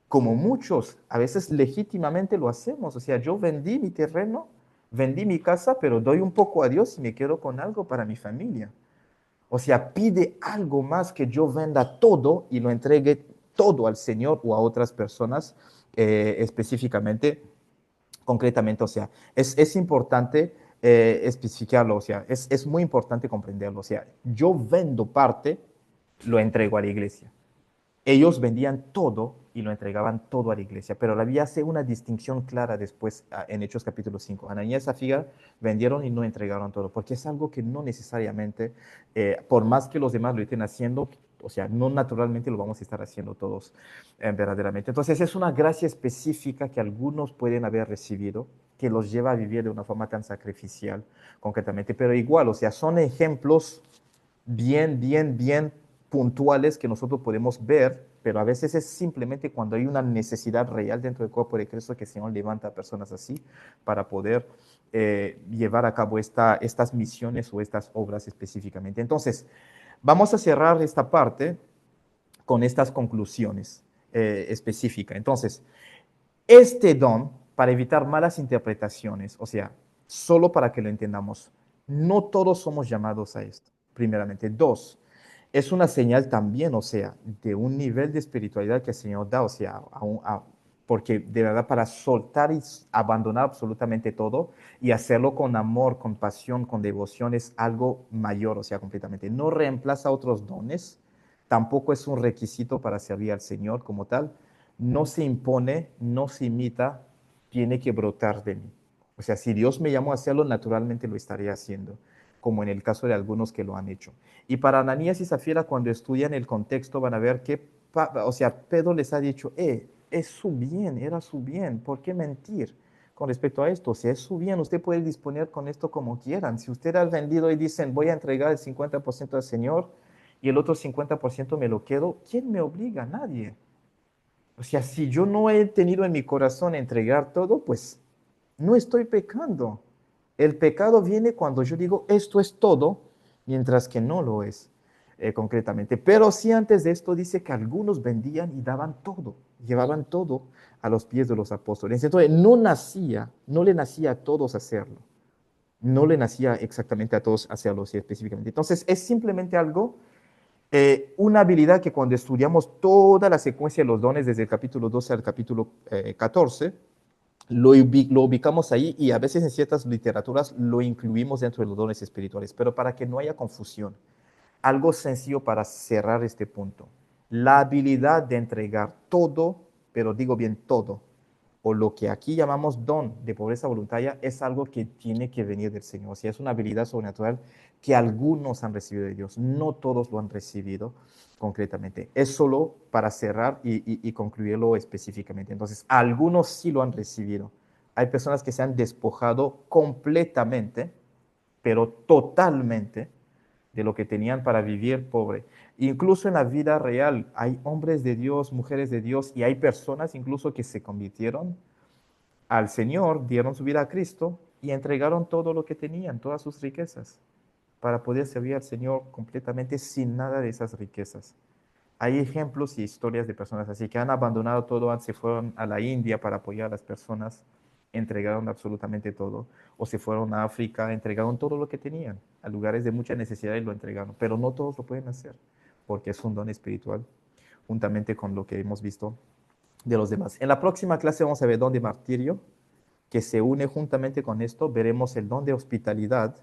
Como muchos, a veces legítimamente lo hacemos. O sea, yo vendí mi terreno, vendí mi casa, pero doy un poco a Dios y me quedo con algo para mi familia. O sea, pide algo más que yo venda todo y lo entregue todo al Señor o a otras personas específicamente, concretamente. O sea, es importante especificarlo, o sea, es muy importante comprenderlo. O sea, yo vendo parte, lo entrego a la iglesia. Ellos vendían todo y lo entregaban todo a la iglesia, pero la Biblia hace una distinción clara después en Hechos capítulo 5. Ananías y Zafira vendieron y no entregaron todo, porque es algo que no necesariamente, por más que los demás lo estén haciendo, o sea, no naturalmente lo vamos a estar haciendo todos verdaderamente. Entonces es una gracia específica que algunos pueden haber recibido, que los lleva a vivir de una forma tan sacrificial concretamente, pero igual, o sea, son ejemplos bien puntuales que nosotros podemos ver, pero a veces es simplemente cuando hay una necesidad real dentro del cuerpo de Cristo que el Señor levanta a personas así para poder llevar a cabo estas misiones o estas obras específicamente. Entonces, vamos a cerrar esta parte con estas conclusiones específicas. Entonces, este don, para evitar malas interpretaciones, o sea, solo para que lo entendamos, no todos somos llamados a esto, primeramente. Dos, es una señal también, o sea, de un nivel de espiritualidad que el Señor da, o sea, porque de verdad para soltar y abandonar absolutamente todo y hacerlo con amor, con pasión, con devoción es algo mayor, o sea, completamente. No reemplaza otros dones, tampoco es un requisito para servir al Señor como tal, no se impone, no se imita, tiene que brotar de mí. O sea, si Dios me llamó a hacerlo, naturalmente lo estaré haciendo, como en el caso de algunos que lo han hecho. Y para Ananías y Zafira, cuando estudian el contexto, van a ver que, o sea, Pedro les ha dicho, es su bien, era su bien, ¿por qué mentir con respecto a esto? O sea, es su bien, usted puede disponer con esto como quieran. Si usted ha vendido y dicen, voy a entregar el 50% al Señor y el otro 50% me lo quedo, ¿quién me obliga? Nadie. O sea, si yo no he tenido en mi corazón entregar todo, pues no estoy pecando. El pecado viene cuando yo digo esto es todo, mientras que no lo es concretamente. Pero sí antes de esto dice que algunos vendían y daban todo, llevaban todo a los pies de los apóstoles. Entonces no le nacía a todos hacerlo. No le nacía exactamente a todos hacerlo así específicamente. Entonces es simplemente algo una habilidad que cuando estudiamos toda la secuencia de los dones desde el capítulo 12 al capítulo 14, lo ubicamos ahí y a veces en ciertas literaturas lo incluimos dentro de los dones espirituales, pero para que no haya confusión, algo sencillo para cerrar este punto. La habilidad de entregar todo, pero digo bien todo, o lo que aquí llamamos don de pobreza voluntaria, es algo que tiene que venir del Señor. O sea, es una habilidad sobrenatural que algunos han recibido de Dios, no todos lo han recibido concretamente. Es solo para cerrar y concluirlo específicamente. Entonces, algunos sí lo han recibido. Hay personas que se han despojado completamente, pero totalmente, de lo que tenían para vivir pobre. Incluso en la vida real hay hombres de Dios, mujeres de Dios, y hay personas incluso que se convirtieron al Señor, dieron su vida a Cristo y entregaron todo lo que tenían, todas sus riquezas, para poder servir al Señor completamente sin nada de esas riquezas. Hay ejemplos y historias de personas así que han abandonado todo, se fueron a la India para apoyar a las personas, entregaron absolutamente todo, o se fueron a África, entregaron todo lo que tenían, a lugares de mucha necesidad y lo entregaron, pero no todos lo pueden hacer, porque es un don espiritual, juntamente con lo que hemos visto de los demás. En la próxima clase vamos a ver don de martirio, que se une juntamente con esto, veremos el don de hospitalidad,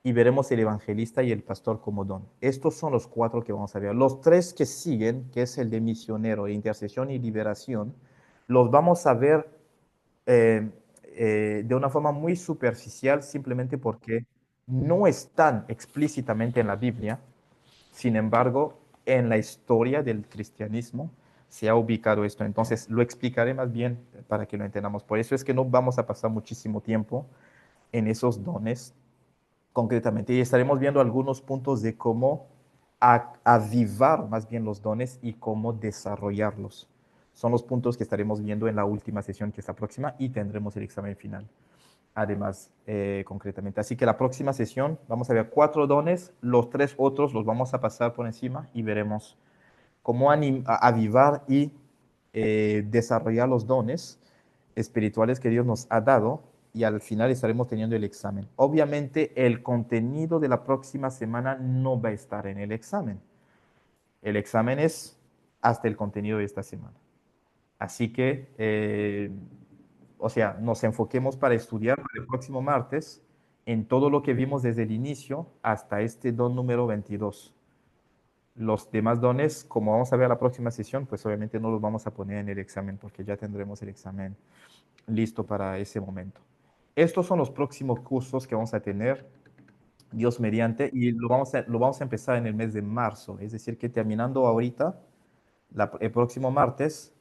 y veremos el evangelista y el pastor como don. Estos son los 4 que vamos a ver. Los 3 que siguen, que es el de misionero, intercesión y liberación, los vamos a ver de una forma muy superficial, simplemente porque no están explícitamente en la Biblia. Sin embargo, en la historia del cristianismo se ha ubicado esto. Entonces, lo explicaré más bien para que lo entendamos. Por eso es que no vamos a pasar muchísimo tiempo en esos dones concretamente. Y estaremos viendo algunos puntos de cómo avivar más bien los dones y cómo desarrollarlos. Son los puntos que estaremos viendo en la última sesión, que es la próxima, y tendremos el examen final, además, concretamente. Así que la próxima sesión vamos a ver 4 dones, los 3 otros los vamos a pasar por encima y veremos cómo avivar y desarrollar los dones espirituales que Dios nos ha dado, y al final estaremos teniendo el examen. Obviamente el contenido de la próxima semana no va a estar en el examen. El examen es hasta el contenido de esta semana. Así que, o sea, nos enfoquemos para estudiar el próximo martes en todo lo que vimos desde el inicio hasta este don número 22. Los demás dones, como vamos a ver la próxima sesión, pues obviamente no los vamos a poner en el examen porque ya tendremos el examen listo para ese momento. Estos son los próximos cursos que vamos a tener, Dios mediante, y lo vamos a empezar en el mes de marzo. Es decir, que terminando ahorita, el próximo martes,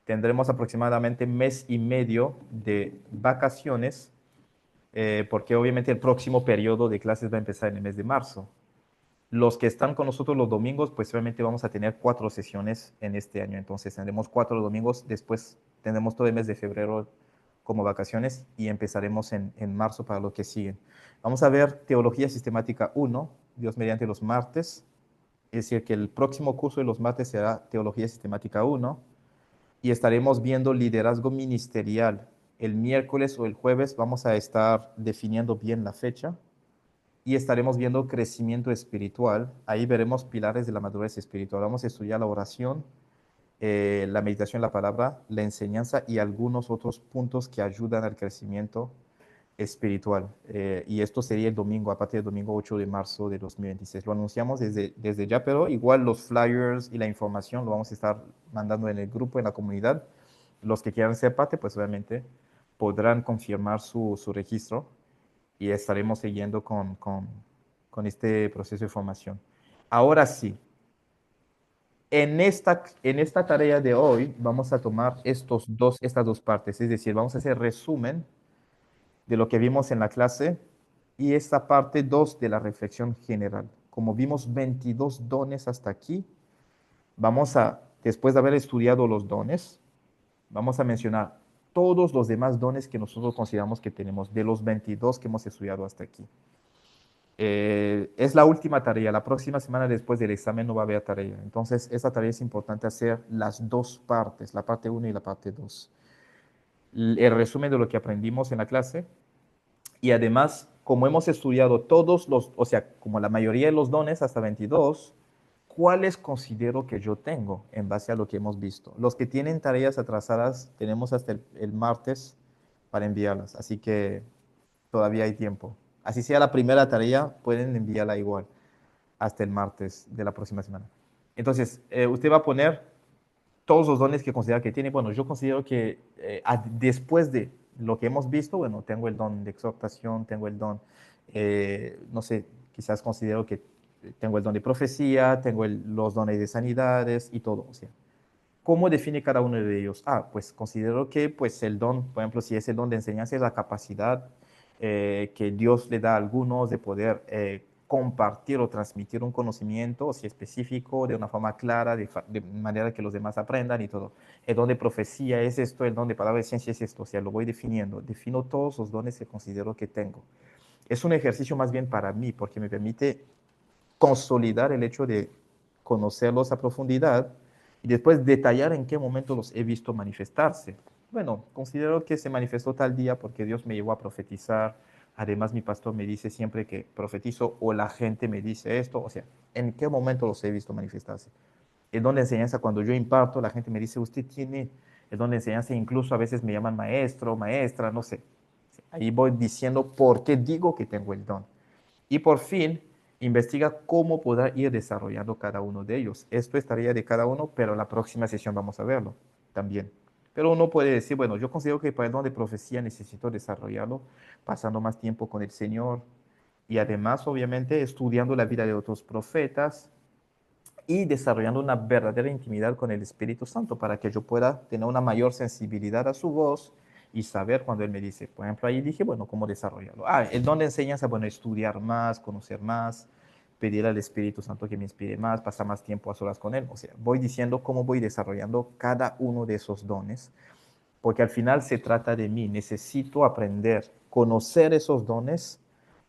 tendremos aproximadamente mes y medio de vacaciones, porque obviamente el próximo periodo de clases va a empezar en el mes de marzo. Los que están con nosotros los domingos, pues realmente vamos a tener 4 sesiones en este año. Entonces tendremos 4 domingos, después tendremos todo el mes de febrero como vacaciones y empezaremos en marzo para lo que siguen. Vamos a ver Teología Sistemática 1, Dios mediante, los martes. Es decir, que el próximo curso de los martes será Teología Sistemática 1 y estaremos viendo liderazgo ministerial. El miércoles o el jueves vamos a estar definiendo bien la fecha y estaremos viendo crecimiento espiritual. Ahí veremos pilares de la madurez espiritual. Vamos a estudiar la oración, la meditación, la palabra, la enseñanza y algunos otros puntos que ayudan al crecimiento espiritual. Y esto sería el domingo, a partir del domingo 8 de marzo de 2026. Lo anunciamos desde ya, pero igual los flyers y la información lo vamos a estar mandando en el grupo, en la comunidad. Los que quieran ser parte, pues obviamente podrán confirmar su registro y estaremos siguiendo con este proceso de formación. Ahora sí, en esta tarea de hoy vamos a tomar estas dos partes, es decir, vamos a hacer resumen de lo que vimos en la clase y esta parte 2 de la reflexión general. Como vimos 22 dones hasta aquí, después de haber estudiado los dones, vamos a mencionar todos los demás dones que nosotros consideramos que tenemos, de los 22 que hemos estudiado hasta aquí. Es la última tarea. La próxima semana después del examen no va a haber tarea. Entonces, esta tarea es importante hacer las dos partes, la parte 1 y la parte 2. El resumen de lo que aprendimos en la clase y además, como hemos estudiado o sea, como la mayoría de los dones hasta 22, ¿cuáles considero que yo tengo en base a lo que hemos visto? Los que tienen tareas atrasadas, tenemos hasta el martes para enviarlas, así que todavía hay tiempo. Así sea la primera tarea, pueden enviarla igual hasta el martes de la próxima semana. Entonces, usted va a poner todos los dones que considera que tiene. Bueno, yo considero que después de lo que hemos visto, bueno, tengo el don de exhortación, tengo el don, no sé, quizás considero que tengo el don de profecía, tengo los dones de sanidades y todo. O sea, ¿cómo define cada uno de ellos? Pues considero que pues el don, por ejemplo, si es el don de enseñanza, es la capacidad que Dios le da a algunos de poder compartir o transmitir un conocimiento, o si específico, de una forma clara, de manera que los demás aprendan y todo. El don de profecía es esto, el don de palabra de ciencia es esto, o sea, lo voy definiendo. Defino todos los dones que considero que tengo. Es un ejercicio más bien para mí, porque me permite consolidar el hecho de conocerlos a profundidad y después detallar en qué momento los he visto manifestarse. Bueno, considero que se manifestó tal día porque Dios me llevó a profetizar. Además, mi pastor me dice siempre que profetizo o la gente me dice esto. O sea, ¿en qué momento los he visto manifestarse? El don de enseñanza, cuando yo imparto, la gente me dice, usted tiene el don de enseñanza, incluso a veces me llaman maestro, maestra, no sé. Ahí voy diciendo por qué digo que tengo el don. Y por fin, investiga cómo podrá ir desarrollando cada uno de ellos. Esto es tarea de cada uno, pero en la próxima sesión vamos a verlo también. Pero uno puede decir, bueno, yo considero que para el don de profecía necesito desarrollarlo pasando más tiempo con el Señor y además, obviamente, estudiando la vida de otros profetas y desarrollando una verdadera intimidad con el Espíritu Santo para que yo pueda tener una mayor sensibilidad a su voz y saber cuando Él me dice. Por ejemplo, ahí dije, bueno, ¿cómo desarrollarlo? El don de enseñanza, bueno, estudiar más, conocer más, pedir al Espíritu Santo que me inspire más, pasar más tiempo a solas con Él. O sea, voy diciendo cómo voy desarrollando cada uno de esos dones, porque al final se trata de mí. Necesito aprender, conocer esos dones,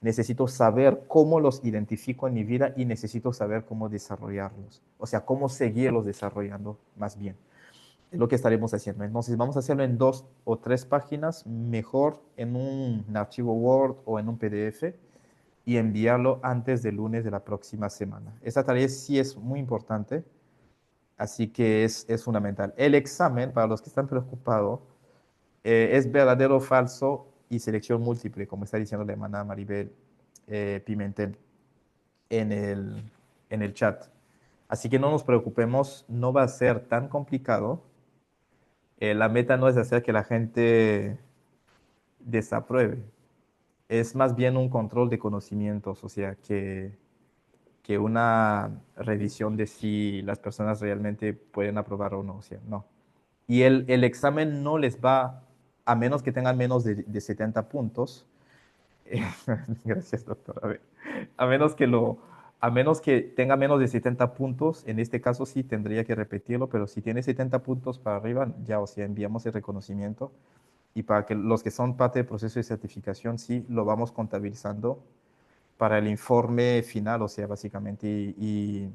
necesito saber cómo los identifico en mi vida y necesito saber cómo desarrollarlos. O sea, cómo seguirlos desarrollando más bien. Es lo que estaremos haciendo. Entonces, vamos a hacerlo en 2 o 3 páginas, mejor en un archivo Word o en un PDF y enviarlo antes del lunes de la próxima semana. Esta tarea sí es muy importante, así que es fundamental. El examen, para los que están preocupados, es verdadero o falso y selección múltiple, como está diciendo la hermana Maribel Pimentel en en el chat. Así que no nos preocupemos, no va a ser tan complicado. La meta no es hacer que la gente desapruebe, es más bien un control de conocimientos, o sea, que una revisión de si las personas realmente pueden aprobar o no, o sea, no. Y el examen no les va, a menos que tengan menos de 70 puntos. Gracias, doctor. A ver, a menos que lo, a menos que tenga menos de 70 puntos, en este caso sí tendría que repetirlo, pero si tiene 70 puntos para arriba, ya, o sea, enviamos el reconocimiento. Y para que los que son parte del proceso de certificación, sí lo vamos contabilizando para el informe final, o sea, básicamente, y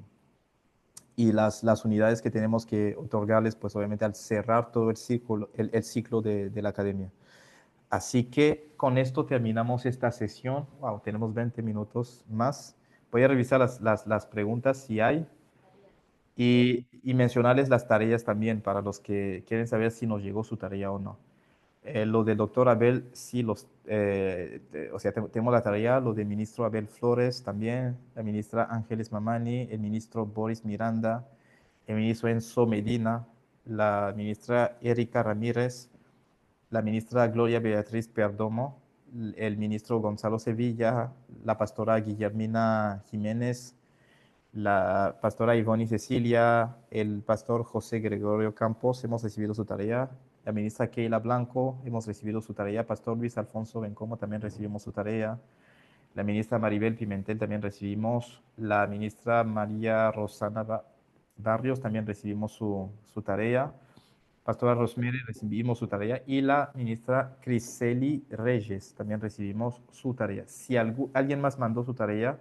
las unidades que tenemos que otorgarles, pues obviamente al cerrar todo el ciclo de la academia. Así que con esto terminamos esta sesión. Wow, tenemos 20 minutos más. Voy a revisar las preguntas si hay y mencionarles las tareas también para los que quieren saber si nos llegó su tarea o no. Lo del doctor Abel, sí, o sea, tenemos la tarea, lo del ministro Abel Flores también, la ministra Ángeles Mamani, el ministro Boris Miranda, el ministro Enzo Medina, la ministra Erika Ramírez, la ministra Gloria Beatriz Perdomo, el ministro Gonzalo Sevilla, la pastora Guillermina Jiménez, la pastora Ivonne Cecilia, el pastor José Gregorio Campos, hemos recibido su tarea. La ministra Keila Blanco, hemos recibido su tarea. Pastor Luis Alfonso Bencomo, también recibimos su tarea. La ministra Maribel Pimentel, también recibimos. La ministra María Rosana Barrios, también recibimos su tarea. Pastora Rosemary, recibimos su tarea. Y la ministra Criseli Reyes, también recibimos su tarea. Si alguien más mandó su tarea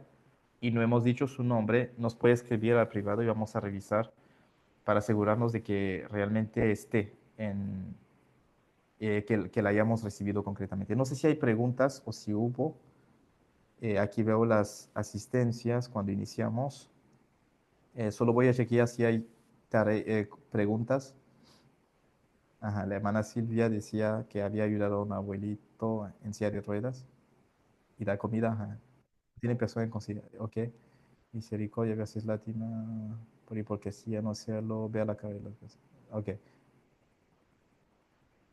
y no hemos dicho su nombre, nos puede escribir al privado y vamos a revisar para asegurarnos de que realmente esté que la hayamos recibido concretamente. No sé si hay preguntas o si hubo. Aquí veo las asistencias cuando iniciamos. Solo voy a chequear si hay preguntas. Ajá, la hermana Silvia decía que había ayudado a un abuelito en silla de ruedas y la comida, ajá. Tiene persona en consideración. Ok. Misericordia, gracias latina, por hipocresía, no hacerlo, vea la cara de las personas. Ok.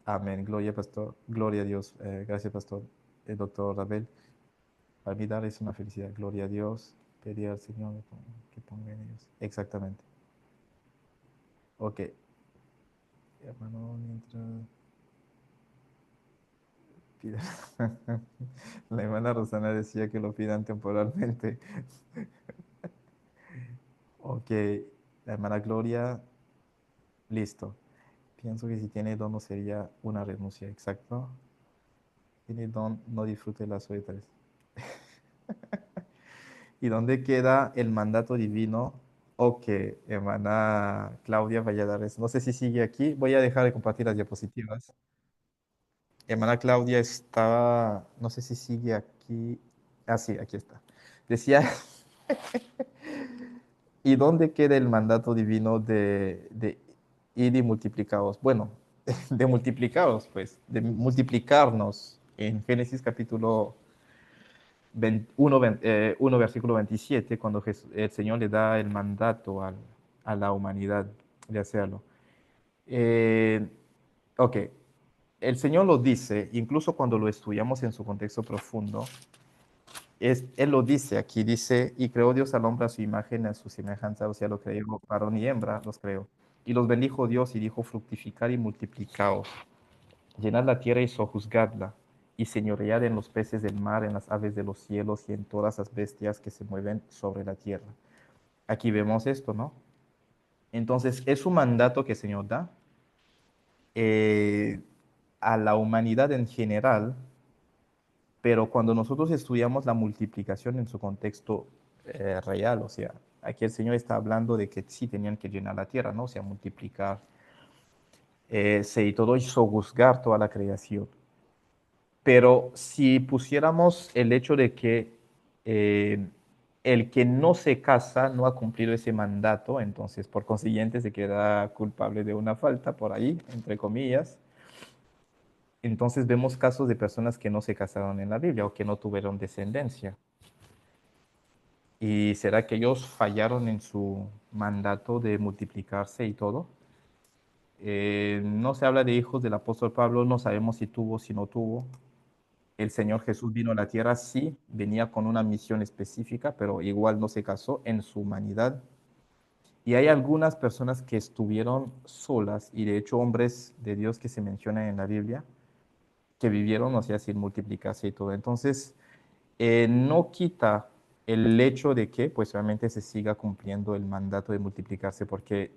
Amén. Gloria, pastor. Gloria a Dios. Gracias, pastor. El doctor Rabel. Para mí dar es una felicidad. Gloria a Dios. Pedir al Señor que ponga en ellos. Exactamente. Ok. Hermano, mientras... Pida- La hermana Rosana decía que lo pidan temporalmente. Ok, la hermana Gloria, listo. Pienso que si tiene don no sería una renuncia, exacto. Tiene don, no disfrute las suertes. ¿Y dónde queda el mandato divino? Ok, hermana Claudia Valladares. No sé si sigue aquí. Voy a dejar de compartir las diapositivas. Hermana Claudia estaba, no sé si sigue aquí. Ah, sí, aquí está. Decía, ¿y dónde queda el mandato divino de ir y multiplicados? Bueno, de multiplicados, pues, de multiplicarnos en Génesis capítulo 1, versículo 27, cuando el Señor le da el mandato a la humanidad de hacerlo. Eh, ok, el Señor lo dice, incluso cuando lo estudiamos en su contexto profundo, Él lo dice aquí, dice, y creó Dios al hombre a su imagen, a su semejanza, o sea, lo creó, varón y hembra, los creó. Y los bendijo Dios y dijo, fructificar y multiplicaos, llenad la tierra y sojuzgadla, y señoread en los peces del mar, en las aves de los cielos y en todas las bestias que se mueven sobre la tierra. Aquí vemos esto, ¿no? Entonces, es un mandato que el Señor da eh, a la humanidad en general, pero cuando nosotros estudiamos la multiplicación en su contexto real, o sea, aquí el Señor está hablando de que sí tenían que llenar la tierra, ¿no? O sea, multiplicar, y todo, y sojuzgar toda la creación. Pero si pusiéramos el hecho de que eh, el que no se casa no ha cumplido ese mandato, entonces por consiguiente se queda culpable de una falta por ahí, entre comillas. Entonces vemos casos de personas que no se casaron en la Biblia o que no tuvieron descendencia. ¿Y será que ellos fallaron en su mandato de multiplicarse y todo? No se habla de hijos del apóstol Pablo, no sabemos si tuvo, si no tuvo. El Señor Jesús vino a la tierra, sí, venía con una misión específica, pero igual no se casó en su humanidad. Y hay algunas personas que estuvieron solas, y de hecho hombres de Dios que se mencionan en la Biblia, que vivieron, o sea, sin multiplicarse y todo. Entonces, no quita el hecho de que, pues, realmente se siga cumpliendo el mandato de multiplicarse, porque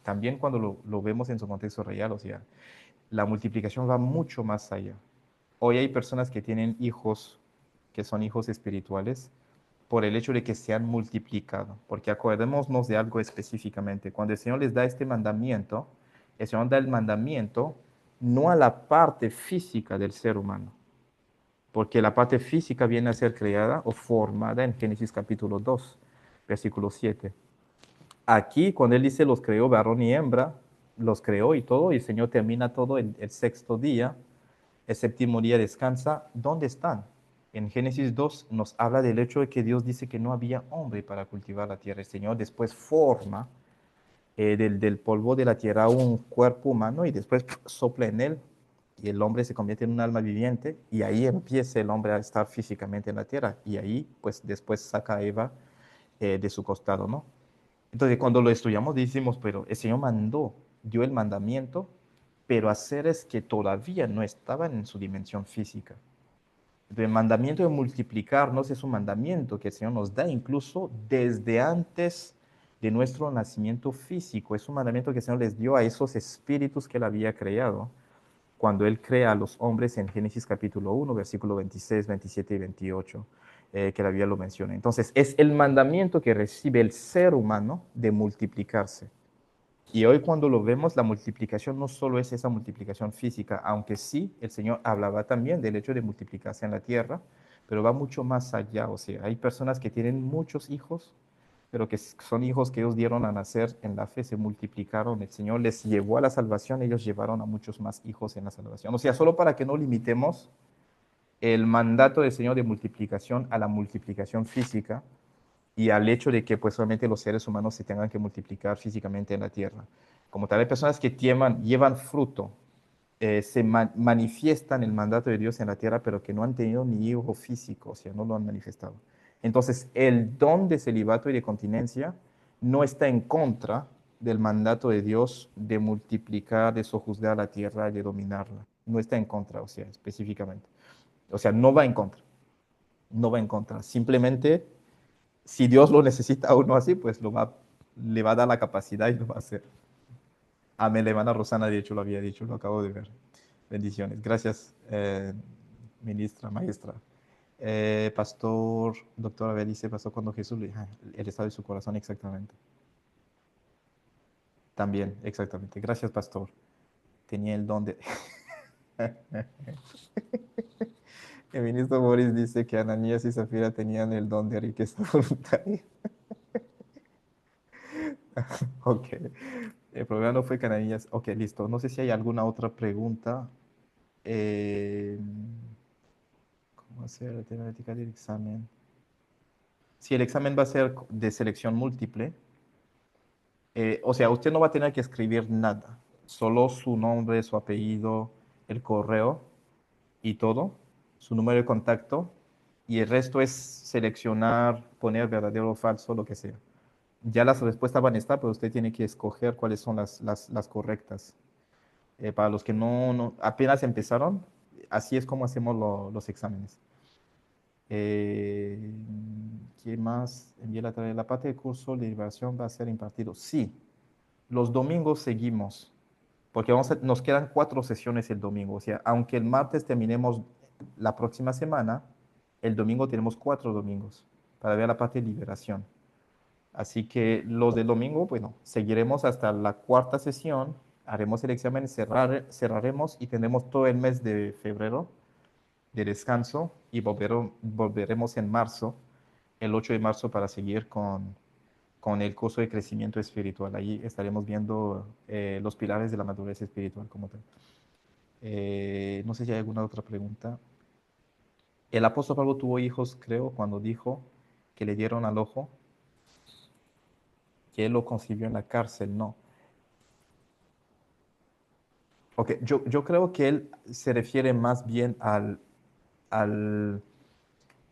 también cuando lo vemos en su contexto real, o sea, la multiplicación va mucho más allá. Hoy hay personas que tienen hijos que son hijos espirituales por el hecho de que se han multiplicado, porque acordémonos de algo específicamente. Cuando el Señor les da este mandamiento, el Señor da el mandamiento no a la parte física del ser humano, porque la parte física viene a ser creada o formada en Génesis capítulo 2, versículo 7. Aquí, cuando Él dice los creó varón y hembra, los creó y todo, y el Señor termina todo el sexto día, el séptimo día descansa. ¿Dónde están? En Génesis 2 nos habla del hecho de que Dios dice que no había hombre para cultivar la tierra. El Señor después forma del polvo de la tierra un cuerpo humano y después sopla en él y el hombre se convierte en un alma viviente y ahí empieza el hombre a estar físicamente en la tierra y ahí pues después saca a Eva de su costado, ¿no? Entonces cuando lo estudiamos decimos, pero el Señor mandó, dio el mandamiento, pero a seres que todavía no estaban en su dimensión física. El mandamiento de multiplicarnos es un mandamiento que el Señor nos da incluso desde antes de nuestro nacimiento físico. Es un mandamiento que el Señor les dio a esos espíritus que Él había creado cuando Él crea a los hombres en Génesis capítulo 1, versículo 26, 27 y 28, que la Biblia lo menciona. Entonces, es el mandamiento que recibe el ser humano de multiplicarse. Y hoy cuando lo vemos, la multiplicación no solo es esa multiplicación física, aunque sí, el Señor hablaba también del hecho de multiplicarse en la tierra, pero va mucho más allá. O sea, hay personas que tienen muchos hijos, pero que son hijos que ellos dieron a nacer en la fe, se multiplicaron, el Señor les llevó a la salvación, ellos llevaron a muchos más hijos en la salvación. O sea, solo para que no limitemos el mandato del Señor de multiplicación a la multiplicación física, y al hecho de que pues solamente los seres humanos se tengan que multiplicar físicamente en la tierra. Como tal, hay personas que llevan fruto, manifiestan el mandato de Dios en la tierra, pero que no han tenido ni hijo físico, o sea, no lo han manifestado. Entonces, el don de celibato y de continencia no está en contra del mandato de Dios de multiplicar, de sojuzgar la tierra y de dominarla. No está en contra, o sea, específicamente. O sea, no va en contra, no va en contra. Simplemente, si Dios lo necesita a uno así, pues le va a dar la capacidad y lo va a hacer. Amén, la hermana Rosana, de hecho, lo había dicho, lo acabo de ver. Bendiciones. Gracias, ministra, maestra. Pastor, doctora Belice, pasó cuando Jesús le dijo el estado de su corazón, exactamente. También, exactamente. Gracias, pastor. Tenía el don de... El ministro Boris dice que Ananías y Zafira tenían el don de riqueza voluntaria. Ok. El problema no fue que Ananías... Ok, listo. No sé si hay alguna otra pregunta. Eh, ¿Cómo hacer la temática del examen? Si el examen va a ser de selección múltiple, o sea, usted no va a tener que escribir nada, solo su nombre, su apellido, el correo y todo, su número de contacto, y el resto es seleccionar, poner verdadero o falso, lo que sea. Ya las respuestas van a estar, pero usted tiene que escoger cuáles son las correctas. Para los que apenas empezaron, así es como hacemos los exámenes. Eh, ¿Qué más? Envié la parte del curso de liberación va a ser impartido. Sí, los domingos seguimos, porque nos quedan 4 sesiones el domingo. O sea, aunque el martes terminemos la próxima semana, el domingo tenemos 4 domingos para ver la parte de liberación. Así que los del domingo, bueno, seguiremos hasta la 4.ª sesión, haremos el examen, cerraremos y tendremos todo el mes de febrero de descanso y volveremos en marzo, el 8 de marzo, para seguir con el curso de crecimiento espiritual. Ahí estaremos viendo los pilares de la madurez espiritual como tal. No sé si hay alguna otra pregunta. El apóstol Pablo tuvo hijos, creo, cuando dijo que le dieron al ojo, que él lo concibió en la cárcel, no. Ok, yo creo que él se refiere más bien al,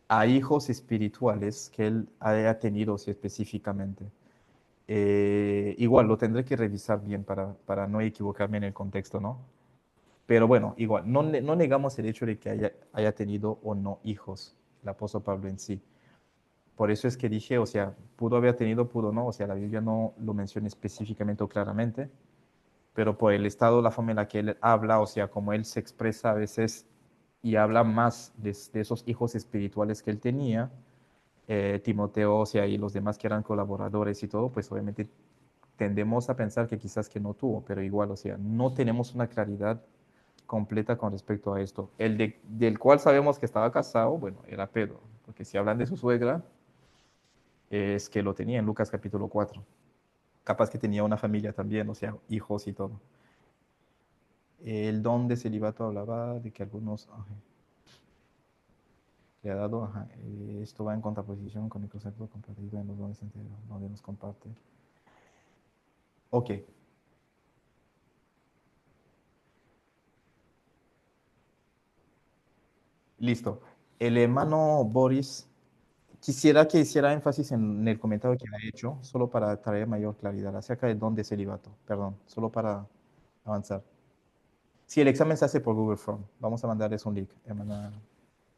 a hijos espirituales que él haya tenido específicamente. Igual lo tendré que revisar bien para no equivocarme en el contexto, ¿no? Pero bueno, igual, no negamos el hecho de que haya tenido o no hijos, el apóstol Pablo en sí. Por eso es que dije, o sea, pudo haber tenido, pudo no, o sea, la Biblia no lo menciona específicamente o claramente, pero por el estado, la forma en la que él habla, o sea, como él se expresa a veces y habla más de esos hijos espirituales que él tenía, Timoteo, o sea, y los demás que eran colaboradores y todo, pues obviamente tendemos a pensar que quizás que no tuvo, pero igual, o sea, no tenemos una claridad completa con respecto a esto. Del cual sabemos que estaba casado, bueno, era Pedro, porque si hablan de su suegra, es que lo tenía en Lucas capítulo 4. Capaz que tenía una familia también, o sea, hijos y todo. El don de celibato hablaba de que algunos le ha dado, esto va en contraposición con el concepto compartido en los dones enteros, donde nos comparte. Ok, listo. El hermano Boris, quisiera que hiciera énfasis en el comentario que ha hecho, solo para traer mayor claridad acerca del don de celibato, perdón, solo para avanzar. Si el examen se hace por Google Form, vamos a mandarles un link, hermana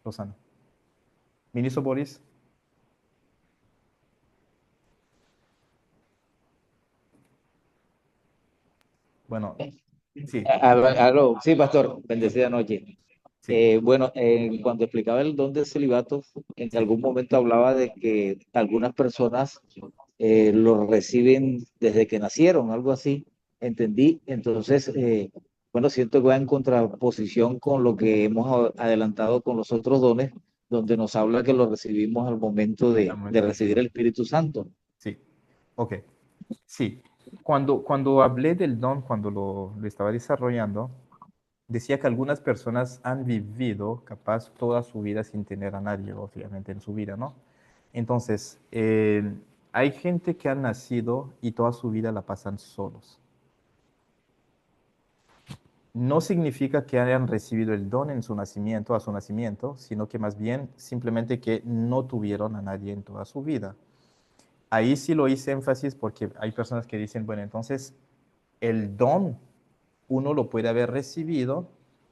Rosana. Ministro Boris. Bueno, sí, Aló, sí, pastor, bendecida noche. sí, Bueno, cuando explicaba el don del celibato, en sí, algún momento hablaba de que algunas personas lo reciben desde que nacieron, algo así, entendí. Entonces, bueno, siento que va en contraposición con lo que hemos adelantado con los otros dones, donde nos habla que lo recibimos al momento al de momento de recibir nacer. el Espíritu Santo. Sí, ok, sí. Cuando hablé del don, cuando lo estaba desarrollando, decía que algunas personas han vivido capaz toda su vida sin tener a nadie, obviamente, en su vida, ¿no? Entonces, hay gente que ha nacido y toda su vida la pasan solos. No significa que hayan recibido el don en su nacimiento, a su nacimiento, sino que más bien simplemente que no tuvieron a nadie en toda su vida. Ahí sí lo hice énfasis porque hay personas que dicen, bueno, entonces el don uno lo puede haber recibido,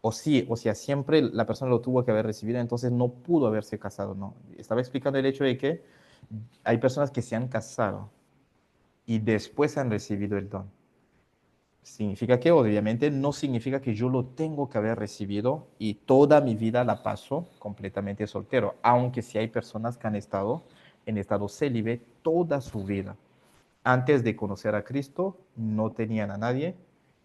o sí, o sea, siempre la persona lo tuvo que haber recibido, entonces no pudo haberse casado, no. Estaba explicando el hecho de que hay personas que se han casado y después han recibido el don. Significa que obviamente no significa que yo lo tengo que haber recibido y toda mi vida la paso completamente soltero, aunque sí hay personas que han estado en estado célibe toda su vida. Antes de conocer a Cristo, no tenían a nadie,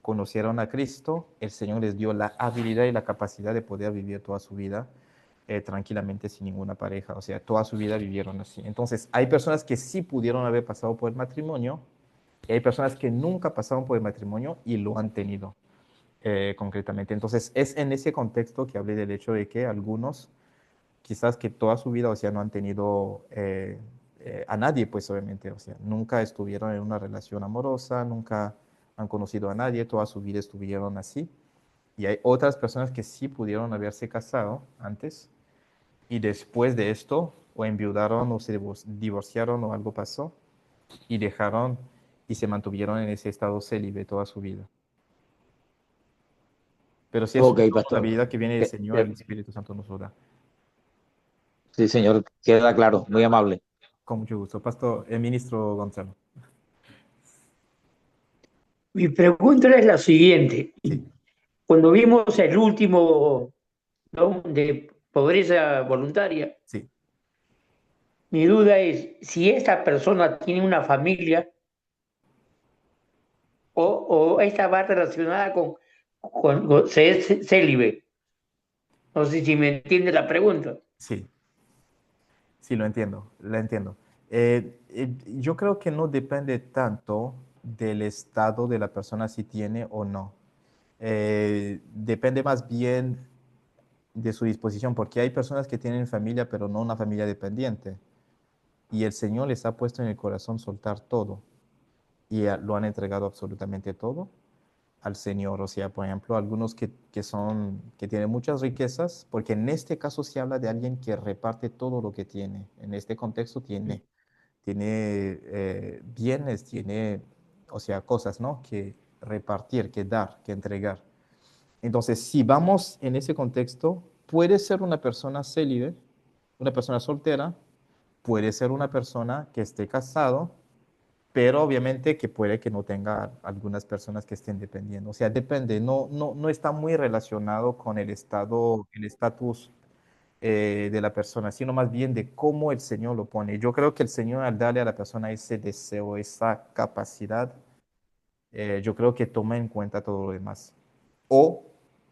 conocieron a Cristo, el Señor les dio la habilidad y la capacidad de poder vivir toda su vida tranquilamente sin ninguna pareja, o sea, toda su vida vivieron así. Entonces, hay personas que sí pudieron haber pasado por el matrimonio, y hay personas que nunca pasaron por el matrimonio y lo han tenido concretamente. Entonces, es en ese contexto que hablé del hecho de que algunos, quizás que toda su vida, o sea, no han tenido a nadie, pues obviamente, o sea, nunca estuvieron en una relación amorosa, nunca han conocido a nadie, toda su vida estuvieron así. Y hay otras personas que sí pudieron haberse casado antes y después de esto o enviudaron o se divorciaron o algo pasó y dejaron y se mantuvieron en ese estado célibe toda su vida. Pero si es Ok, una pastor. habilidad que viene del Que- Señor, el que- Espíritu Santo nos lo da. Sí, señor, queda claro, muy amable. Con mucho gusto. Pastor, el ministro Gonzalo. Mi pregunta es la siguiente. Sí, Cuando vimos el último, ¿no?, de pobreza voluntaria, sí, mi duda es si esta persona tiene una familia o esta va relacionada con ser célibe. No sé si me entiende la pregunta. sí, sí, lo entiendo, lo entiendo. Yo creo que no depende tanto del estado de la persona si tiene o no. Depende más bien de su disposición, porque hay personas que tienen familia, pero no una familia dependiente. Y el Señor les ha puesto en el corazón soltar todo. Y lo han entregado absolutamente todo al Señor. O sea, por ejemplo, algunos que tienen muchas riquezas, porque en este caso se habla de alguien que reparte todo lo que tiene. En este contexto tiene bienes, tiene, o sea, cosas, ¿no? Que repartir, que dar, que entregar. Entonces, si vamos en ese contexto, puede ser una persona célibe, una persona soltera, puede ser una persona que esté casado, pero obviamente que puede que no tenga algunas personas que estén dependiendo. O sea, depende, no está muy relacionado con el estado, el estatus de la persona, sino más bien de cómo el Señor lo pone. Yo creo que el Señor al darle a la persona ese deseo, esa capacidad, yo creo que toma en cuenta todo lo demás. O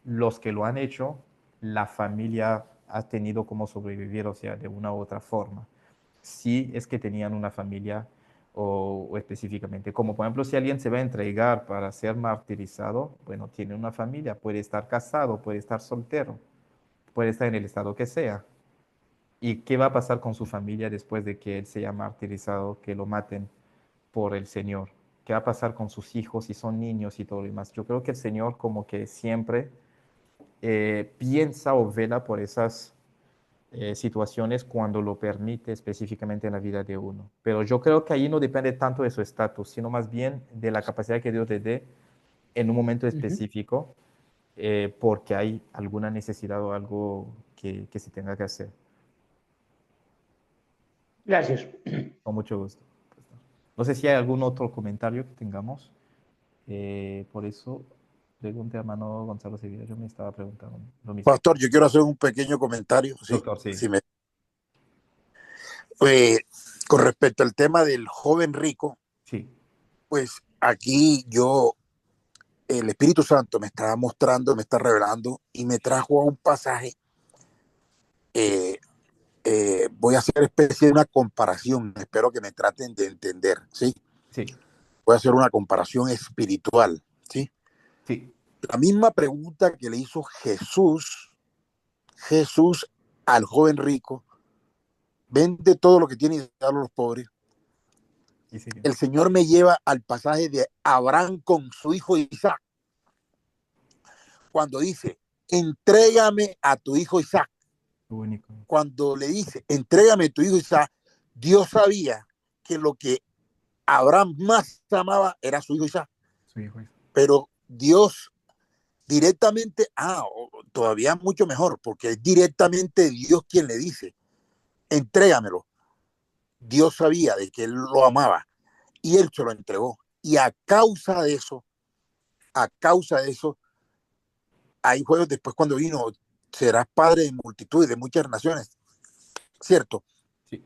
los que lo han hecho, la familia ha tenido cómo sobrevivir, o sea, de una u otra forma. Si es que tenían una familia o específicamente, como por ejemplo, si alguien se va a entregar para ser martirizado, bueno, tiene una familia, puede estar casado, puede estar soltero, puede estar en el estado que sea. ¿Y qué va a pasar con su familia después de que él sea martirizado, que lo maten por el Señor? ¿Qué va a pasar con sus hijos si son niños y todo lo demás? Yo creo que el Señor como que siempre piensa o vela por esas situaciones cuando lo permite específicamente en la vida de uno. Pero yo creo que ahí no depende tanto de su estatus, sino más bien de la capacidad que Dios le dé en un momento Ujú. específico, porque hay alguna necesidad o algo que se tenga que hacer. Gracias. Con mucho gusto. No sé si hay algún otro comentario que tengamos. Por eso, pregunté a hermano Gonzalo Sevilla, yo me estaba preguntando lo mismo. Pastor, yo quiero hacer un pequeño comentario, ¿sí? Doctor, sí, Si me, eh, con respecto al tema del joven rico, sí, pues aquí el Espíritu Santo me está mostrando, me está revelando y me trajo a un pasaje. eh, Voy a hacer especie de una comparación, espero que me traten de entender, ¿sí? sí, Voy a hacer una comparación espiritual, ¿sí? sí, La misma pregunta que le hizo Jesús al joven rico: vende todo lo que tiene y dalo a los pobres. y sigue. El Señor me lleva al pasaje de Abraham con su hijo Isaac, cuando dice, entrégame a tu hijo Isaac. Único, Cuando le dice, entrégame a tu hijo Isaac, Dios sabía que lo que Abraham más amaba era su hijo Isaac. su hijo. Pero Dios directamente, todavía mucho mejor, porque es directamente Dios quien le dice, entrégamelo. Dios sabía de que él lo amaba y él se lo entregó. Y a causa de eso, ahí fue después cuando vino, serás padre de multitud, de muchas naciones, ¿cierto? Sí.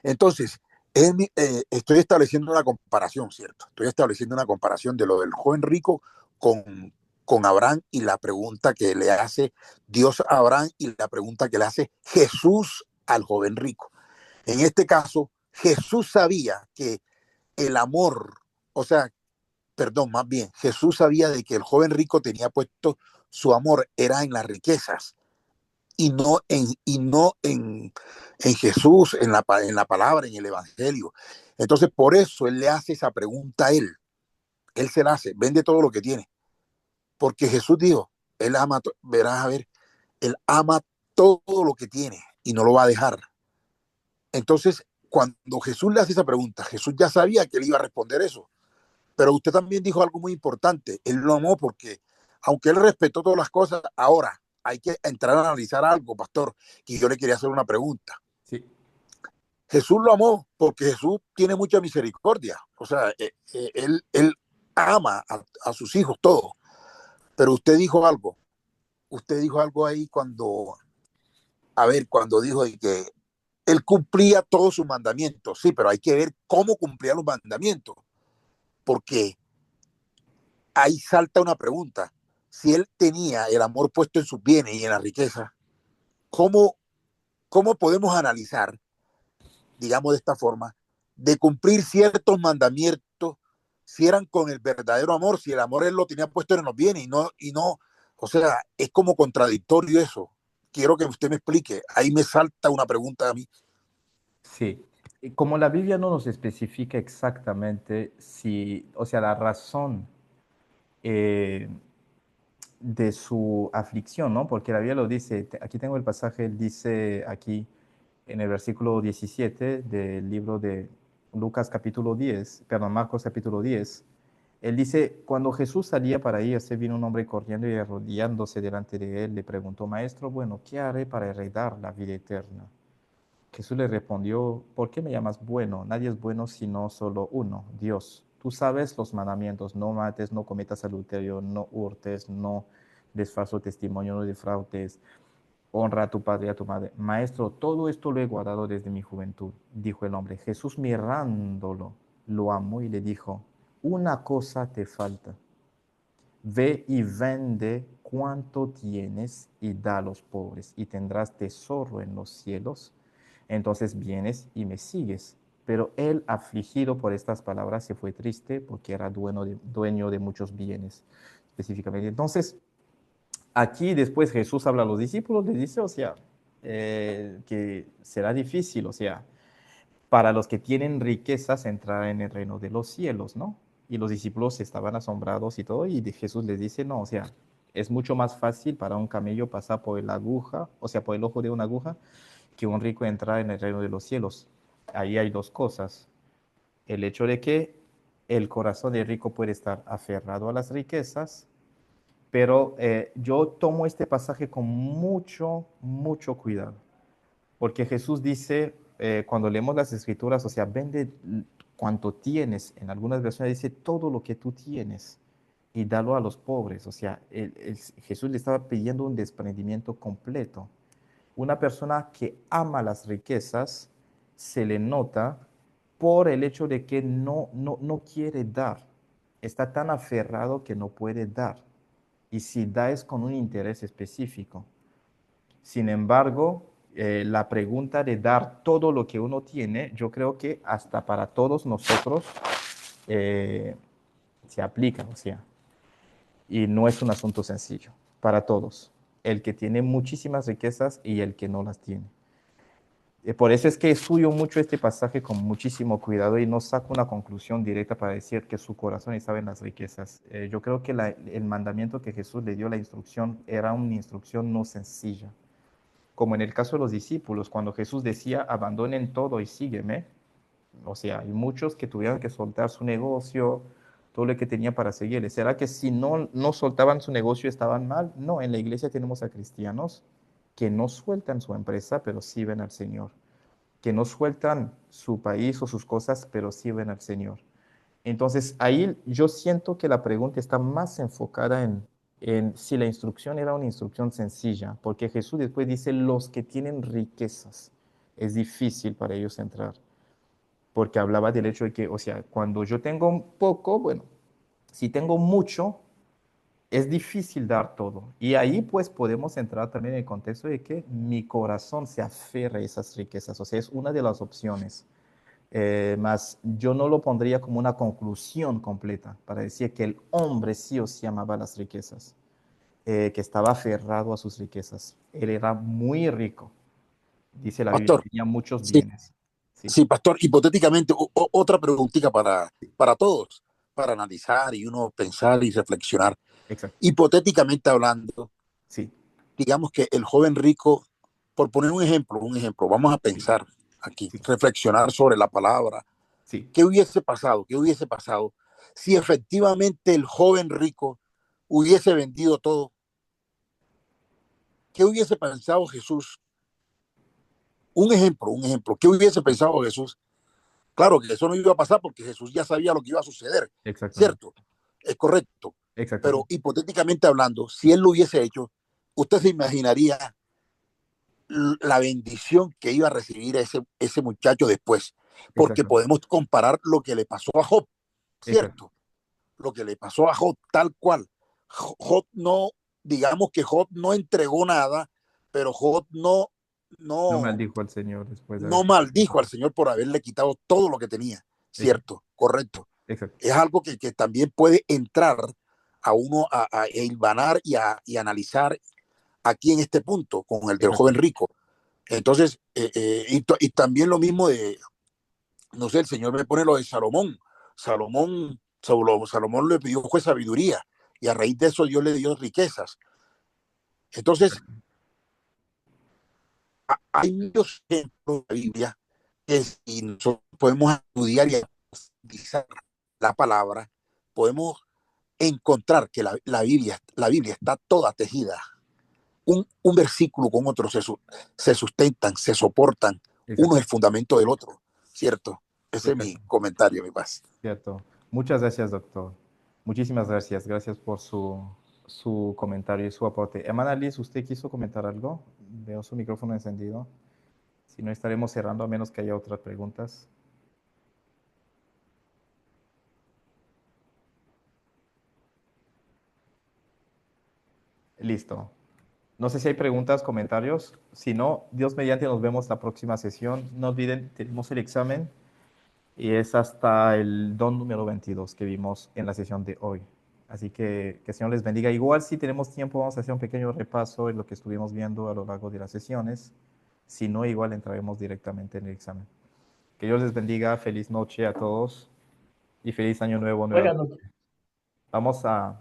Entonces, estoy estableciendo una comparación, ¿cierto? Estoy estableciendo una comparación de lo del joven rico con Abraham y la pregunta que le hace Dios a Abraham y la pregunta que le hace Jesús al joven rico. En este caso, Jesús sabía que el amor, o sea, perdón, más bien, Jesús sabía de que el joven rico tenía puesto su amor era en las riquezas y no en Jesús, en la palabra, en el evangelio. Entonces, por eso él le hace esa pregunta a él. Él se la hace, vende todo lo que tiene. Porque Jesús dijo, él ama, verás a ver, él ama todo lo que tiene y no lo va a dejar. Entonces, cuando Jesús le hace esa pregunta, Jesús ya sabía que él iba a responder eso. Pero usted también dijo algo muy importante. Él lo amó porque, aunque él respetó todas las cosas, ahora hay que entrar a analizar algo, pastor, que yo le quería hacer una pregunta. Sí. Jesús lo amó porque Jesús tiene mucha misericordia. O sea, él ama a sus hijos todos. Pero usted dijo algo. Usted dijo algo ahí cuando dijo que él cumplía todos sus mandamientos. Sí, pero hay que ver cómo cumplía los mandamientos. Porque ahí salta una pregunta. Si él tenía el amor puesto en sus bienes y en la riqueza, ¿cómo, cómo podemos analizar, digamos de esta forma, de cumplir ciertos mandamientos si eran con el verdadero amor, si el amor él lo tenía puesto en los bienes y no, o sea, es como contradictorio eso. Quiero que usted me explique. Ahí me salta una pregunta a mí. Sí. Y como la Biblia no nos especifica exactamente si, o sea, la razón eh, de su aflicción, ¿no? Porque la Biblia lo dice, aquí tengo el pasaje, él dice aquí en el versículo 17 del libro de Lucas capítulo 10, perdón, Marcos capítulo 10, él dice, cuando Jesús salía para irse, vino un hombre corriendo y arrodillándose delante de él, le preguntó, Maestro, bueno, ¿qué haré para heredar la vida eterna? Jesús le respondió, ¿por qué me llamas bueno? Nadie es bueno sino solo uno, Dios. Tú sabes los mandamientos, no mates, no cometas adulterio, no hurtes, no des falso testimonio, no defraudes, honra a tu padre y a tu madre. Maestro, todo esto lo he guardado desde mi juventud, dijo el hombre. Jesús mirándolo, lo amó y le dijo, una cosa te falta. Ve y vende cuanto tienes y da a los pobres, y tendrás tesoro en los cielos. Entonces vienes y me sigues. Pero él, afligido por estas palabras, se fue triste porque era dueño de muchos bienes, específicamente. Entonces, aquí después Jesús habla a los discípulos, les dice, o sea, que será difícil, o sea, para los que tienen riquezas entrar en el reino de los cielos, ¿no? Y los discípulos estaban asombrados y todo, y Jesús les dice, no, o sea, es mucho más fácil para un camello pasar por la aguja, o sea, por el ojo de una aguja, que un rico entrar en el reino de los cielos. Ahí hay dos cosas. El hecho de que el corazón del rico puede estar aferrado a las riquezas, pero yo tomo este pasaje con mucho, mucho cuidado. Porque Jesús dice, cuando leemos las escrituras, o sea, vende cuanto tienes. En algunas versiones dice todo lo que tú tienes y dalo a los pobres. O sea, Jesús le estaba pidiendo un desprendimiento completo. Una persona que ama las riquezas se le nota por el hecho de que no quiere dar. Está tan aferrado que no puede dar. Y si da es con un interés específico. Sin embargo, la pregunta de dar todo lo que uno tiene, yo creo que hasta para todos nosotros eh, se aplica, o sea, y no es un asunto sencillo, para todos, el que tiene muchísimas riquezas y el que no las tiene. Por eso es que estudio mucho este pasaje con muchísimo cuidado y no saco una conclusión directa para decir que su corazón estaba en las riquezas. Yo creo que el mandamiento que Jesús le dio, la instrucción, era una instrucción no sencilla, como en el caso de los discípulos, cuando Jesús decía, abandonen todo y sígueme. O sea, hay muchos que tuvieron que soltar su negocio, todo lo que tenía para seguirle. ¿Será que si no soltaban su negocio estaban mal? No, en la iglesia tenemos a cristianos que no sueltan su empresa, pero sí ven al Señor, que no sueltan su país o sus cosas, pero sí ven al Señor. Entonces, ahí yo siento que la pregunta está más enfocada en si la instrucción era una instrucción sencilla, porque Jesús después dice, los que tienen riquezas, es difícil para ellos entrar, porque hablaba del hecho de que, o sea, cuando yo tengo un poco, bueno, si tengo mucho, es difícil dar todo. Y ahí pues podemos entrar también en el contexto de que mi corazón se aferra a esas riquezas, o sea, es una de las opciones. Más yo no lo pondría como una conclusión completa para decir que el hombre sí o sí amaba las riquezas, que estaba aferrado a sus riquezas. Él era muy rico, dice la Biblia, Pastor, tenía muchos sí, bienes. Sí, sí, pastor, hipotéticamente, otra preguntita para todos, para analizar y uno pensar y reflexionar. exacto. Hipotéticamente hablando, Sí, digamos que el joven rico, por poner un ejemplo, vamos a pensar aquí, sí, reflexionar sobre la palabra. sí, ¿Qué hubiese pasado? ¿Qué hubiese pasado si efectivamente el joven rico hubiese vendido todo? ¿Qué hubiese pensado Jesús? Un ejemplo. ¿Qué hubiese sí, pensado Jesús? Claro que eso no iba a pasar porque Jesús ya sabía lo que iba a suceder, exactamente, ¿cierto? Es correcto. Pero exactamente, hipotéticamente hablando, si él lo hubiese hecho, usted se imaginaría la bendición que iba a recibir ese muchacho después, porque exactamente, podemos comparar lo que le pasó a Job, exacto. ¿cierto? Lo que le pasó a Job tal cual. Job no, digamos que Job no entregó nada, pero Job No no, maldijo al Señor después de no haber... maldijo al Señor por haberle quitado todo lo que tenía, Exacto, ¿cierto? Correcto. exacto, Es algo que también puede entrar a uno a hilvanar y analizar aquí en este punto con el del exacto. joven rico. Entonces, y también lo mismo de, no sé, el Señor me pone lo de Salomón. Salomón le pidió fue sabiduría y a raíz de eso Dios le dio riquezas. Entonces, hay muchos ejemplos en la Biblia que si nosotros podemos estudiar y analizar la palabra, podemos encontrar que la Biblia está toda tejida. Un versículo con otro se sustentan, se soportan. Uno Exacto, es el fundamento del otro, ¿cierto? Ese es mi exacto. comentario, mi paz. Cierto. Muchas gracias, doctor. Muchísimas gracias. Gracias por su comentario y su aporte. Hermana Liz, ¿usted quiso comentar algo? Veo su micrófono encendido. Si no, estaremos cerrando a menos que haya otras preguntas. Listo. No sé si hay preguntas, comentarios. Si no, Dios mediante nos vemos la próxima sesión. No olviden, tenemos el examen y es hasta el don número 22 que vimos en la sesión de hoy. Así que el Señor les bendiga. Igual si tenemos tiempo vamos a hacer un pequeño repaso de lo que estuvimos viendo a lo largo de las sesiones. Si no, igual entraremos directamente en el examen. Que Dios les bendiga. Feliz noche a todos y feliz año nuevo Buenas nuevamente. noches. Vamos a,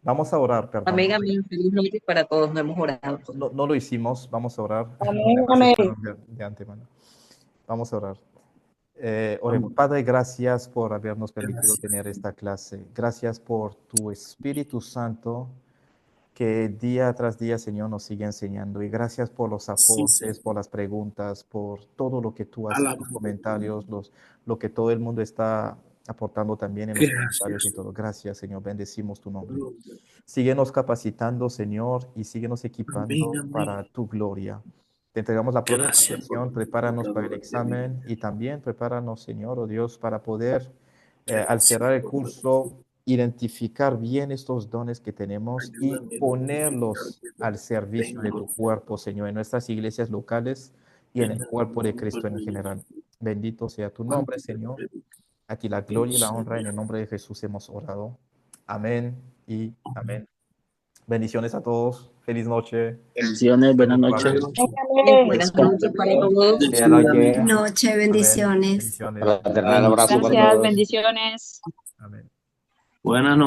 vamos a orar, perdón. Amén, amén. Feliz noche para todos. No hemos orado. No lo hicimos, vamos a orar. Amén, La amén. sesión de antemano. Vamos a orar. Oremos. Padre, gracias por habernos permitido tener esta clase. Gracias por tu Espíritu Santo que día tras día, Señor, nos sigue enseñando. Y gracias por los Sí, aportes, Señor. por las preguntas, por todo lo que tú haces, los Alabado. comentarios, lo que todo el mundo está aportando también en los comentarios y Gracias. todo. Gracias, Señor. Bendecimos tu nombre. Síguenos capacitando, Señor, y síguenos Amén, equipando amén. para tu gloria. Te entregamos la próxima Gracias por sesión. tu Prepáranos para el palabra de vida. examen y también prepáranos, Señor, oh Dios, para poder, al Gracias cerrar el por curso, identificar bien estos dones que tenemos y ayúdame a identificar ponerlos qué al dones servicio de tengo. tu cuerpo, Señor, en nuestras iglesias locales y en En el el cuerpo de nombre Cristo en de general. Bendito sea tu nombre, cuánto te Señor. pedimos, A ti la gloria y la honra en Señor. el nombre de Jesús hemos orado. Amén y amén. Bendiciones a todos. Feliz noche. Bendiciones, buenas Vemos noches. clases. Amén, amén. Buenas Descansen. noches para todos. Buenas noches. Noche, Amén. bendiciones. Bendiciones. Fraternal abrazo para Bendiciones. Gracias, todos. bendiciones. Amén. Buenas noches.